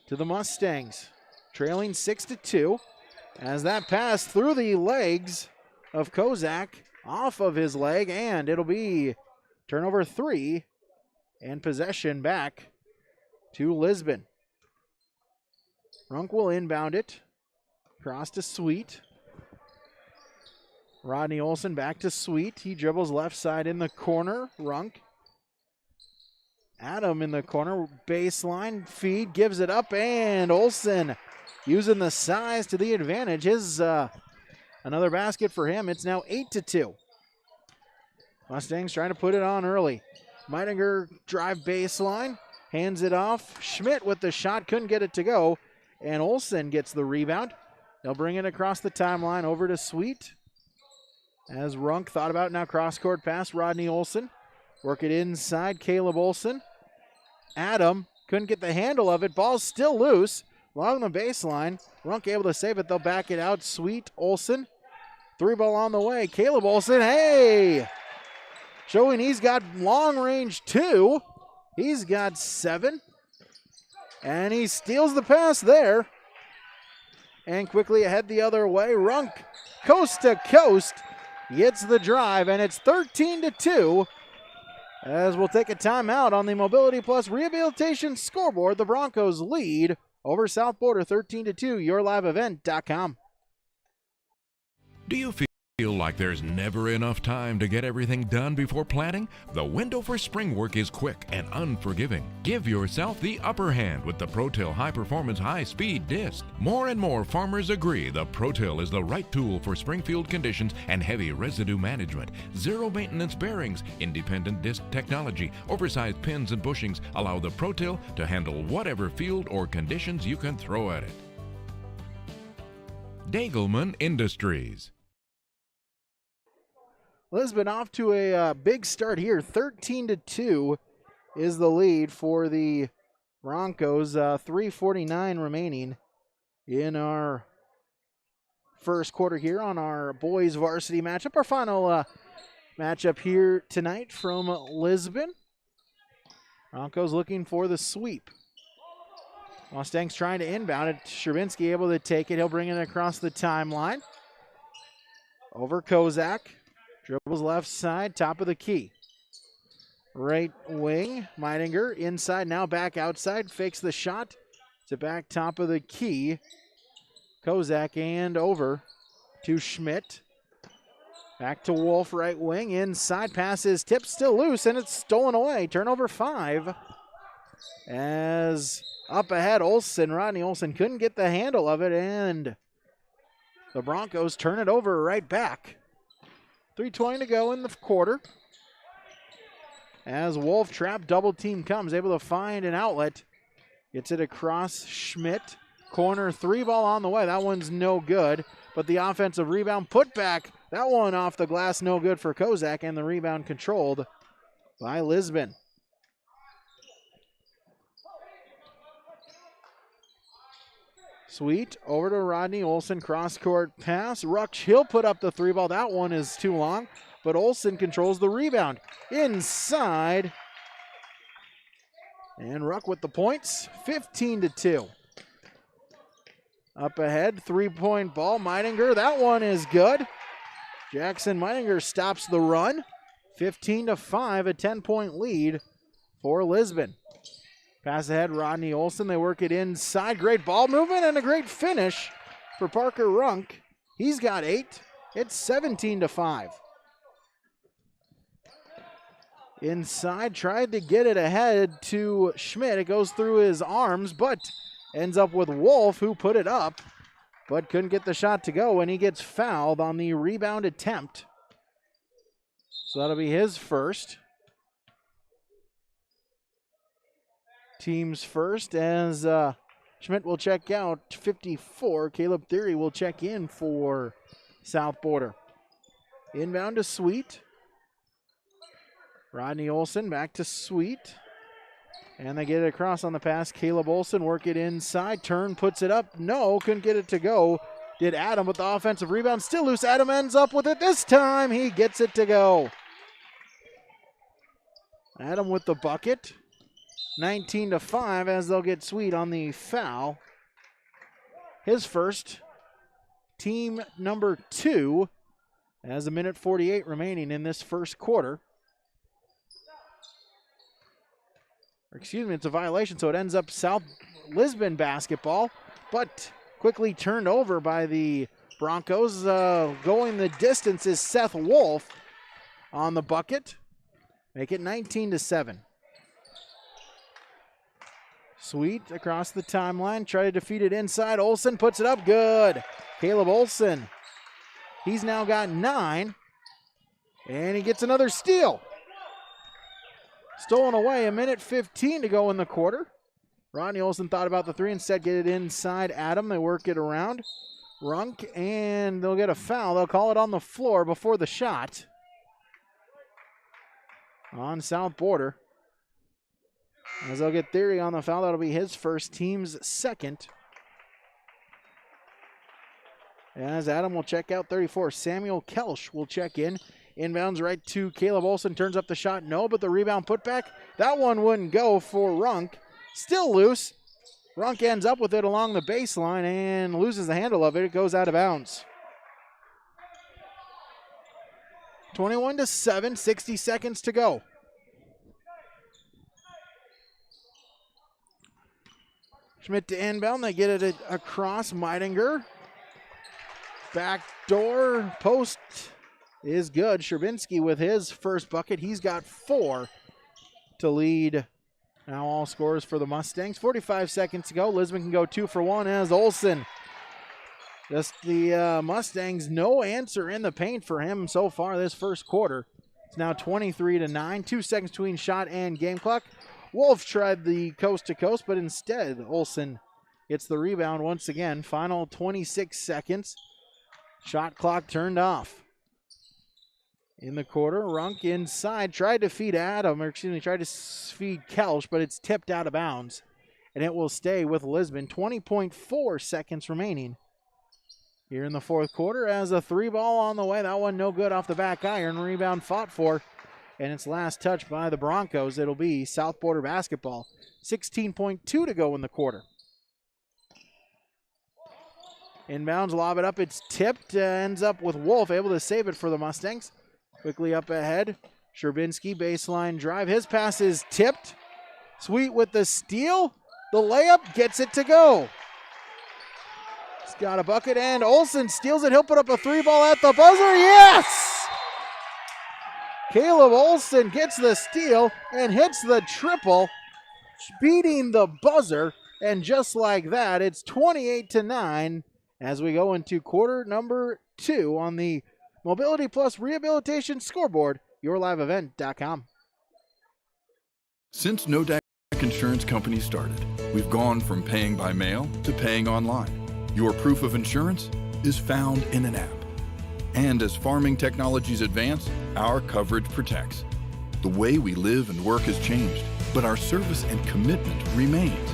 to the Mustangs. Trailing 6-2 as that pass through the legs of Kozak, off of his leg, and it'll be turnover 3 and possession back to Lisbon. Runk will inbound it. Cross to Sweet. Rodney Olson back to Sweet. He dribbles left side in the corner. Runk. Adam in the corner. Baseline feed. Gives it up. And Olson using the size to the advantage. His another basket for him. It's now 8-2. Mustangs trying to put it on early. Meidinger drive baseline. Hands it off. Schmidt with the shot. Couldn't get it to go. And Olson gets the rebound. They'll bring it across the timeline over to Sweet. As Runk thought about now, cross-court pass, Rodney Olson. Work it inside, Caleb Olson. Adam couldn't get the handle of it. Ball's still loose along the baseline. Runk able to save it. They'll back it out. Sweet, Olson. Three ball on the way. Caleb Olson, hey! Showing he's got long range too. He's got 7. And he steals the pass there. And quickly ahead the other way. Runk, coast to coast. Gets the drive, and it's 13-2 as we'll take a timeout on the Mobility Plus Rehabilitation scoreboard. The Broncos lead over South Border 13-2, yourliveevent.com. Do you feel like there's never enough time to get everything done before planting? The window for spring work is quick and unforgiving. Give yourself the upper hand with the ProTill High Performance High Speed Disc. More and more farmers agree the ProTill is the right tool for springfield conditions and heavy residue management. Zero maintenance bearings, independent disc technology, oversized pins and bushings allow the ProTill to handle whatever field or conditions you can throw at it. Dagelman Industries. Lisbon off to a big start here. 13-2 is the lead for the Broncos. 3:49 remaining in our first quarter here on our boys varsity matchup. Our final matchup here tonight from Lisbon. Broncos looking for the sweep. Mustangs trying to inbound it. Sherbinski able to take it. He'll bring it across the timeline. Over Kozak. Dribbles left side, top of the key. Right wing, Meidinger inside, now back outside, fakes the shot to back top of the key. Kozak and over to Schmidt. Back to Wolf, right wing, inside, passes, tipped, still loose, and it's stolen away. Turnover 5. As up ahead, Olson, Rodney Olson couldn't get the handle of it, and the Broncos turn it over right back. 3:20 to go in the quarter. As Wolf trap double team comes, able to find an outlet. Gets it across Schmidt. Corner three ball on the way. That one's no good. But the offensive rebound put back. That one off the glass, no good for Kozak, and the rebound controlled by Lisbon. Sweet over to Rodney Olson, cross-court pass. Ruch, he'll put up the three ball. That one is too long, but Olson controls the rebound. Inside. And Ruck with the points, 15-2. Up ahead, three-point ball. Meidinger, that one is good. Jackson Meidinger stops the run. 15-5, a 10-point lead for Lisbon. Pass ahead, Rodney Olson. They work it inside. Great ball movement and a great finish for Parker Runk. He's got 8. It's 17-5. Inside, tried to get it ahead to Schmidt. It goes through his arms, but ends up with Wolf, who put it up, but couldn't get the shot to go, and he gets fouled on the rebound attempt. So that'll be his first. Team's first, as Schmidt will check out 54. Caleb Theory will check in for South Border. Inbound to Sweet. Rodney Olson back to Sweet. And they get it across on the pass. Caleb Olson work it inside. Turn, puts it up. No, couldn't get it to go. Did Adam with the offensive rebound. Still loose. Adam ends up with it this time. He gets it to go. Adam with the bucket. 19-5 as they'll get Sweet on the foul. His first. Team number 2. As a minute 48 remaining in this first quarter. Excuse me, it's a violation, so it ends up South Lisbon basketball, but quickly turned over by the Broncos. Going the distance is Seth Wolf on the bucket. Make it 19-7. Sweet across the timeline, try to defeat it inside. Olson puts it up, good. Caleb Olson, he's now got 9, and he gets another steal. Stolen away, a minute 15 to go in the quarter. Rodney Olson thought about the 3, instead get it inside Adam. They work it around. Runk, and they'll get a foul. They'll call it on the floor before the shot. On South Border. As they'll get Theory on the foul, that'll be his first, team's second. As Adam will check out 34. Samuel Kelsch will check in. Inbounds right to Caleb Olson. Turns up the shot. No, but the rebound putback. That one wouldn't go for Runk. Still loose. Runk ends up with it along the baseline and loses the handle of it. It goes out of bounds. 21-7, 60 seconds to go. Schmidt to inbound. They get it across. Meidinger. Back door. Post is good. Sherbinski with his first bucket. He's got 4 to lead now all scores for the Mustangs. 45 seconds to go. Lisbon can go 2 for 1 as Olson. Just the Mustangs, no answer in the paint for him so far this first quarter. It's now 23-9. 2 seconds between shot and game clock. Wolf tried the coast-to-coast, but instead Olson gets the rebound once again. Final 26 seconds. Shot clock turned off. In the quarter, Runk inside, tried to feed Adam, or excuse me, tried to feed Kelsch, but it's tipped out of bounds. And it will stay with Lisbon. 20.4 seconds remaining here in the fourth quarter as a 3-ball on the way. That one no good off the back iron. Rebound fought for. And it's last touch by the Broncos. It'll be South Border basketball. 16.2 to go in the quarter. Inbounds, lob it up. It's tipped. Ends up with Wolf able to save it for the Mustangs. Quickly up ahead. Sherbinski, baseline drive. His pass is tipped. Sweet with the steal. The layup gets it to go. He's got a bucket, and Olson steals it. He'll put up a 3-ball at the buzzer. Yes! Caleb Olson gets the steal and hits the triple, beating the buzzer. And just like that, it's 28-9 as we go into quarter number 2 on the Mobility Plus Rehabilitation Scoreboard, yourliveevent.com. Since No DAC Insurance Company started, we've gone from paying by mail to paying online. Your proof of insurance is found in an app. And as farming technologies advance, our coverage protects. The way we live and work has changed, but our service and commitment remains.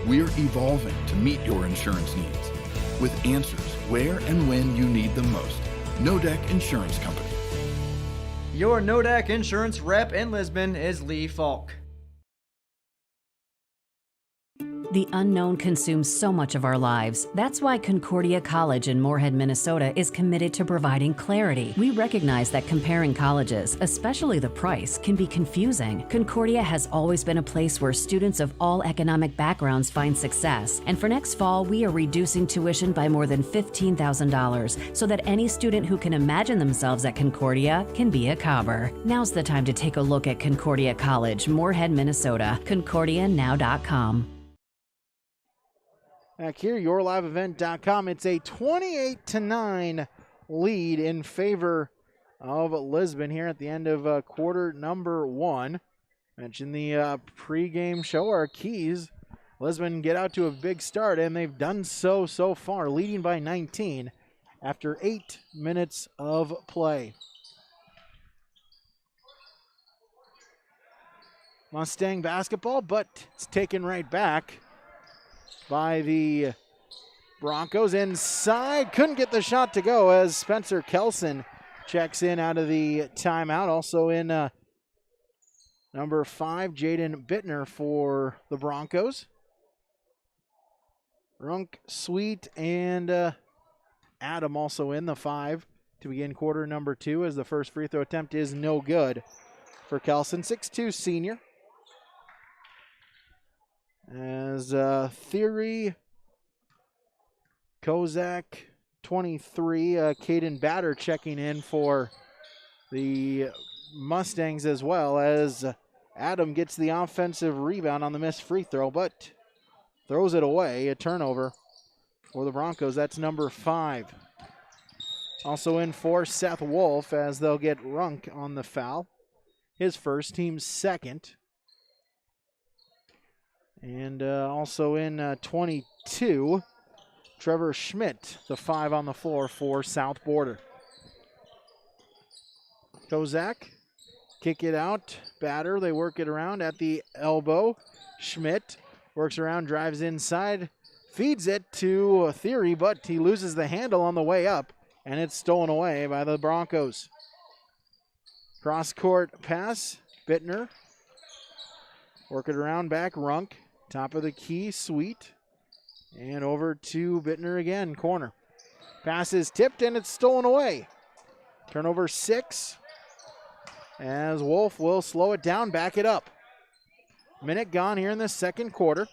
We're evolving to meet your insurance needs with answers where and when you need them most. NODAC Insurance Company. Your NODAC Insurance rep in Lisbon is Lee Falk. The unknown consumes so much of our lives. That's why Concordia College in Moorhead, Minnesota is committed to providing clarity. We recognize that comparing colleges, especially the price, can be confusing. Concordia has always been a place where students of all economic backgrounds find success. And for next fall, we are reducing tuition by more than $15,000 so that any student who can imagine themselves at Concordia can be a Cobber. Now's the time to take a look at Concordia College, Moorhead, Minnesota. ConcordiaNow.com. Back here, yourliveevent.com. It's a 28-9 lead in favor of Lisbon here at the end of quarter number 1. Mentioned the pregame show, our keys. Lisbon get out to a big start, and they've done so far, leading by 19 after 8 minutes of play. Mustang basketball, but it's taken right back by the Broncos. Inside, couldn't get the shot to go as Spencer Kelson checks in out of the timeout. Also in number 5, Jaden Bittner for the Broncos. Runk, Sweet, and Adam also in the 5 to begin quarter number 2 as the first free throw attempt is no good for Kelson, 6'2" senior. As Theory, Kozak, 23, Caden Batter checking in for the Mustangs as well, as Adam gets the offensive rebound on the missed free throw, but throws it away. A turnover for the Broncos. That's number 5. Also in for Seth Wolf, as they'll get Runk on the foul. His first, team's second. And also in 22, Trevor Schmidt, the 5 on the floor for South Border. Kozak, kick it out. Batter, they work it around at the elbow. Schmidt works around, drives inside, feeds it to Theory, but he loses the handle on the way up, and it's stolen away by the Broncos. Cross-court pass, Bittner. Work it around back, Runk. Top of the key, Sweet. And over to Bittner again, corner. Pass is tipped, and it's stolen away. Turnover 6, as Wolf will slow it down, back it up. Minute gone here in the second quarter.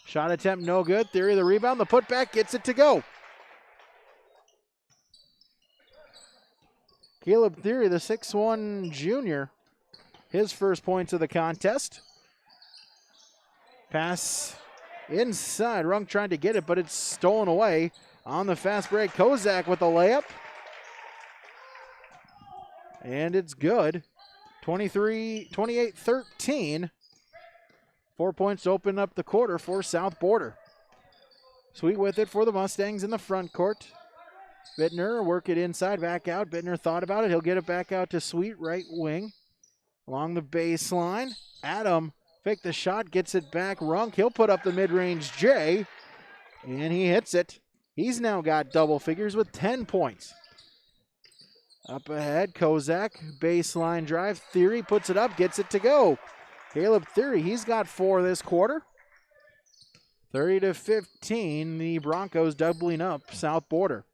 Shot attempt no good. Theory the rebound. The putback gets it to go. Caleb Theory, the 6'1 junior, his first points of the contest. Pass inside. Runk trying to get it, but it's stolen away on the fast break. Kozak with a layup. And it's good. 28-13. 4 points to open up the quarter for South Border. Sweet with it for the Mustangs in the front court. Bittner work it inside, back out. Bittner thought about it. He'll get it back out to Sweet, right wing. Along the baseline. Adam fake the shot, gets it back. Runk, he'll put up the mid-range J, and he hits it. He's now got double figures with 10 points. Up ahead, Kozak, baseline drive. Theory puts it up, gets it to go. Caleb Theory, he's got 4 this quarter. 30-15, the Broncos doubling up South Border.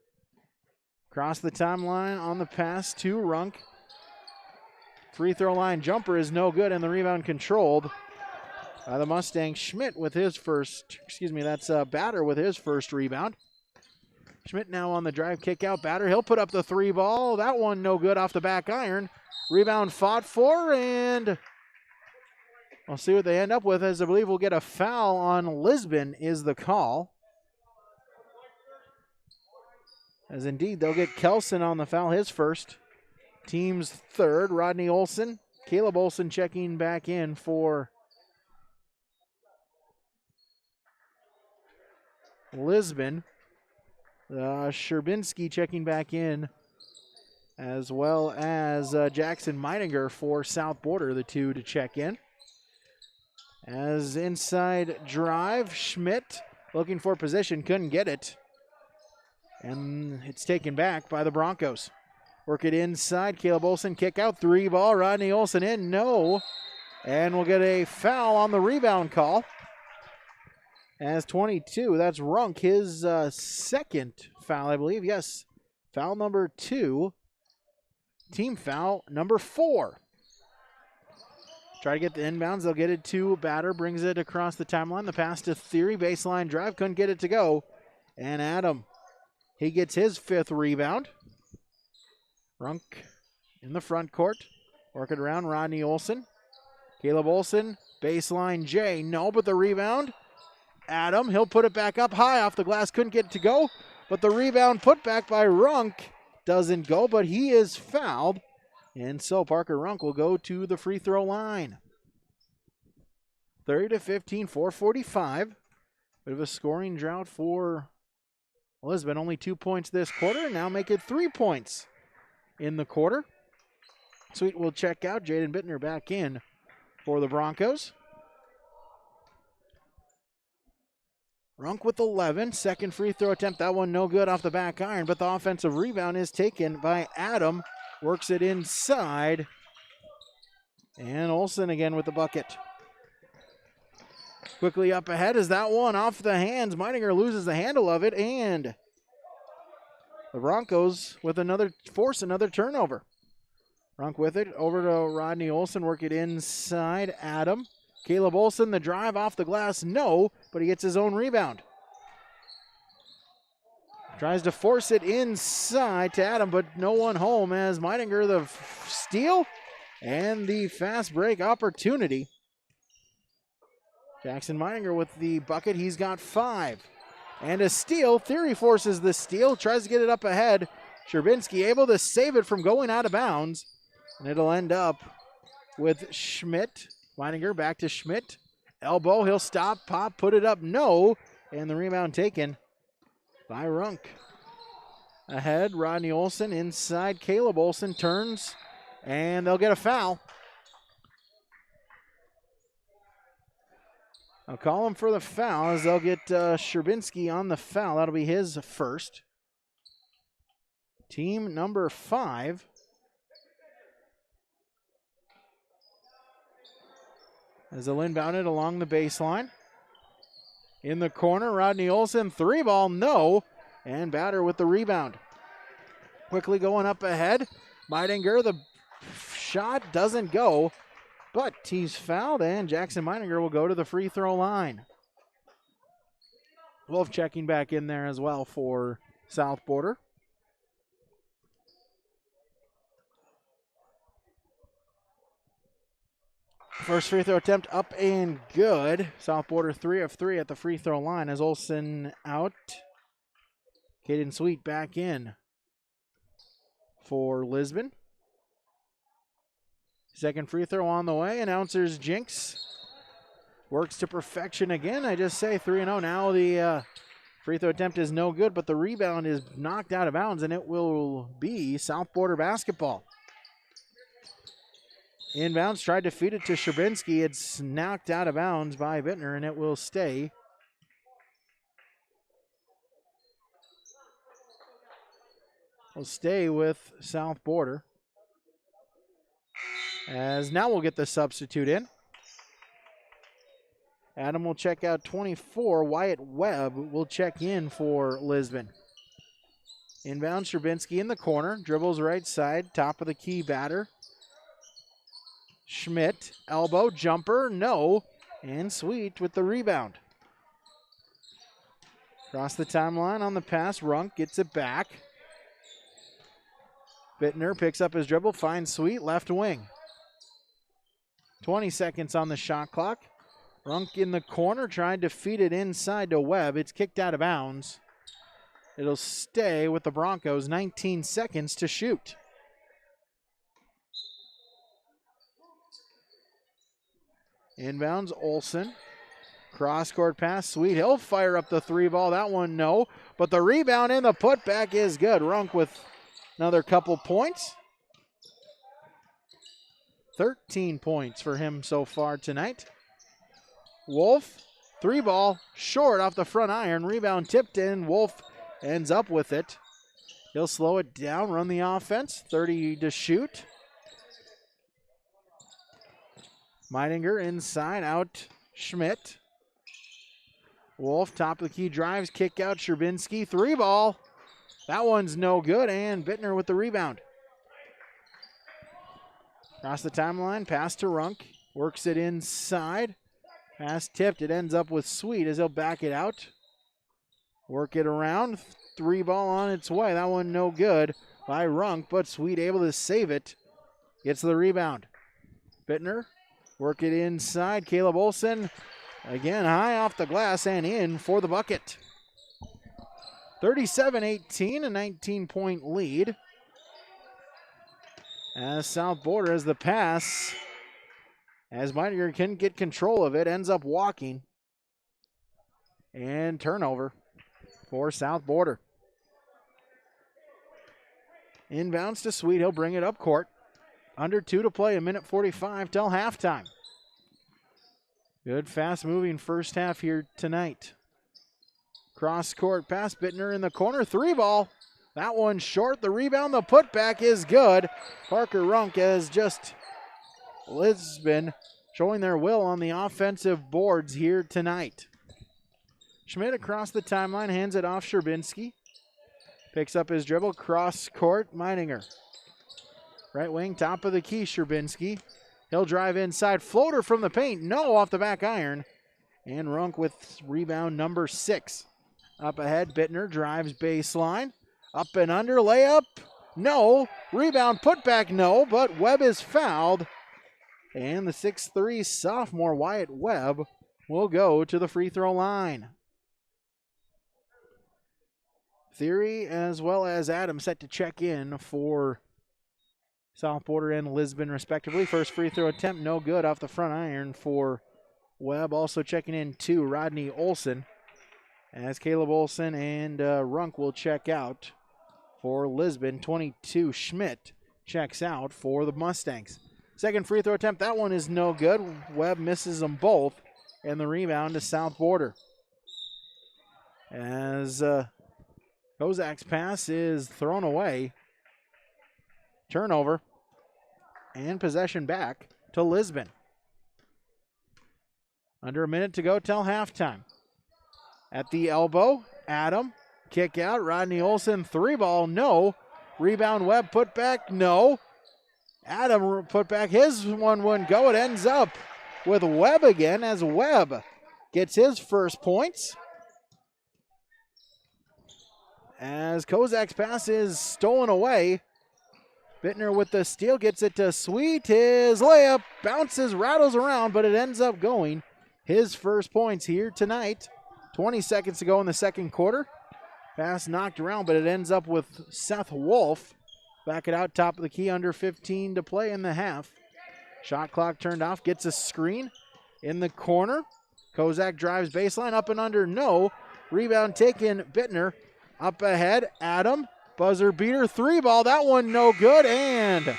Across the timeline on the pass to Runk. Free throw line jumper is no good, and the rebound controlled by the Mustangs. Schmidt with his first, that's Batter with his first rebound. Schmidt now on the drive, kick out. Batter, he'll put up the 3 ball. That one no good off the back iron. Rebound fought for, and we'll see what they end up with, as I believe we'll get a foul on Lisbon is the call. As indeed, they'll get Kelson on the foul, his first. Team's third, Rodney Olson. Caleb Olson checking back in for Lisbon. Sherbinski checking back in, as well as Jackson Meidinger for South Border, the 2 to check in. As inside drive, Schmidt looking for position, couldn't get it. And it's taken back by the Broncos. Work it inside, Caleb Olson, kick out, 3 ball, Rodney Olson in, no. And we'll get a foul on the rebound call. As 22, that's Runk, his second foul, I believe. Yes, foul number 2. Team foul number 4. Try to get the inbounds. They'll get it to Batter. Brings it across the timeline. The pass to Theory. Baseline drive. Couldn't get it to go. And Adam, he gets his 5th rebound. Runk in the front court. Working around Rodney Olson. Caleb Olson Baseline J, no, but the rebound. Adam, he'll put it back up high off the glass, couldn't get it to go, but the rebound put back by Runk doesn't go, but he is fouled. And so Parker Runk will go to the free throw line. 30-15, 4:45. Bit of a scoring drought for Lisbon. Only 2 points this quarter. Now make it 3 points in the quarter. Sweet will check out. Jaden Bittner back in for the Broncos. Runk with 11. Second free throw attempt. That one no good off the back iron, but the offensive rebound is taken by Adam. Works it inside. And Olsen again with the bucket. Quickly up ahead is that one off the hands. Meininger loses the handle of it, and the Broncos with force another turnover. Runk with it, over to Rodney Olsen, work it inside. Adam. Caleb Olsen, the drive off the glass, no, but he gets his own rebound. Tries to force it inside to Adam, but no one home as Meininger the steal and the fast break opportunity. Jackson Meininger with the bucket. He's got 5. And a steal. Theory forces the steal. Tries to get it up ahead. Sherbinski able to save it from going out of bounds. And it'll end up with Schmidt. Meininger back to Schmidt. Elbow. He'll stop. Pop. Put it up. No. And the rebound taken by Runk. Ahead. Rodney Olsen inside. Caleb Olsen turns. And they'll get a foul. I'll call him for the foul as they'll get Sherbinski on the foul. That'll be his first. Team number 5. As they'll inbound it along the baseline. In the corner, Rodney Olsen, 3-ball, no. And Batter with the rebound. Quickly going up ahead. Meininger, the shot doesn't go. But he's fouled, and Jackson Meininger will go to the free throw line. Wolf checking back in there as well for South Border. First free throw attempt up and good. South Border 3 of 3 at the free throw line as Olsen out. Caden Sweet back in for Lisbon. Second free throw on the way. Announcers jinx. Works to perfection again. I just say 3-0. Now the free throw attempt is no good, but the rebound is knocked out of bounds, and it will be South Border basketball. Inbounds, tried to feed it to Sherbinski. It's knocked out of bounds by Bittner, and it will stay. Will stay with South Border. As now we'll get the substitute in. Adam will check out 24. Wyatt Webb will check in for Lisbon. Inbound, Sherbinski in the corner. Dribbles right side. Top of the key, Batter. Schmidt, elbow, jumper, no. And Sweet with the rebound. Across the timeline on the pass. Runk gets it back. Bittner picks up his dribble, finds Sweet, left wing. 20 seconds on the shot clock. Runk in the corner, trying to feed it inside to Webb. It's kicked out of bounds. It'll stay with the Broncos. 19 seconds to shoot. Inbounds, Olsen. Cross-court pass, Sweet. He'll fire up the 3-ball. That one, no. But the rebound and the putback is good. Runk with another couple points. 13 points for him so far tonight. Wolf, 3-ball, short off the front iron. Rebound tipped in. Wolf ends up with it. He'll slow it down, run the offense. 30 to shoot. Meininger inside, out Schmidt. Wolf, top of the key, drives, kick out, Sherbinski. 3-ball. That one's no good, and Bittner with the rebound. Across the timeline, pass to Runk. Works it inside. Pass tipped. It ends up with Sweet as he'll back it out. Work it around. 3-ball on its way. That one no good by Runk, but Sweet able to save it. Gets the rebound. Bittner Work it inside. Caleb Olson again high off the glass and in for the bucket. 37-18, a 19-point lead. As South Border has the pass. As Meininger can get control of it, ends up walking. And turnover for South Border. Inbounds to Sweet. He'll bring it up court. Under 2 to play, a minute 45 till halftime. Good fast-moving first half here tonight. Cross-court pass, Bittner in the corner, 3-ball. That one's short, the rebound, the putback is good. Parker Runk has just Lisbon showing their will on the offensive boards here tonight. Schmidt across the timeline, hands it off Sherbinski. Picks up his dribble, cross-court, Meininger. Right wing, top of the key, Sherbinski. He'll drive inside, floater from the paint, no, off the back iron. And Runk with rebound number 6. Up ahead, Bittner drives baseline. Up and under, layup, no. Rebound, putback, no, but Webb is fouled. And the 6'3" sophomore Wyatt Webb will go to the free throw line. Theory as well as Adam set to check in for South Border and Lisbon respectively. First free throw attempt, no good off the front iron for Webb. Also checking in too, Rodney Olson. As Caleb Olson and Runk will check out for Lisbon. 22, Schmidt checks out for the Mustangs. Second free throw attempt, that one is no good. Webb misses them both. And the rebound to South Border. As Kozak's pass is thrown away. Turnover. And possession back to Lisbon. Under a minute to go till halftime. At the elbow, Adam. Kick out, Rodney Olson, 3-ball, no. Rebound, Webb, put back, no. Adam put back, his one wouldn't go. It ends up with Webb again as Webb gets his first points. As Kozak's pass is stolen away. Bittner with the steal, gets it to Sweet. His layup bounces, rattles around, but it ends up going his first points here tonight. 20 seconds to go in the second quarter. Pass knocked around, but it ends up with Seth Wolf. Back it out, top of the key, under 15 to play in the half. Shot clock turned off, gets a screen in the corner. Kozak drives baseline, up and under, no. Rebound taken, Bittner. Up ahead, Adam. Buzzer beater, 3-ball, that one no good, and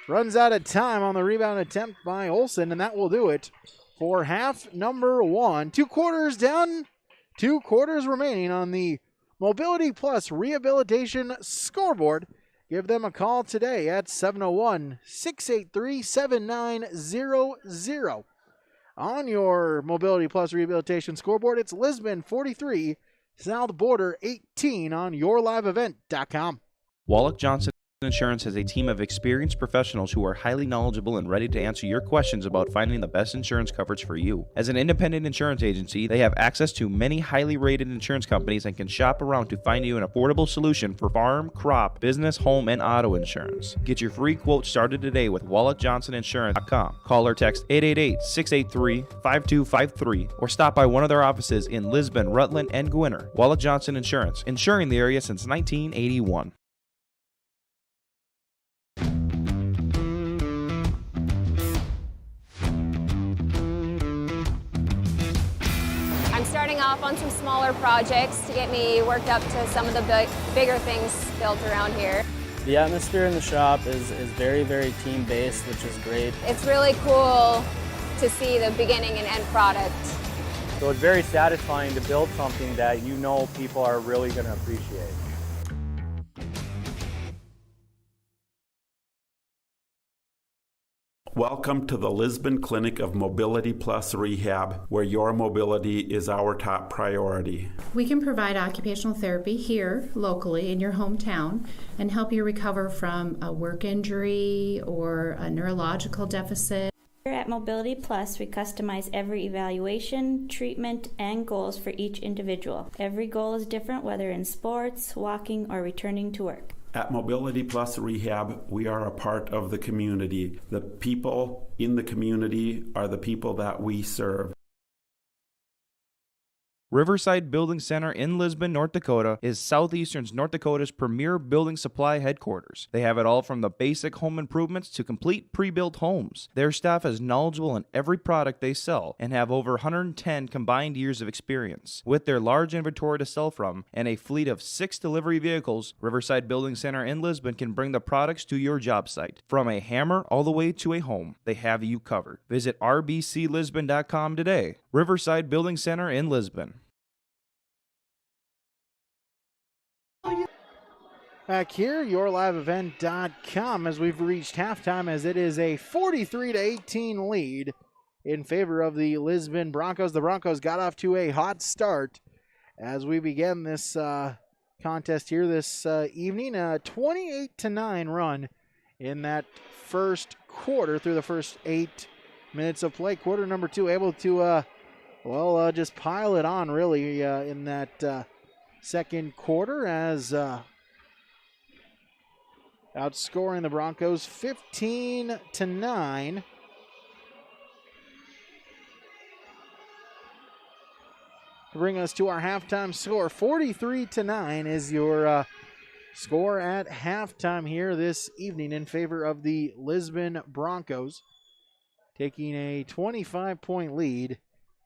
runs out of time on the rebound attempt by Olson, and that will do it for half number 1. 2 quarters down, 2 quarters remaining on the Mobility Plus Rehabilitation scoreboard. Give them a call today at 701-683-7900. On your Mobility Plus Rehabilitation scoreboard, it's Lisbon 43, South Border 18 on yourliveevent.com. Wallach Johnson Insurance has a team of experienced professionals who are highly knowledgeable and ready to answer your questions about finding the best insurance coverage for you. As an independent insurance agency, they have access to many highly rated insurance companies and can shop around to find you an affordable solution for farm, crop, business, home, and auto insurance. Get your free quote started today with WallachJohnsonInsurance.com. Call or text 888-683-5253 or stop by one of their offices in Lisbon, Rutland, and Gwinnett. Wallach Johnson Insurance, insuring the area since 1981. Starting off on some smaller projects to get me worked up to some of the bigger things built around here. The atmosphere in the shop is very, very team-based, which is great. It's really cool to see the beginning and end product. So it's very satisfying to build something that you know people are really going to appreciate. Welcome to the Lisbon Clinic of Mobility Plus Rehab, where your mobility is our top priority. We can provide occupational therapy here locally in your hometown and help you recover from a work injury or a neurological deficit. Here at Mobility Plus, we customize every evaluation, treatment, and goals for each individual. Every goal is different, whether in sports, walking, or returning to work. At Mobility Plus Rehab, we are a part of the community. The people in the community are the people that we serve. Riverside Building Center in Lisbon, North Dakota is Southeastern North Dakota's premier building supply headquarters. They have it all from the basic home improvements to complete pre-built homes. Their staff is knowledgeable in every product they sell and have over 110 combined years of experience. With their large inventory to sell from and a fleet of 6 delivery vehicles, Riverside Building Center in Lisbon can bring the products to your job site. From a hammer all the way to a home, they have you covered. Visit rbclisbon.com today. Riverside Building Center in Lisbon. Back here, yourliveevent.com, as we've reached halftime, as it is a 43-18 lead in favor of the Lisbon Broncos. The Broncos got off to a hot start as we begin this contest here this evening. A 28-9 run in that first quarter through the first 8 minutes of play. Quarter number 2 able to, just pile it on really in that second quarter as outscoring the Broncos 15-9. To bring us to our halftime score, 43-9 is your score at halftime here this evening in favor of the Lisbon Broncos, taking a 25-point lead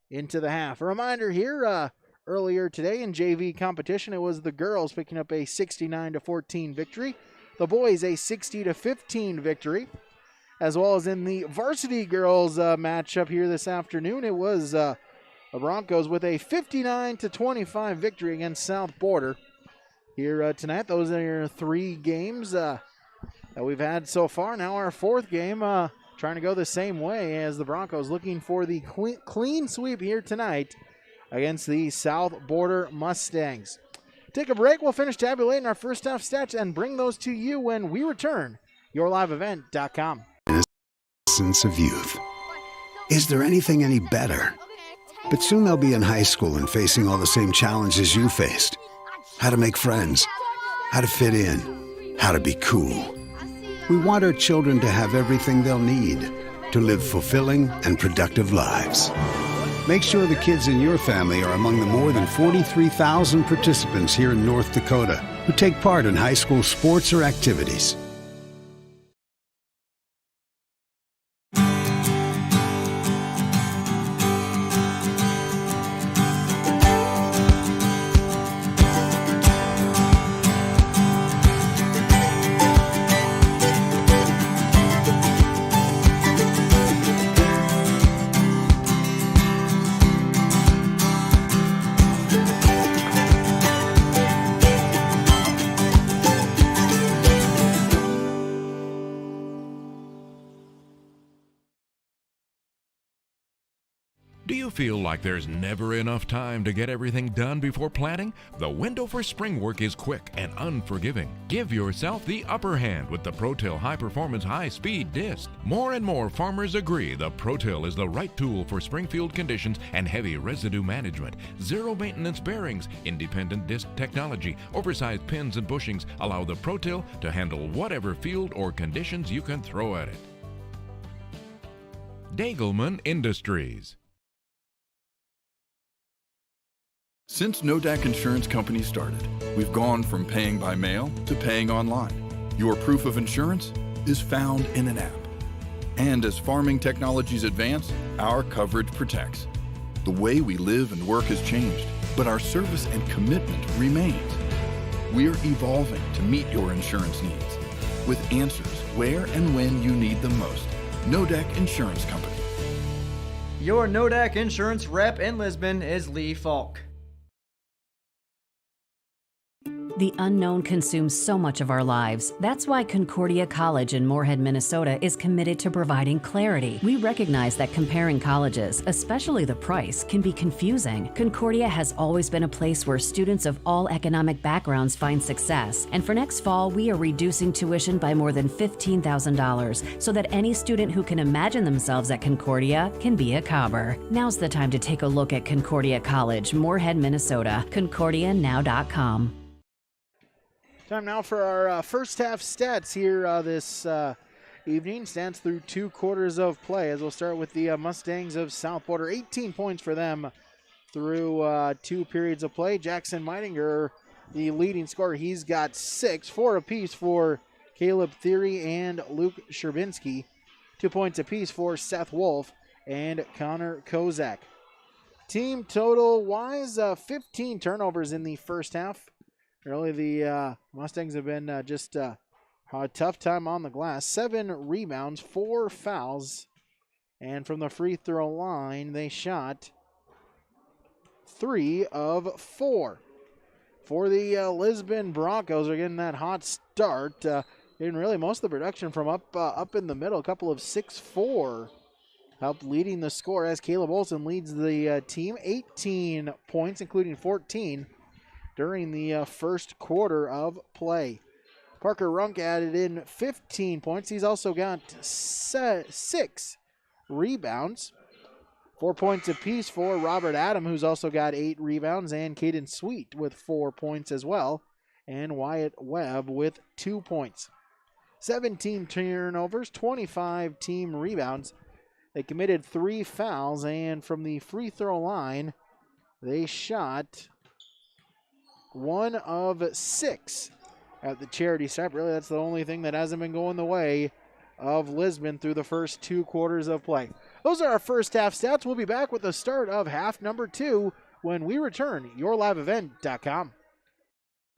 into the half. A reminder here, earlier today in JV competition, it was the girls picking up a 69-14 victory. The boys a 60-15 victory, as well as in the varsity girls matchup here this afternoon. It was the Broncos with a 59-25 victory against South Border here tonight. Those are your 3 games that we've had so far. Now our 4th game, trying to go the same way as the Broncos, looking for the clean sweep here tonight against the South Border Mustangs. Take a break. We'll finish tabulating our first half stats and bring those to you when we return. yourliveevent.com. Innocence of youth. Is there anything any better? But soon they'll be in high school and facing all the same challenges you faced. How to make friends, how to fit in, how to be cool. We want our children to have everything they'll need to live fulfilling and productive lives. Make sure the kids in your family are among the more than 43,000 participants here in North Dakota who take part in high school sports or activities. Do you feel like there's never enough time to get everything done before planting? The window for spring work is quick and unforgiving. Give yourself the upper hand with the ProTill High Performance High Speed Disc. More and more farmers agree the ProTill is the right tool for spring field conditions and heavy residue management. Zero maintenance bearings, independent disc technology, oversized pins and bushings allow the ProTill to handle whatever field or conditions you can throw at it. Dagelman Industries. Since Nodak Insurance Company started, we've gone from paying by mail to paying online. Your proof of insurance is found in an app. And as farming technologies advance, our coverage protects. The way we live and work has changed, but our service and commitment remains. We're evolving to meet your insurance needs with answers where and when you need them most. Nodak Insurance Company. Your Nodak Insurance rep in Lisbon is Lee Falk. The unknown consumes so much of our lives. That's why Concordia College in Moorhead, Minnesota is committed to providing clarity. We recognize that comparing colleges, especially the price, can be confusing. Concordia has always been a place where students of all economic backgrounds find success. And for next fall, we are reducing tuition by more than $15,000 so that any student who can imagine themselves at Concordia can be a Cobber. Now's the time to take a look at Concordia College, Moorhead, Minnesota. ConcordiaNow.com. Time now for our first half stats here this evening. Stats through 2 quarters of play, as we'll start with the Mustangs of South Border. 18 points for them through 2 periods of play. Jackson Meidinger, the leading scorer. He's got 6, 4 apiece for Caleb Theory and Luke Sherbinski. 2 points apiece for Seth Wolf and Connor Kozak. Team total wise, 15 turnovers in the first half. Really, the Mustangs have been just a tough time on the glass. 7 rebounds, 4 fouls. And from the free throw line, they shot 3 of 4. For the Lisbon Broncos, are getting that hot start. Getting really most of the production from up in the middle. A couple of 6-4 helped leading the score as Caleb Olson leads the team. 18 points, including 14 during the first quarter of play. Parker Runk added in 15 points. He's also got 6 rebounds. 4 points apiece for Robert Adam, who's also got 8 rebounds, and Caden Sweet with 4 points as well, and Wyatt Webb with 2 points. 17 turnovers, 25 team rebounds. They committed 3 fouls, and from the free throw line, they shot 1 of 6 at the charity stripe. Really, that's the only thing that hasn't been going the way of Lisbon through the first 2 quarters of play. Those are our first half stats. We'll be back with the start of half number 2 when we return. YourLiveEvent.com.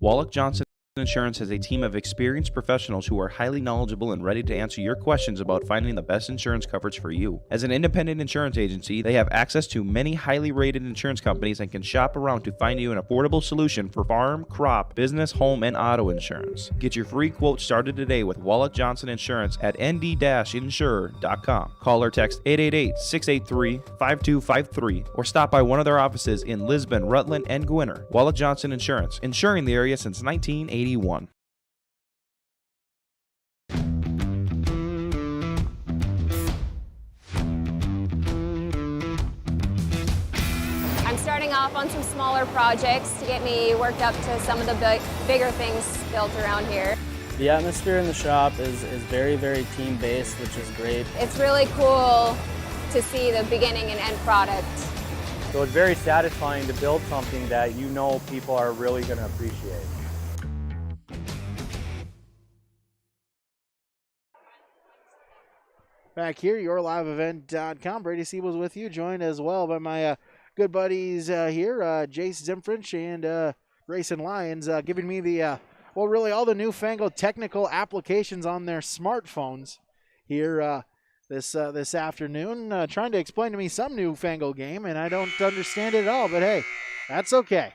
Wallach Johnson Insurance has a team of experienced professionals who are highly knowledgeable and ready to answer your questions about finding the best insurance coverage for you. As an independent insurance agency, they have access to many highly rated insurance companies and can shop around to find you an affordable solution for farm, crop, business, home, and auto insurance. Get your free quote started today with Wallach Johnson Insurance at nd-insurer.com. Call or text 888-683-5253 or stop by one of their offices in Lisbon, Rutland, and Gwinnett. Wallach Johnson Insurance, insuring the area since 1981. I'm starting off on some smaller projects to get me worked up to some of the bigger things built around here. The atmosphere in the shop is very, very team-based, which is great. It's really cool to see the beginning and end product. So it's very satisfying to build something that you know people are really going to appreciate. Back here, YourLiveEvent.com. Brady Siebel's with you, joined as well by my good buddies here, Jace Zimfrich and Grayson Lyons, giving me the, well, really all the newfangled technical applications on their smartphones here this afternoon, trying to explain to me some newfangled game, and I don't understand it at all, but hey, that's okay.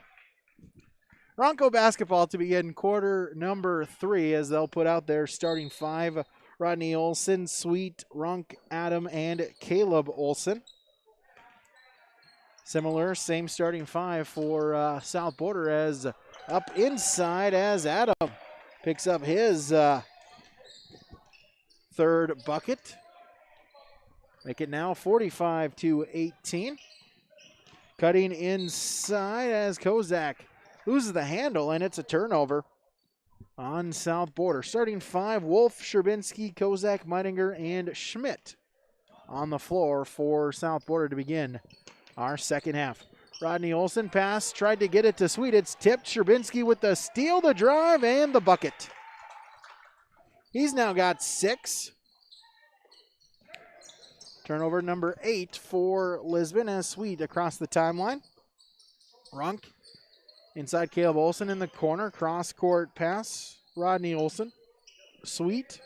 Bronco basketball to begin quarter number 3 as they'll put out their starting 5. Rodney Olson, Sweet, Runk, Adam, and Caleb Olson. Similar, same starting 5 for South Border as up inside as Adam picks up his 3rd bucket. Make it now 45-18. Cutting inside as Kozak loses the handle, and it's a turnover on South Border. Starting 5, Wolf, Sherbinski, Kozak, Meidinger, and Schmidt on the floor for South Border to begin our second half. Rodney Olson pass, tried to get it to Sweet. It's tipped. Sherbinski with the steal, the drive, and the bucket. He's now got 6. Turnover number 8 for Lisbon as Sweet across the timeline. Runk inside Caleb Olson in the corner. Cross-court pass. Rodney Olson. Sweet.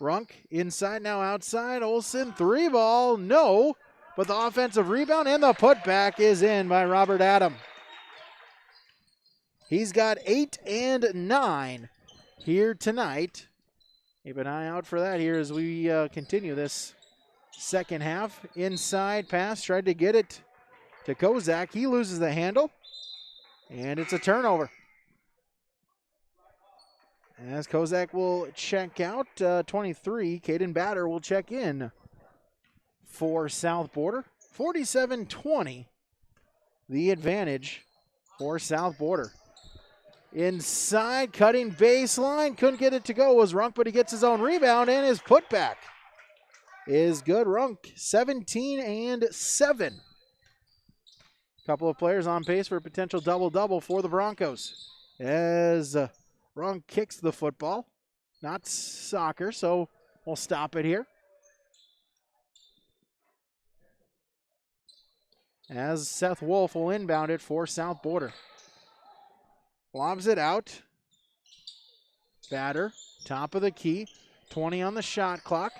Runk inside, now outside. Olson, 3-ball. No. But the offensive rebound and the putback is in by Robert Adam. He's got 8 and 9 here tonight. Keep an eye out for that here as we continue this second half. Inside pass. Tried to get it to Kozak. He loses the handle. And it's a turnover. As Kozak will check out, 23, Caden Batter will check in for South Border. 47-20, the advantage for South Border. Inside, cutting baseline. Couldn't get it to go was Runk, but he gets his own rebound, and his putback is good. Runk, 17-7. Couple of players on pace for a potential double-double for the Broncos. As Runk kicks the football. Not soccer, so we'll stop it here. As Seth Wolf will inbound it for South Border. Lobs it out. Batter, top of the key. 20 on the shot clock.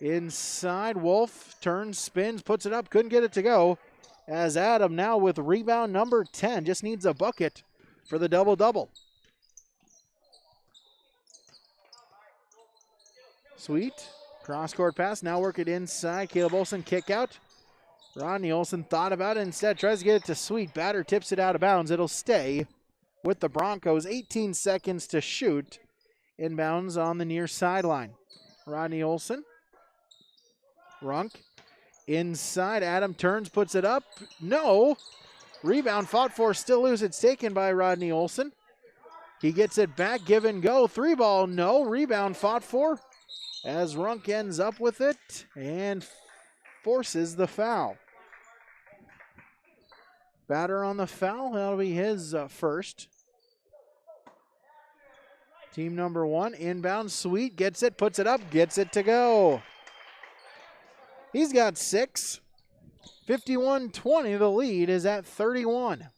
Inside, Wolf turns, spins, puts it up. Couldn't get it to go. As Adam now with rebound number 10. Just needs a bucket for the double-double. Sweet. Cross-court pass. Now work it inside. Caleb Olson kick out. Rodney Olson thought about it. Instead tries to get it to Sweet. Batter tips it out of bounds. It'll stay with the Broncos. 18 seconds to shoot. Inbounds on the near sideline. Rodney Olson. Runk. Inside. Adam turns, puts it up. No. Rebound fought for. Still loose. It's taken by Rodney Olson. He gets it back. Give and go. 3-ball. No. Rebound fought for. As Runk ends up with it and forces the foul. Batter on the foul. That'll be his first. Team number 1. Inbound. Sweet. Gets it. Puts it up. Gets it to go. He's got 6. 51-20. The lead is at 31.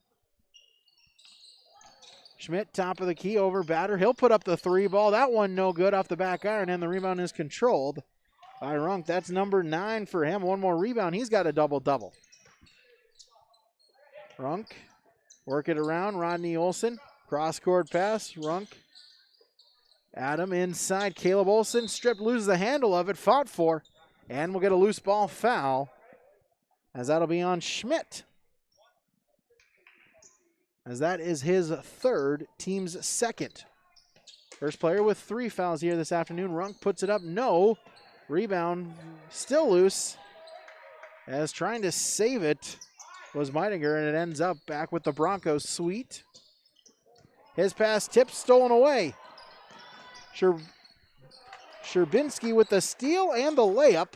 Schmidt, top of the key over Batter. He'll put up the 3-ball. That one no good off the back iron, and the rebound is controlled by Runk. That's number 9 for him. One more rebound. He's got a double-double. Runk, work it around. Rodney Olson, cross-court pass. Runk. Adam inside. Caleb Olson, stripped, loses the handle of it, fought for, and we'll get a loose ball foul, as that'll be on Schmidt. As that is his third, team's second. First player with 3 fouls here this afternoon. Runk puts it up. No. Rebound still loose. As trying to save it was Meidinger, and it ends up back with the Broncos. Sweet. His pass tipped, stolen away. Sherbinski with the steal and the layup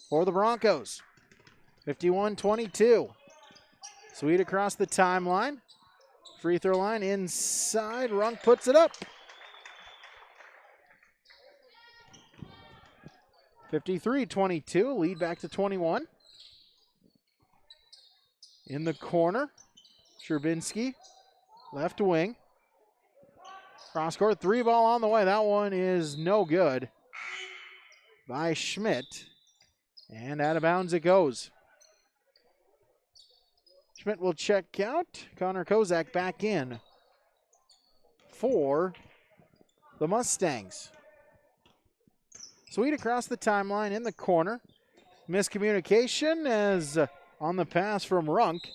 for the Broncos. 51-22. Sweet across the timeline. Free throw line inside. Runk puts it up. 53-22. Lead back to 21. In the corner. Sherbinski. Left wing. Cross court. 3-ball on the way. That one is no good by Schmidt. And out of bounds it goes. Schmidt will check out. Connor Kozak back in for the Mustangs. Sweet across the timeline in the corner. Miscommunication as on the pass from Runk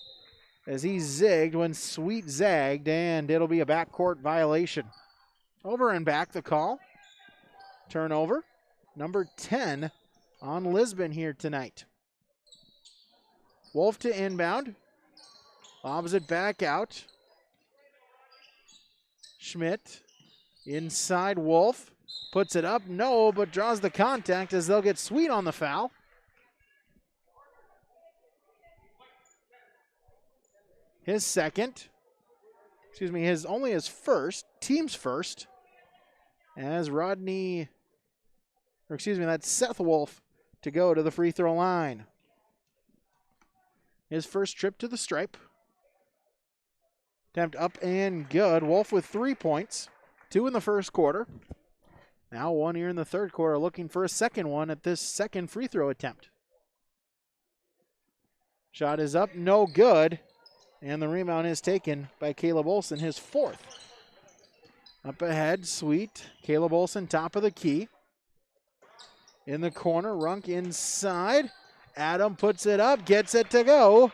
as he zigged when Sweet zagged, and it'll be a backcourt violation. Over and back the call. Turnover. Number 10 on Lisbon here tonight. Wolf to inbound. Lobs it back out. Schmidt inside. Wolf puts it up. No, but draws the contact as they'll get Sweet on the foul. His second. Only his first. Team's first. As that's Seth Wolf to go to the free throw line. His first trip to the stripe. Attempt up and good. Wolf with 3 points. 2 in the first quarter. Now 1 here in the third quarter, looking for a second one at this second free throw attempt. Shot is up, no good. And the rebound is taken by Caleb Olson, his 4th. Up ahead, Sweet. Caleb Olson, top of the key. In the corner, Runk inside. Adam puts it up, gets it to go.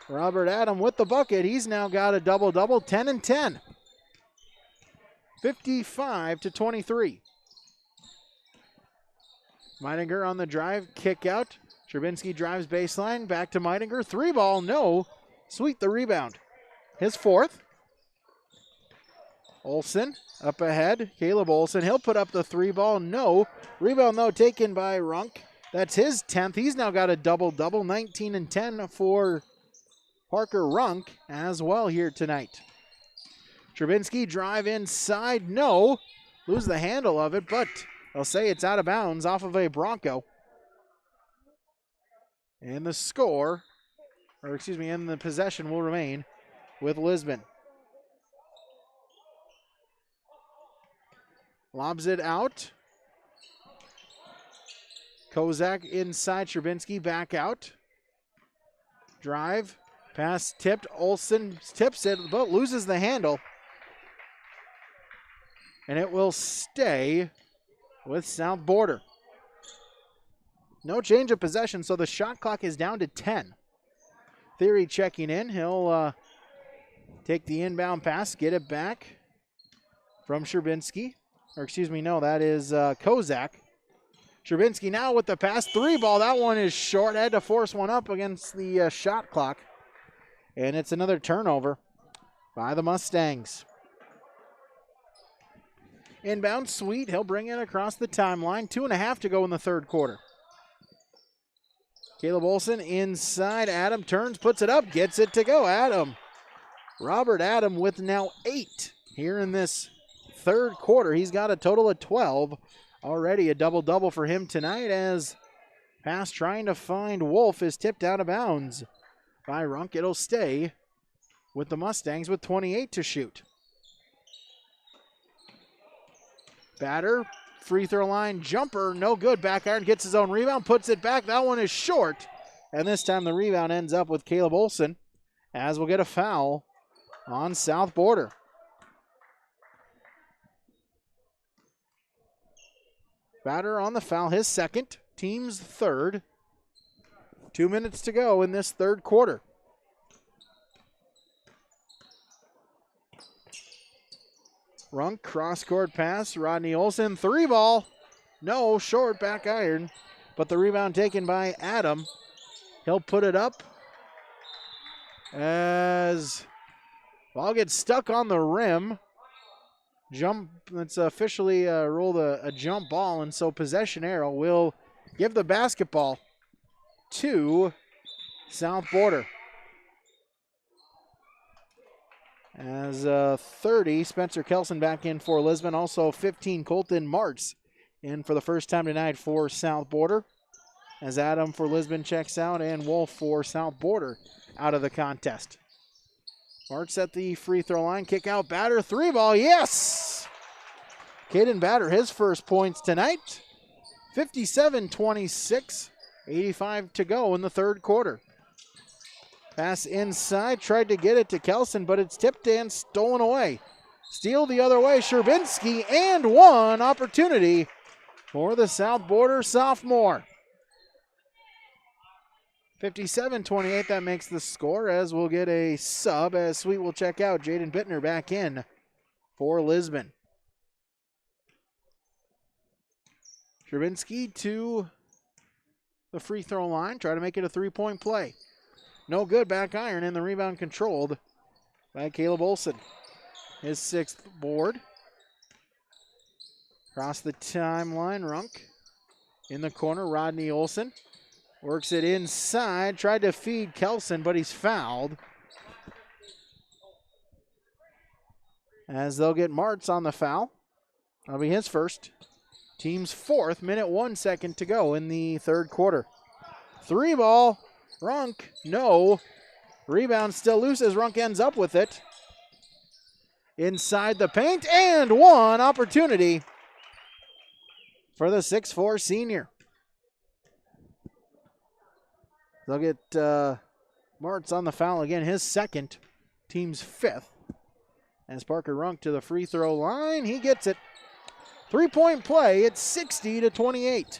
Robert Adam with the bucket. He's now got a double-double, 10 and 10. 55-23. Meidinger on the drive, kick out. Sherbinski drives baseline, back to Meidinger. 3-ball, no. Sweet the rebound. His 4th. Olsen up ahead. Caleb Olsen. He'll put up the 3-ball. No. Rebound, though, taken by Runk. That's his 10th. He's now got a double-double. 19 and 10 for Parker Runk as well here tonight. Trubinsky drive inside. No. Lose the handle of it, but they'll say it's out of bounds off of a Bronco. And the score, and the possession will remain with Lisbon. Lobs it out. Kozak inside. Trubinsky back out. Drive. Pass tipped. Olsen tips it, but loses the handle. And it will stay with South Border. No change of possession, so the shot clock is down to 10. Theory checking in. He'll take the inbound pass, get it back from Trubinsky. That is Kozak. Trubinsky now with the pass. 3-ball. That one is short. Had to force one up against the shot clock. And it's another turnover by the Mustangs. Inbound Sweet. He'll bring it across the timeline. 2.5 to go in the third quarter. Caleb Olsen inside. Adam turns, puts it up, gets it to go. Robert Adam with now 8 here in this third quarter. He's got a total of 12. Already a double-double for him tonight as pass trying to find Wolf is tipped out of bounds by Runk. It'll stay with the Mustangs with 28 to shoot. Batter, free throw line, jumper, no good. Back iron, gets his own rebound, puts it back. That one is short. And this time the rebound ends up with Caleb Olsen as we'll get a foul on South Border. Batter on the foul, his second, team's third. 2 minutes to go in this third quarter. Runk, cross-court pass, Rodney Olsen, 3-ball. No, short, back iron. But the rebound taken by Adam. He'll put it up as ball gets stuck on the rim. Jump, let's officially roll a jump ball, and so possession arrow will give the basketball to South Border. As 30, Spencer Kelson back in for Lisbon. Also 15, Colton Martz in for the first time tonight for South Border. As Adam for Lisbon checks out and Wolf for South Border out of the contest. Martz at the free throw line. Kick out, Batter, 3-ball, yes! Caden Batter, his first points tonight. 57-26, 85 to go in the third quarter. Pass inside, tried to get it to Kelson, but it's tipped and stolen away. Steal the other way, Sherbinsky, and one opportunity for the South Border sophomore. 57-28, that makes the score as we'll get a sub as Sweet will check out. Jaden Bittner back in for Lisbon. Sherbinsky to the free throw line, try to make it a 3-point play. No good, back iron, and the rebound controlled by Caleb Olsen. His 6th board. Across the timeline, Runk. In the corner, Rodney Olsen. Works it inside, tried to feed Kelson, but he's fouled. As they'll get Martz on the foul. That'll be his first. Team's 4th, minute 1 second to go in the third quarter. 3-ball. Runk, no. Rebound still loose as Runk ends up with it. Inside the paint, and one opportunity for the 6'4 senior. They'll get Martz on the foul again, his second, team's 5th. As Parker Runk to the free throw line, he gets it. 3-point play, it's 60-28.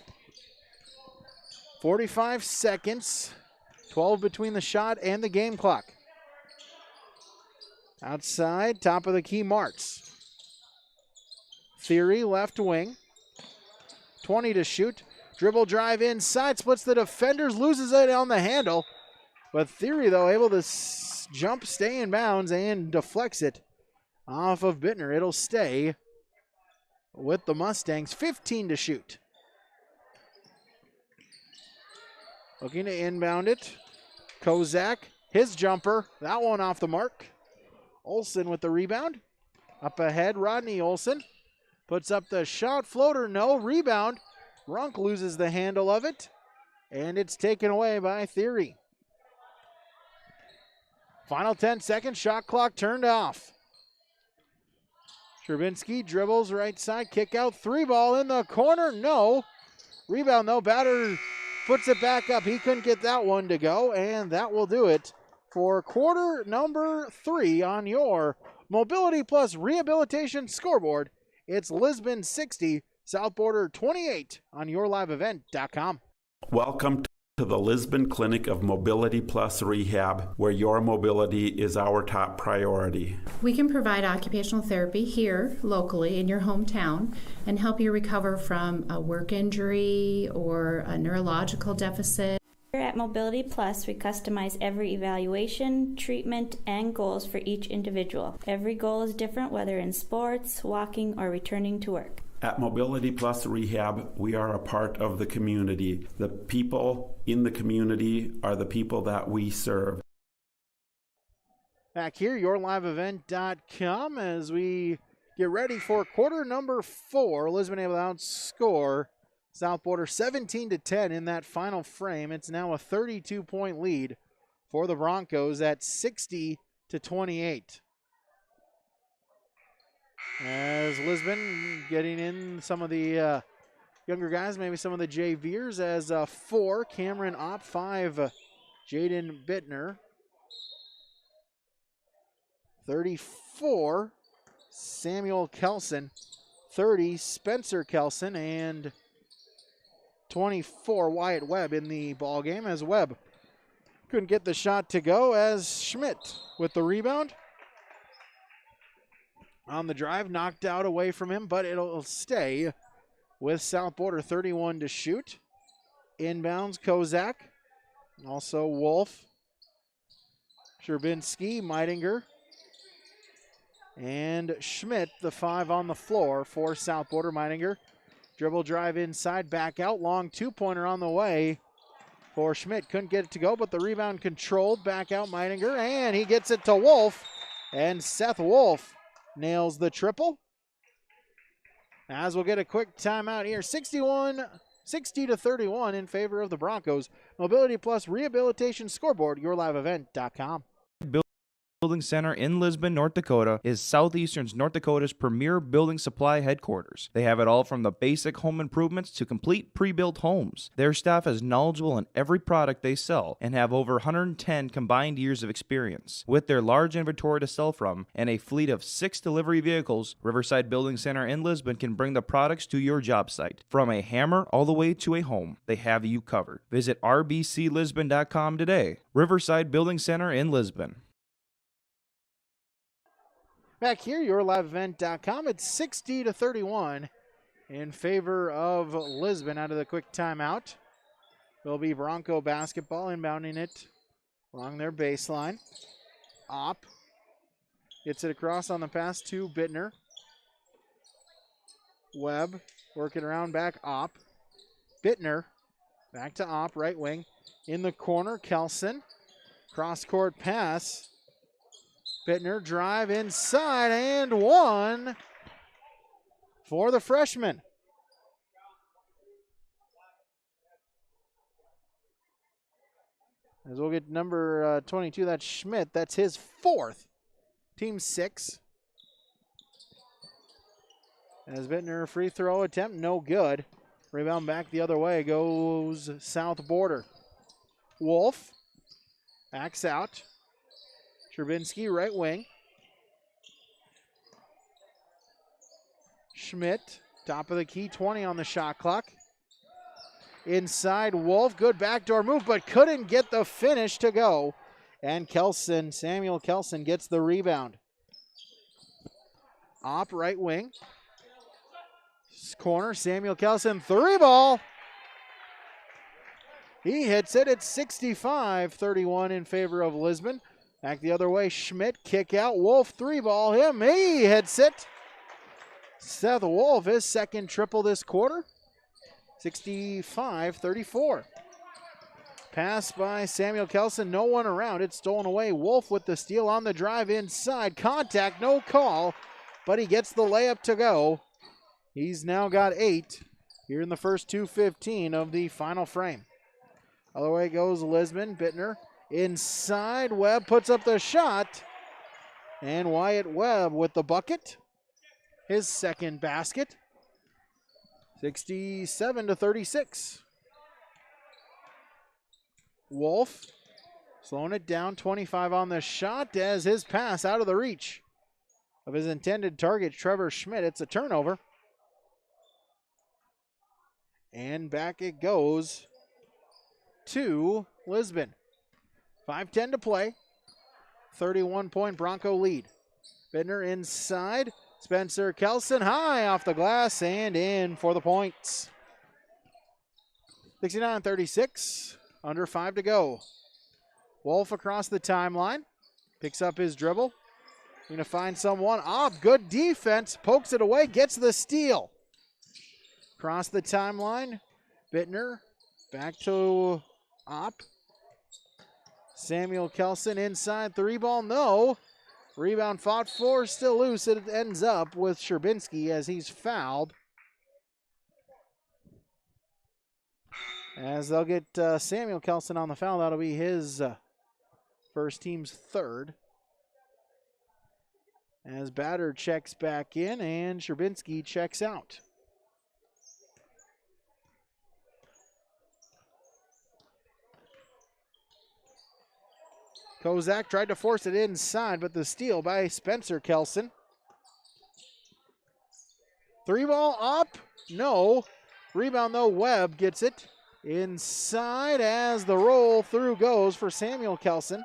45 seconds. 12 between the shot and the game clock. Outside, top of the key, Martz. Theory, left wing. 20 to shoot. Dribble drive inside, splits the defenders, loses it on the handle. But Theory, though, able to jump, stay in bounds, and deflects it off of Bittner. It'll stay with the Mustangs. 15 to shoot. Looking to inbound it. Kozak, his jumper. That one off the mark. Olsen with the rebound. Up ahead, Rodney Olsen. Puts up the shot. Floater, no. Rebound. Runk loses the handle of it. And it's taken away by Theory. Final 10 seconds. Shot clock turned off. Sherbinsky dribbles right side. Kick out. 3-ball in the corner. No. Rebound, though. Batter puts it back up. He couldn't get that one to go. And that will do it for quarter number 3 on your Mobility Plus Rehabilitation scoreboard. It's Lisbon 60, South Border 28 on yourliveevent.com. Welcome to the Lisbon Clinic of Mobility Plus Rehab, where your mobility is our top priority. We can provide occupational therapy here locally in your hometown and help you recover from a work injury or a neurological deficit. Here at Mobility Plus, we customize every evaluation, treatment, and goals for each individual. Every goal is different, whether in sports, walking, or returning to work. At Mobility Plus Rehab, we are a part of the community. The people in the community are the people that we serve. Back here, yourliveevent.com, as we get ready for quarter number 4. Lisbon able to outscore South Border 17-10 in that final frame. It's now a 32-point lead for the Broncos at 60-28. As Lisbon getting in some of the younger guys, maybe some of the JVers, as 4, Cameron Opp, 5, Jaden Bittner. 34, Samuel Kelson. 30, Spencer Kelson. And 24, Wyatt Webb in the ball game, as Webb couldn't get the shot to go, as Schmidt with the rebound. On the drive, knocked out away from him, but it'll stay with South Border. 31 to shoot. Inbounds, Kozak. Also Wolf. Sherbinsky, Meidinger. And Schmidt, the 5 on the floor for South Border. Meidinger, dribble drive inside, back out. Long two-pointer on the way for Schmidt. Couldn't get it to go, but the rebound controlled. Back out, Meidinger, and he gets it to Wolf. And Seth Wolf nails the triple. As we'll get a quick timeout here. 60-31 in favor of the Broncos. Mobility Plus Rehabilitation scoreboard, yourliveevent.com. Building Center in Lisbon, North Dakota is Southeastern North Dakota's premier building supply headquarters. They have it all from the basic home improvements to complete pre-built homes. Their staff is knowledgeable in every product they sell and have over 110 combined years of experience. With their large inventory to sell from and a fleet of 6 delivery vehicles, Riverside Building Center in Lisbon can bring the products to your job site. From a hammer all the way to a home, they have you covered. Visit rbclisbon.com today. Riverside Building Center in Lisbon. Back here, yourliveevent.com. It's 60-31 in favor of Lisbon out of the quick timeout. Will be Bronco basketball, inbounding it along their baseline. Opp gets it across on the pass to Bittner. Webb working around back. Opp. Bittner back to Opp, right wing. In the corner, Kelson. Cross-court pass. Bittner drive inside and one for the freshman. As we'll get number 22, that's Schmidt. That's his 4th. Team 6. As Bittner free throw attempt, no good. Rebound back the other way goes South Border. Wolf backs out. Sherbinsky, right wing. Schmidt, top of the key, 20 on the shot clock. Inside, Wolf, good backdoor move, but couldn't get the finish to go. And Kelson, Samuel Kelson gets the rebound. Opp, right wing. Corner, Samuel Kelson, 3-ball. He hits it at 65-31 in favor of Lisbon. Back the other way, Schmidt, kick out, Wolf, 3-ball him, he hits it. Seth Wolf, his second triple this quarter, 65-34. Pass by Samuel Kelson, no one around, it's stolen away. Wolf with the steal on the drive inside, contact, no call, but he gets the layup to go. He's now got 8 here in the first 2:15 of the final frame. Other way goes Lisbon, Bittner. Inside, Webb puts up the shot. And Wyatt Webb with the bucket. His second basket. 67-36. Wolf slowing it down, 25 on the shot as his pass out of the reach of his intended target, Trevor Schmidt. It's a turnover. And back it goes to Lisbon. 5:10 to play. 31-point Bronco lead. Bittner inside. Spencer Kelson high off the glass and in for the points. 69-36. Under 5 to go. Wolf across the timeline. Picks up his dribble. Going to find someone. Good defense. Pokes it away. Gets the steal. Across the timeline. Bittner. Back to Opp. Samuel Kelson inside, 3-ball, no. Rebound fought for, still loose. It ends up with Sherbinski as he's fouled. As they'll get Samuel Kelson on the foul, that'll be his first team's third. As Batter checks back in and Sherbinski checks out. Kozak tried to force it inside, but the steal by Spencer Kelson. 3-ball up, no. Rebound though, Webb gets it inside as the roll through goes for Samuel Kelson.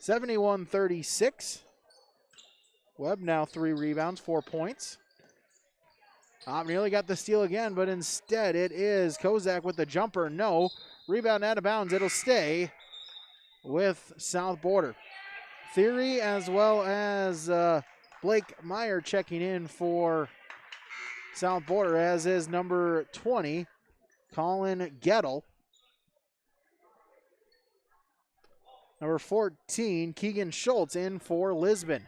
(71-36). Webb now 3 rebounds, 4 points. Nearly got the steal again, but instead it is Kozak with the jumper. No. Rebound out of bounds. It'll stay with South Border. Theory as well as Blake Meyer checking in for South Border, as is number 20, Colin Gettle. Number 14, Keegan Schultz in for Lisbon.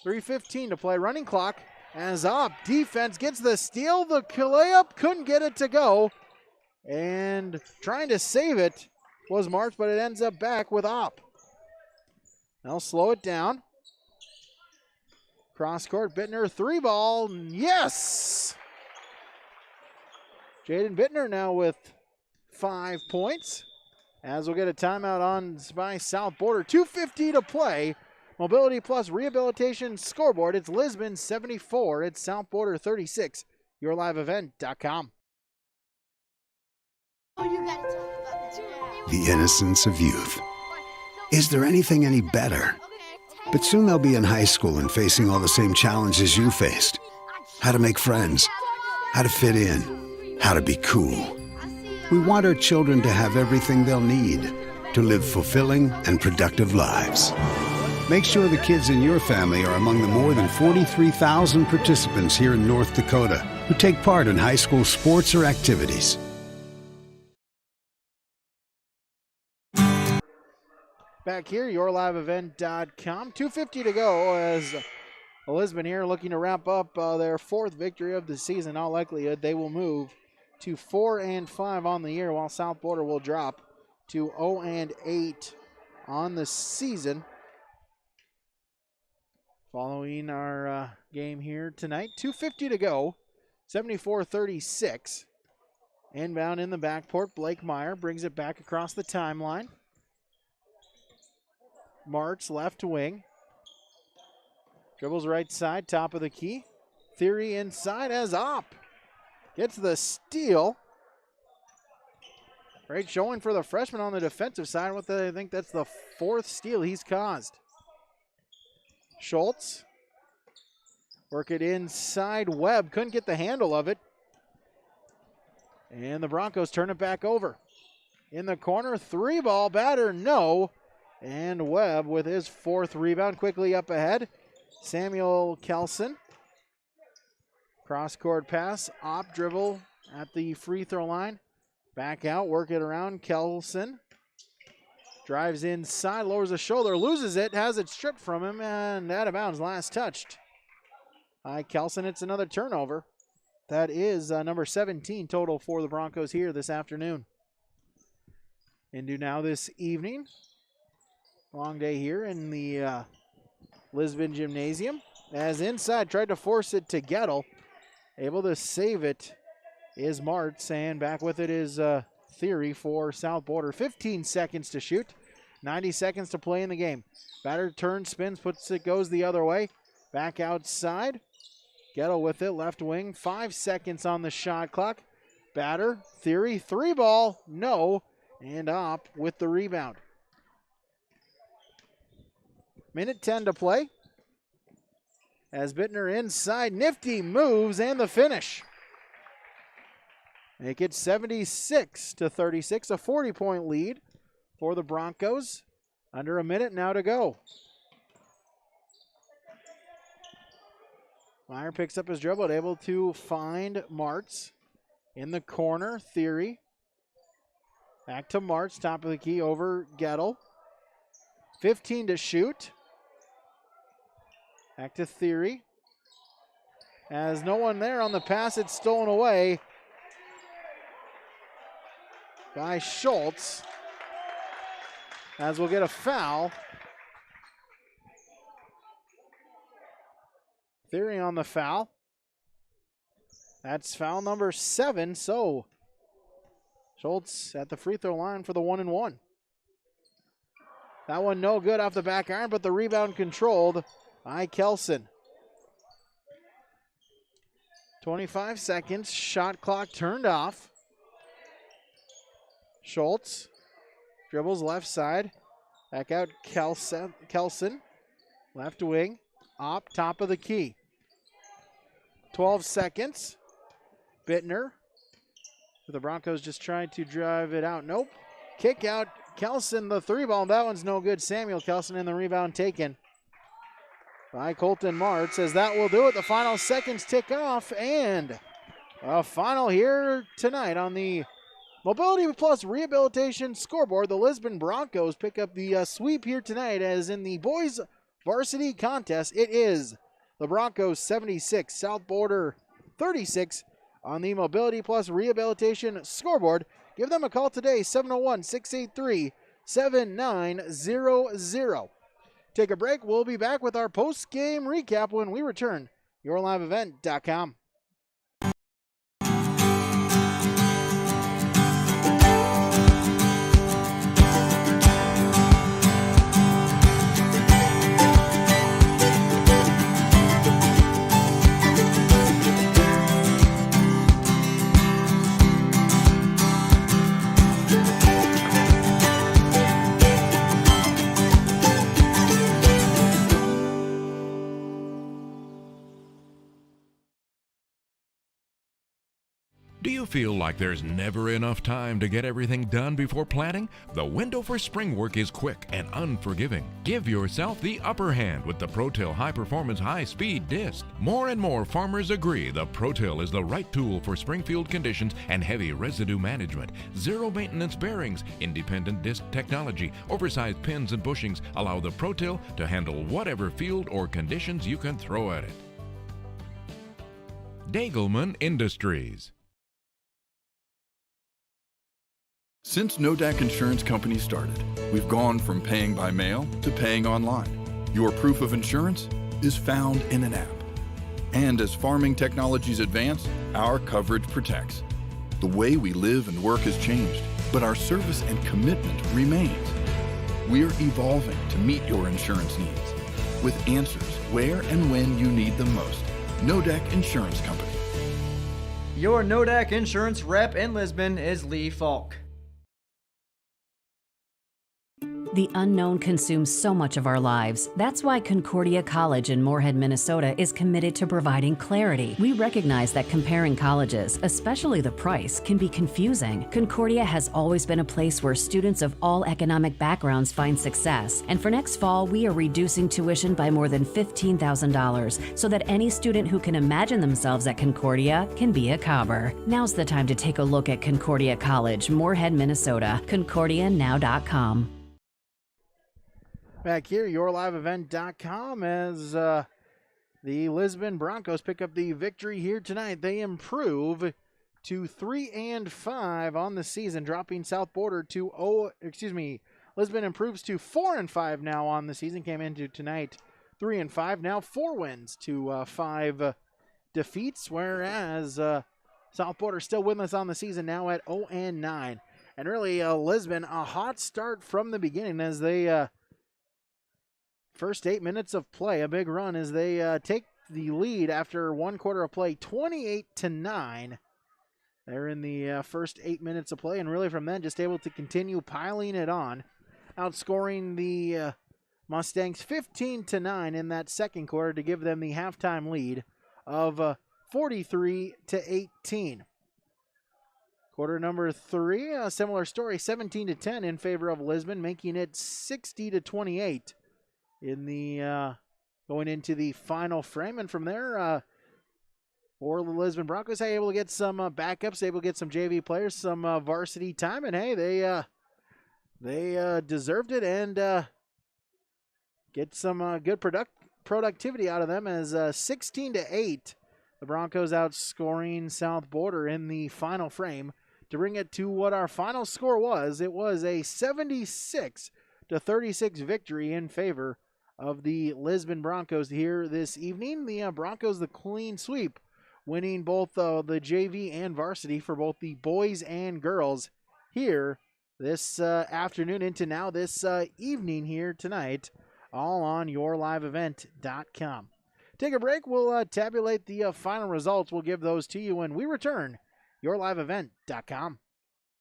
3:15 to play. Running clock. As Opp defense gets the steal, the layup couldn't get it to go. And trying to save it was Marks, but it ends up back with Opp. They'll slow it down. Cross court, Bittner, 3-ball, yes! Jaden Bittner now with 5 points. As we'll get a timeout on by South Border. 2:50 to play. Mobility Plus Rehabilitation scoreboard. It's Lisbon 74. It's South Border 36. YourLiveEvent.com. The innocence of youth. Is there anything any better? But soon they'll be in high school and facing all the same challenges you faced. How to make friends, how to fit in, how to be cool. We want our children to have everything they'll need to live fulfilling and productive lives. Make sure the kids in your family are among the more than 43,000 participants here in North Dakota who take part in high school sports or activities. Back here, YourLiveEvent.com. 2:50 to go as Lisbon here looking to wrap up their 4th victory of the season. In all likelihood, they will move to 4-5 on the year, while South Border will drop to 0-8 on the season. Following our game here tonight, 2:50 to go, 74-36. Inbound in the backcourt, Blake Meyer brings it back across the timeline. March left wing. Dribbles right side, top of the key. Theory inside as Opp gets the steal. Great showing for the freshman on the defensive side. I think that's the 4th steal he's caused. Schultz. Work it inside. Webb couldn't get the handle of it. And the Broncos turn it back over. In the corner, 3-ball, batter, no. And Webb with his 4th rebound, quickly up ahead. Samuel Kelson. Cross-court pass, op dribble at the free throw line. Back out, work it around, Kelson. Drives inside, lowers the shoulder, loses it, has it stripped from him, and out of bounds, last touched by Kelson. It's another turnover. That is number 17 total for the Broncos here this afternoon. Into now this evening. Long day here in the Lisbon Gymnasium. As inside, tried to force it to Gettle. Able to save it is Martz, and back with it is Theory for South Border. 15 seconds to shoot, 90 seconds to play in the game. Batter turns, spins, puts it, goes the other way. Back outside. Gettle with it, left wing. 5 seconds on the shot clock. Batter, Theory, 3-ball, no. And Opp with the rebound. Minute 10 to play. As Bittner inside, nifty moves and the finish. Make it 76-36, a 40-point lead for the Broncos. Under a minute now to go. Meyer picks up his dribble, able to find Martz. In the corner, Theory. Back to Martz, top of the key over Gettle. 15 to shoot. Back to Theory. As no one there on the pass, it's stolen away by Schultz. As we'll get a foul. Theory on the foul. That's foul number 7, so Schultz at the free throw line for the 1-and-1. That one no good off the back iron, but the rebound controlled by Kelson. 25 seconds, shot clock turned off. Schultz dribbles left side. Back out Kelson. Left wing. Opp, top of the key. 12 seconds. Bittner. The Broncos just trying to drive it out. Nope. Kick out. Kelson, the 3-ball. That one's no good. Samuel Kelson in the rebound taken by Colton Martz, as that will do it. The final seconds tick off, and a final here tonight on the Mobility Plus Rehabilitation scoreboard. The Lisbon Broncos pick up the sweep here tonight, as in the boys varsity contest, it is the Broncos 76, South Border 36 on the Mobility Plus Rehabilitation scoreboard. Give them a call today, 701-683-7900. Take a break. We'll be back with our post-game recap when we return. YourLiveEvent.com. Do you feel like there's never enough time to get everything done before planting? The window for spring work is quick and unforgiving. Give yourself the upper hand with the ProTill High Performance High Speed Disc. More and more farmers agree the ProTill is the right tool for spring field conditions and heavy residue management. Zero maintenance bearings, independent disc technology, oversized pins and bushings allow the ProTill to handle whatever field or conditions you can throw at it. Dagelman Industries. Since Nodak Insurance Company started, we've gone from paying by mail to paying online. Your proof of insurance is found in an app. And as farming technologies advance, our coverage protects. The way we live and work has changed, but our service and commitment remains. We're evolving to meet your insurance needs with answers where and when you need them most. Nodak Insurance Company. Your Nodak Insurance rep in Lisbon is Lee Falk. The unknown consumes so much of our lives. That's why Concordia College in Moorhead, Minnesota is committed to providing clarity. We recognize that comparing colleges, especially the price, can be confusing. Concordia has always been a place where students of all economic backgrounds find success. And for next fall, we are reducing tuition by more than $15,000 so that any student who can imagine themselves at Concordia can be a Cobber. Now's the time to take a look at Concordia College, Moorhead, Minnesota. ConcordiaNow.com. Back here, yourliveevent.com, as the Lisbon Broncos pick up the victory here tonight. They improve to 3-5 on the season, dropping South Border to Lisbon improves to 4-5 now on the season. Came into tonight 3-5, now 4 wins to 5 defeats, whereas South Border still winless on the season, now at 0-9. And really, Lisbon, a hot start from the beginning as they first 8 minutes of play, a big run as they take the lead after 1 quarter of play, 28-9. They're in the first 8 minutes of play, and really from then just able to continue piling it on, outscoring the Mustangs 15-9 in that second quarter to give them the halftime lead of 43-18. Quarter number 3, a similar story, 17-10 in favor of Lisbon, making it 60-28. In the going into the final frame, and from there, for the Lisbon Broncos, able to get some backups, able to get some JV players, some varsity time, and hey, they deserved it and get some good productivity out of them as 16-8, the Broncos outscoring South Border in the final frame to bring it to what our final score was. It was a 76-36 victory in favor of the Lisbon Broncos here this evening. The Broncos, the clean sweep, winning both the JV and varsity for both the boys and girls here this afternoon into now this evening here tonight, all on yourliveevent.com. Take a break. We'll tabulate the final results. We'll give those to you when we return. yourliveevent.com.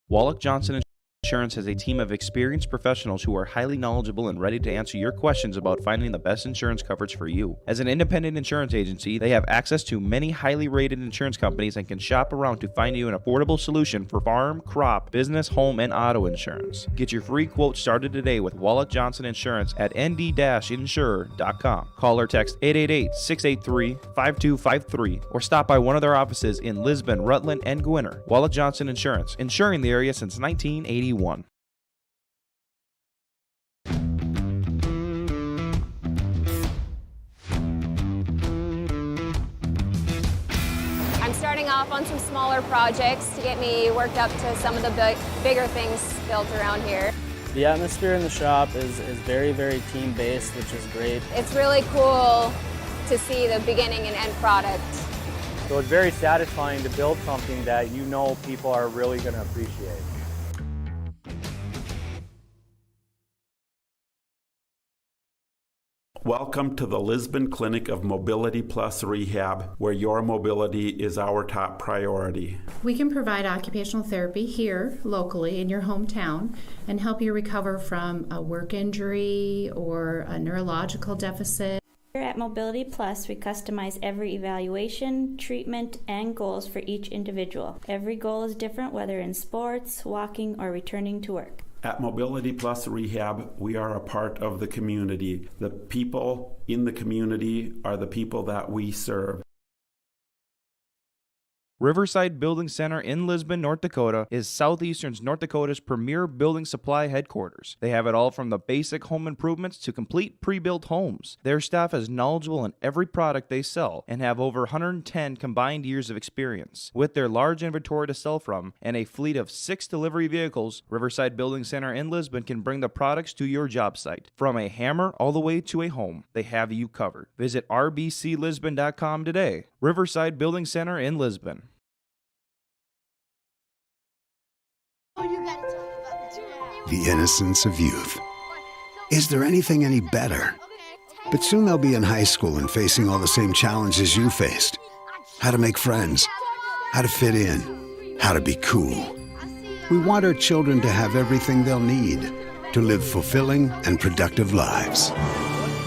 Wallach Johnson Insurance has a team of experienced professionals who are highly knowledgeable and ready to answer your questions about finding the best insurance coverage for you. As an independent insurance agency, they have access to many highly rated insurance companies and can shop around to find you an affordable solution for farm, crop, business, home, and auto insurance. Get your free quote started today with Wallach Johnson Insurance at nd-insurer.com. Call or text 888-683-5253 or stop by one of their offices in Lisbon, Rutland, and Gwinner. Wallach Johnson Insurance, insuring the area since 1981. I'm starting off on some smaller projects to get me worked up to some of the bigger things built around here. The atmosphere in the shop is very, very team-based, which is great. It's really cool to see the beginning and end product. So it's very satisfying to build something that you know people are really going to appreciate. Welcome to the Lisbon Clinic of Mobility Plus Rehab, where your mobility is our top priority. We can provide occupational therapy here locally in your hometown and help you recover from a work injury or a neurological deficit. Here at Mobility Plus, we customize every evaluation, treatment, and goals for each individual. Every goal is different, whether in sports, walking, or returning to work. At Mobility Plus Rehab, we are a part of the community. The people in the community are the people that we serve. Riverside Building Center in Lisbon, North Dakota is Southeastern North Dakota's premier building supply headquarters. They have it all from the basic home improvements to complete pre-built homes. Their staff is knowledgeable in every product they sell and have over 110 combined years of experience. With their large inventory to sell from and a fleet of 6 delivery vehicles, Riverside Building Center in Lisbon can bring the products to your job site. From a hammer all the way to a home, they have you covered. Visit rbclisbon.com today. Riverside Building Center in Lisbon. The innocence of youth. Is there anything any better? But soon they'll be in high school and facing all the same challenges you faced. How to make friends, how to fit in, how to be cool. We want our children to have everything they'll need. to live fulfilling and productive lives.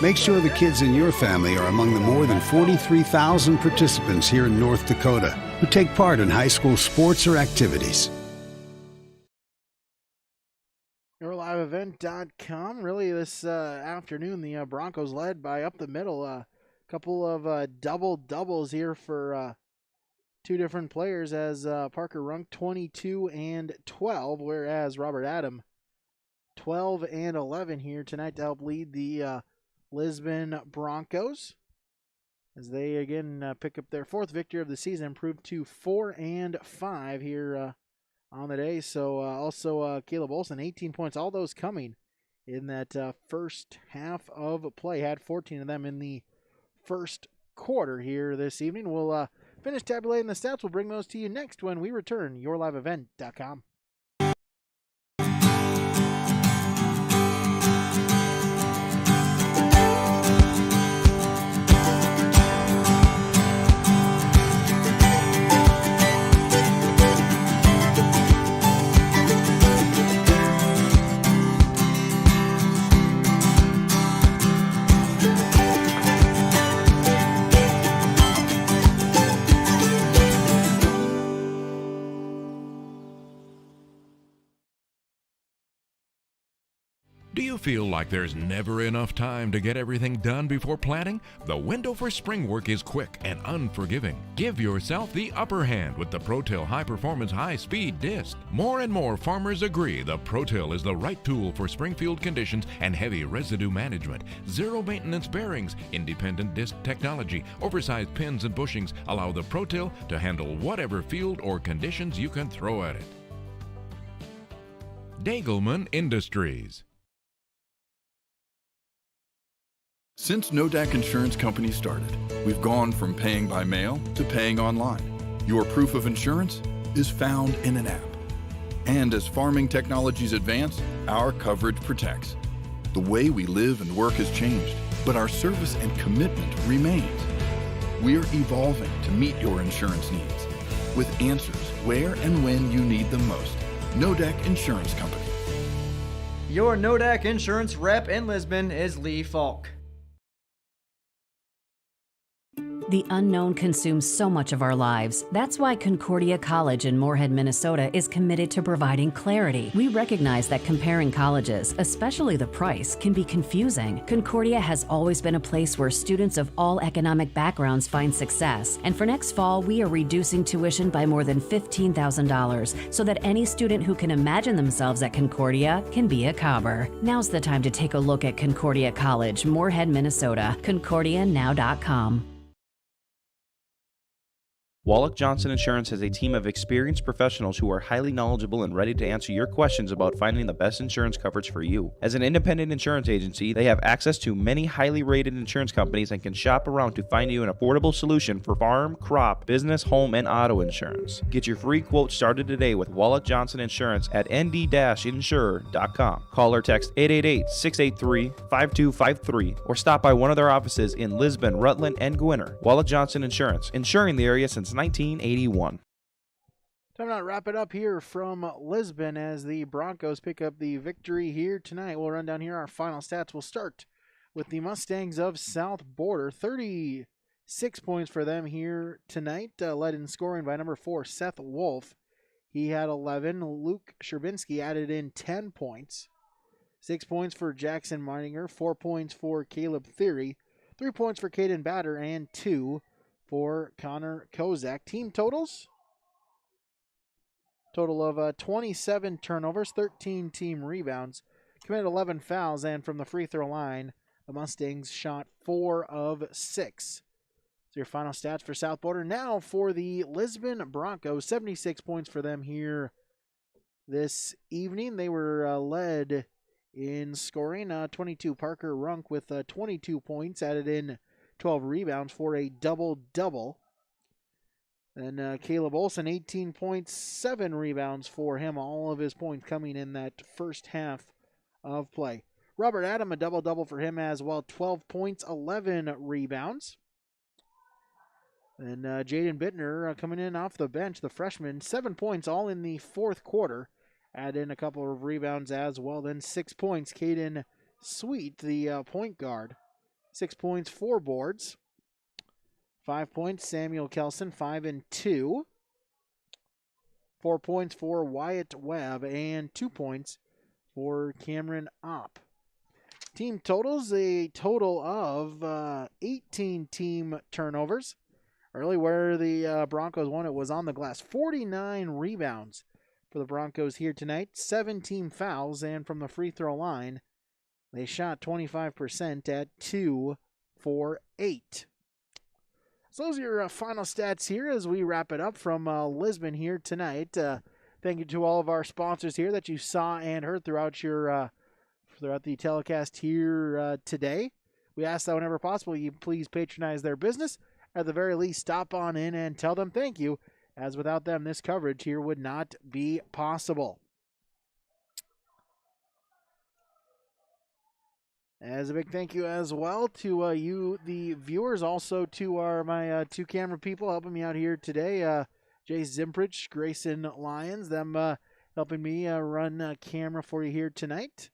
Make sure the kids in your family are among the more than 43,000 participants here in North Dakota who take part in high school sports or activities. YourLiveEvent.com. Really, this afternoon, the Broncos led by up the middle. A couple of double-doubles here for two different players as Parker Runk, 22 and 12, whereas Robert Adam, 12 and 11 here tonight to help lead the Lisbon Broncos as they again pick up their fourth victory of the season, improved to 4 and 5 here on the day. So also Caleb Olson, 18 points, all those coming in that first half of play. Had 14 of them in the first quarter here this evening. We'll finish tabulating the stats. We'll bring those to you next when we return. YourLiveEvent.com. Do you feel like there's never enough time to get everything done before planting? The window for spring work is quick and unforgiving. Give yourself the upper hand with the ProTill High Performance High Speed Disc. More and more farmers agree the ProTill is the right tool for spring field conditions and heavy residue management. Zero maintenance bearings, independent disc technology, oversized pins and bushings allow the ProTill to handle whatever field or conditions you can throw at it. Dagelman Industries. Since Nodak Insurance Company started, we've gone from paying by mail to paying online. Your proof of insurance is found in an app. And as farming technologies advance, our coverage protects. The way we live and work has changed, but our service and commitment remains. We're evolving to meet your insurance needs with answers where and when you need them most. Nodak Insurance Company. Your Nodak Insurance rep in Lisbon is Lee Falk. The unknown consumes so much of our lives. That's why Concordia College in Moorhead, Minnesota is committed to providing clarity. We recognize that comparing colleges, especially the price, can be confusing. Concordia has always been a place where students of all economic backgrounds find success. And for next fall, we are reducing tuition by more than $15,000 so that any student who can imagine themselves at Concordia can be a Cobber. Now's the time to take a look at Concordia College, Moorhead, Minnesota. ConcordiaNow.com. Wallach Johnson Insurance has a team of experienced professionals who are highly knowledgeable and ready to answer your questions about finding the best insurance coverage for you. As an independent insurance agency, they have access to many highly rated insurance companies and can shop around to find you an affordable solution for farm, crop, business, home, and auto insurance. Get your free quote started today with Wallach Johnson Insurance at nd-insurer.com. Call or text 888-683-5253 or stop by one of their offices in Lisbon, Rutland, and Gwinner. Wallach Johnson Insurance, insuring the area since 1981. Time to wrap it up here from Lisbon as the Broncos pick up the victory here tonight. We'll run down here our final stats. We'll start with the Mustangs of South Border. 36 points for them here tonight, led in scoring by number 4, Seth Wolf. He had 11. Luke Sherbinski added in 10 points. 6 points for Jackson Meininger, 4 points for Caleb Theory, 3 points for Caden Batter, and 2 for Connor Kozak. Team totals: total of 27 turnovers, 13 team rebounds, committed 11 fouls, and from the free throw line, the Mustangs shot 4 of 6. So your final stats for South Border. Now for the Lisbon Broncos, 76 points for them here this evening. They were led in scoring. 22 Parker Runk with 22 points, added in 12 rebounds for a double-double. And Caleb Olson, 18 points, 7 rebounds for him. All of his points coming in that first half of play. Robert Adam, a double-double for him as well. 12 points, 11 rebounds. And Jaden Bittner coming in off the bench, the freshman, 7 points, all in the fourth quarter. add in a couple of rebounds as well. Then 6 points, Caden Sweet, the point guard. 6 points, 4 boards. 5 points, Samuel Kelson, 5 and 2. 4 points for Wyatt Webb, and 2 points for Cameron Opp. Team totals, a total of 18 team turnovers. Early where the Broncos won, it was on the glass. 49 rebounds for the Broncos here tonight. 17 fouls, and from the free throw line, they shot 25% at 2 for 8. So those are your final stats here as we wrap it up from Lisbon here tonight. Thank you to all of our sponsors here that you saw and heard throughout the telecast here today. We ask that whenever possible you please patronize their business. At the very least, stop on in and tell them thank you, as without them, this coverage here would not be possible. As a big thank you as well to you, the viewers, also to my 2 camera people helping me out here today. Jay Zimprich, Grayson Lyons, them helping me run camera for you here tonight.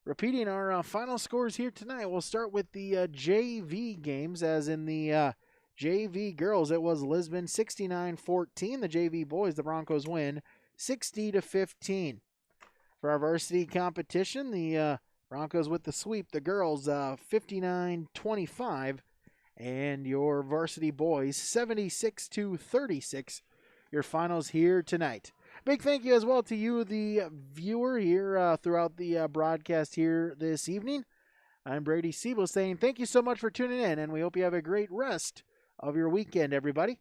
Repeating our final scores here tonight, we'll start with the JV games, as in the JV girls, it was Lisbon 69-14. The JV boys, the Broncos win 60-15. For our varsity competition, the Broncos with the sweep, the girls 59-25, and your varsity boys 76-36. Your finals here tonight. Big thank you as well to you, the viewer here throughout the broadcast here this evening. I'm Brady Siebel saying thank you so much for tuning in, and we hope you have a great rest of your weekend, everybody.